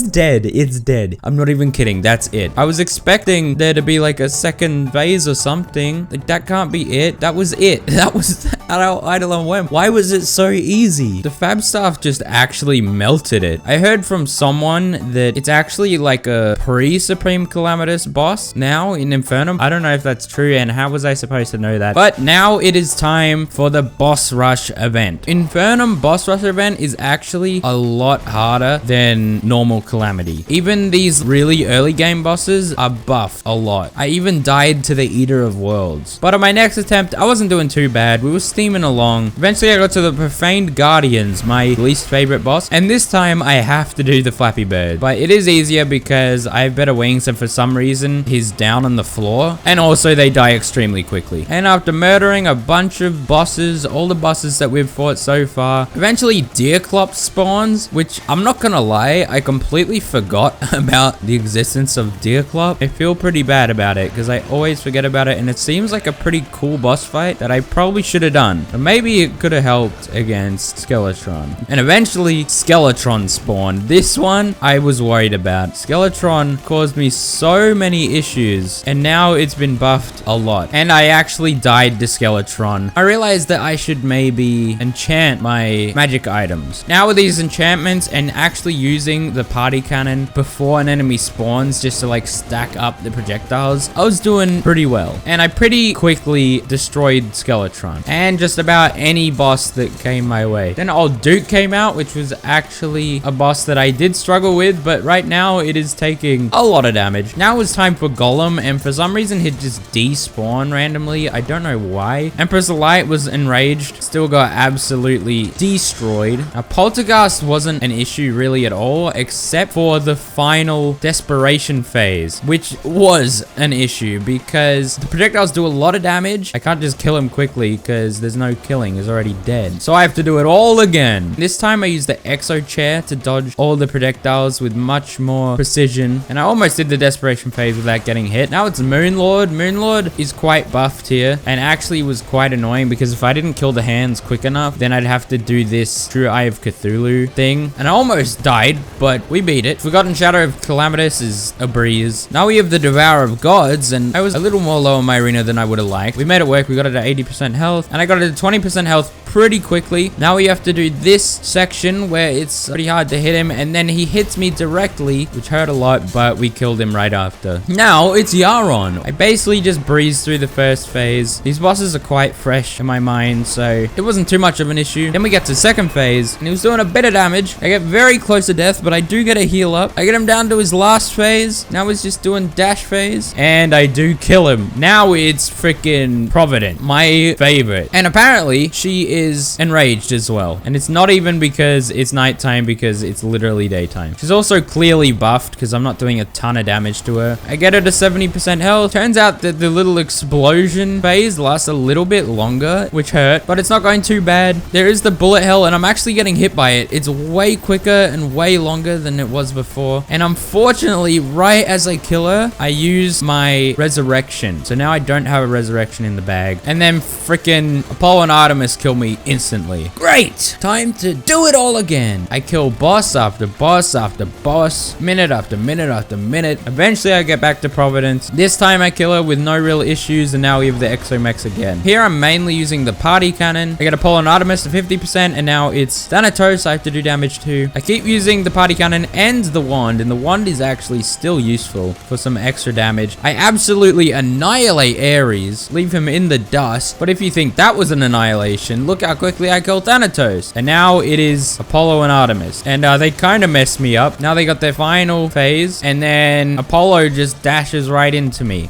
[SPEAKER 1] dead. It's dead. I'm not even kidding. That's it. I was expecting there to be like a second phase or something. Like, that can't be it. That was it. That was our Eidolon worm. Why was it so easy? The Fab Staff just actually melted it. I heard from someone that it's actually like a pre-Supreme Calamitous boss now in Infernum. I don't know if that's true, and how was I supposed to know that? But now it is time for the boss rush event. Infernum boss rush event is actually a lot harder than normal Calamity. Even these really early game bosses are buffed a lot. I even died to the Eater of Worlds. But on my next attempt, I wasn't doing too bad. We were steaming along. Eventually I got to the Profaned Guardians, my least favorite boss, and this time I have to do the Flappy Bird. But it is easier because I have better wings, and for some reason he's down on the floor, and also they die extremely quickly. And after murdering a bunch of bosses, all the bosses that we've fought so far, eventually Deerclop spawns, which I'm not gonna lie, I completely forgot about the existence of Deerclop. I feel pretty bad about it because I always forget about it, and it seems like a pretty cool boss fight that I probably should have done. Or maybe it could have helped against Skeletron. And eventually Skeletron spawned. This one I was worried about. Skeletron caused me so many issues, and now it's been buffed a lot. And I actually died to Skeletron. I realized that I should maybe enchant my magic items. Now with these enchantments and actually using the party cannon before an enemy spawns just to like stack up the projectiles, I was doing pretty well. And I pretty quickly destroyed Skeletron and just about any boss that came my way. Then Old Duke came out, which was actually a boss that I did struggle with, but right now it is taking a lot of damage. Now it was time for Golem, and for some reason he'd just despawn randomly. I don't know why. Empress Light was enraged, still got absolutely destroyed. Now Poltergeist wasn't an issue really at all, except for the final desperation phase, which was an issue because the projectiles do a lot of damage. I can't just kill him quickly because there's no killing, he's already dead. So I have to do it all again. This time I used the Exo Chair to dodge all the projectiles with much more precision, and I almost did the desperation phase without getting hit. Now it's Moonlord. Moonlord is quite buffed here, and actually was quite annoying because if I didn't kill the hands quick enough, then I'd have to do this True Eye of Cthulhu thing, and I almost died, but we beat it. Forgotten Shadow of Calamitous is a breeze. Now we have the Devourer of Gods, and I was a little more low in my arena than I would have liked. We made it work. We got it at 80% health, and I got it at 20% health pretty quickly. Now we have to do this section where it's pretty hard to hit him, and then he hits me directly, which hurt a lot, but we killed him right after. Now it's Yaron. I basically just breezed through the first phase. These bosses are quite fresh in my mind, so it wasn't too much of an issue. Then we get to second phase, and he was doing a bit of damage. I get very close to death, but I do get a heal up. I get him down to his last phase. Now he's just doing dash phase, and I do kill him. Now it's freaking Provident, my favorite. And apparently she is enraged as well, and it's not even because it's nighttime, because it's literally daytime. She's also clearly buffed because I'm not doing a ton of damage to her. I get her to 70% health. Turns out that the little explosion phase lasts a little bit longer, which hurt, but it's not going too bad. There is the bullet hell, and I'm actually getting hit by it. It's way quicker and way longer than it was before, and unfortunately right as I kill her, I use my resurrection, so now I don't have a resurrection in the bag. And then freaking Apollo and Artemis kill me instantly. Great! Time to do it all again. I kill boss after boss after boss, minute after minute after minute. Eventually I get back to Providence. This time I kill her with no real issues, and now we have the Exomex again. Here I'm mainly using the party cannon. I get Apollo and Artemis to 50%, and now it's Thanatos I have to do damage to. I keep using the party cannon and the wand, and the wand is actually still useful for some extra damage. I absolutely annihilate Ares, leave him in the dust, but if you think that was an annihilation, look how quickly I killed Thanatos. And now it is Apollo and Artemis, and they kind of messed me up. Now they got their final phase, and then Apollo just dashes right into me.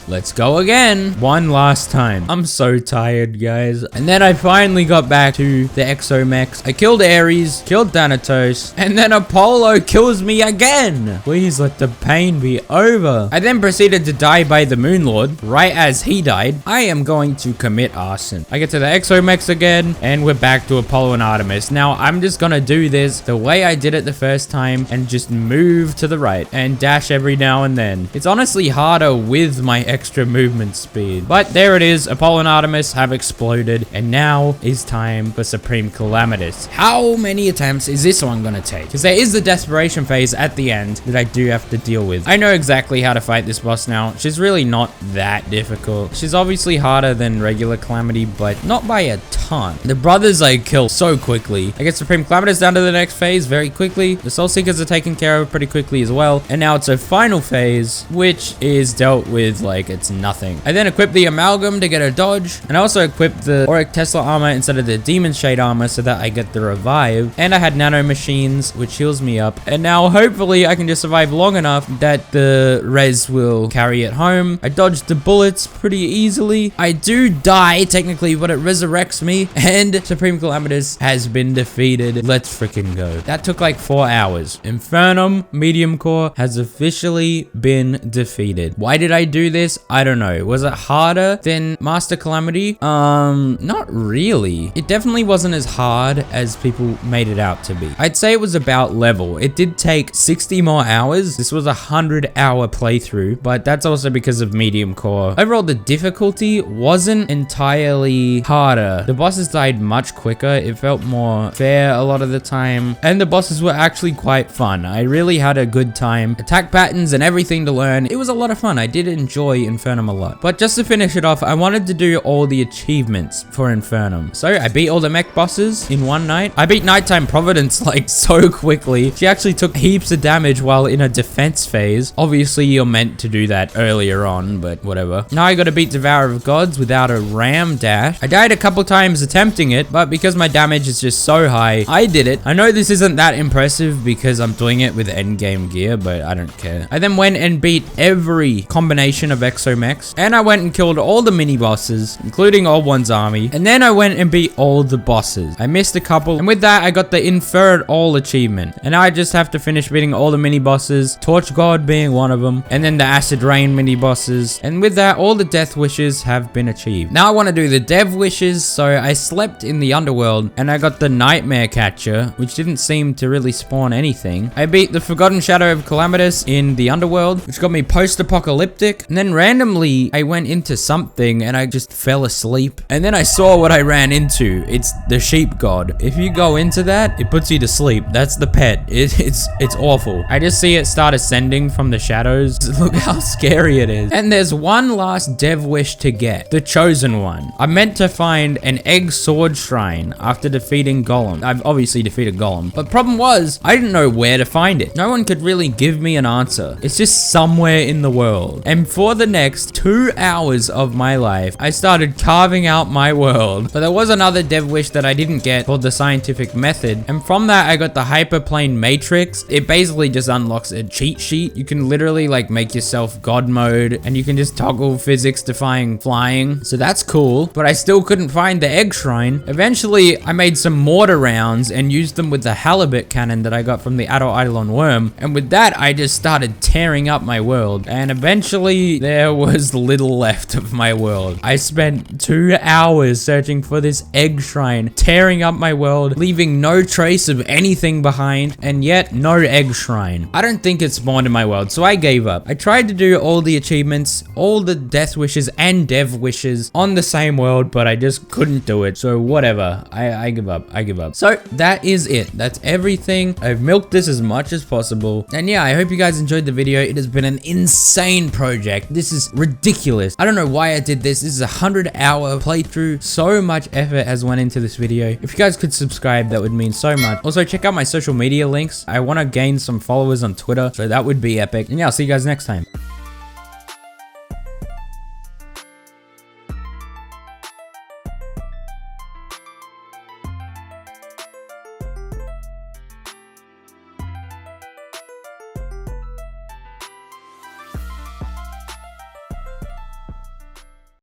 [SPEAKER 1] Let's go again. One last time. I'm so tired, guys. And then I finally got back to the Exomex. I killed Ares, killed Thanatos, and then Apollo kills me again. Please let the pain be over. I then proceeded to die by the Moonlord. Right as he died, I am going to commit arson. I get to the Exomex again, and we're back to Apollo and Artemis. Now, I'm just gonna do this the way I did it the first time and just move to the right and dash every now and then. It's honestly harder with my extra movement speed. But there it is. Apollo and Artemis have exploded, and now is time for Supreme Calamitous. How many attempts is this one gonna take? Because there is the desperation phase at the end that I do have to deal with. I know exactly how to fight this boss now. She's really not that difficult. She's obviously harder than regular Calamity, but not by a ton. The brothers I kill so quickly. I get Supreme Calamitous down to the next phase very quickly. The Soul Seekers are taken care of pretty quickly as well. And now it's a final phase, which is dealt with like it's nothing. I then equip the Amalgam to get a dodge, and I also equipped the Auric Tesla armor instead of the Demon Shade armor so that I get the revive. And I had Nano Machines, which heals me up. And now hopefully I can just survive long enough that the res will carry it home. I dodged the bullets pretty easily. I do die technically, but it resurrects me, and Supreme Calamitous has been defeated. Let's freaking go. That took like 4 hours. INFERNUM Mediumcore has officially been defeated. Why did I do this? I don't know. Was it harder than Master Calamity? Not really. It definitely wasn't as hard as people made it out to be. I'd say it was about level. It did take 60 more hours. This was a 100-hour playthrough, but that's also because of Mediumcore. Overall, the difficulty wasn't entirely harder. The bosses died much quicker. It felt more fair a lot of the time, and the bosses were actually quite fun. I really had a good time. Attack patterns and everything to learn. It was a lot of fun. I did enjoy INFERNUM a lot. But just to finish it off, I wanted to do all the achievements for INFERNUM. So I beat all the mech bosses in one night. I beat Nighttime Providence like so quickly. She actually took heaps of damage while in a defense phase. Obviously, you're meant to do that earlier on, but whatever. Now I gotta beat Devourer of Gods without a ram dash. I died a couple times attempting it, but because my damage is just so high, I did it. I know this isn't that impressive because I'm doing it with endgame gear, but I don't care. I then went and beat every combination of Exomex, and I went and killed all the mini bosses, including Old One's army, and then I went and beat all the bosses. I missed a couple, and with that I got the Inferred All achievement, and now I just have to finish beating all the mini bosses, Torch God being one of them, and then the Acid Rain mini bosses, and with that all the death wishes have been achieved. Now I want to do the dev wishes, so I slept in the underworld, and I got the Nightmare Catcher, which didn't seem to really spawn anything. I beat the Forgotten Shadow of Calamitous in the underworld, which got me post-apocalyptic, and then randomly I went into something and I just fell asleep, and then I saw what I ran into. It's the Sheep God. If you go into that, it puts you to sleep. That's the pet. It's awful. I just see it start ascending from the shadows. Look how scary it is. And there's one last dev wish to get, the Chosen One. I meant to find an Egg Sword Shrine after defeating Golem. I've obviously defeated Golem, but problem was I didn't know where to find it. No one could really give me an answer. It's just somewhere in the world. And for the next 2 hours of my life, I started carving out my world. But there was another dev wish that I didn't get called the Scientific Method, and from that I got the Hyperplane Matrix. It basically just unlocks a cheat sheet. You can literally like make yourself God mode, and you can just toggle physics defying flying. So that's cool, but I still couldn't find the egg shrine. Eventually, I made some mortar rounds and used them with the halibut cannon that I got from the adult Eidolon worm. And with that, I just started tearing up my world. And eventually, there was little left of my world. I spent 2 hours searching for this egg shrine, tearing up my world, leaving no trace of anything behind, and yet no egg shrine. I don't think it spawned in my world, so I gave up. I tried to do all the achievements, all the death wishes and dev wishes on the same world, but I just couldn't do it. So whatever, I give up. So that is it. That's everything. I've milked this as much as possible. And yeah, I hope you guys enjoyed the video. It has been an insane project. This is ridiculous. I don't know why I did this. This is a 100-hour playthrough. So much effort has went into this video. If you guys could subscribe, that would mean so much. Also, check out my social media links. I want to gain some followers on Twitter, so that would be epic. And yeah, I'll see you guys next time.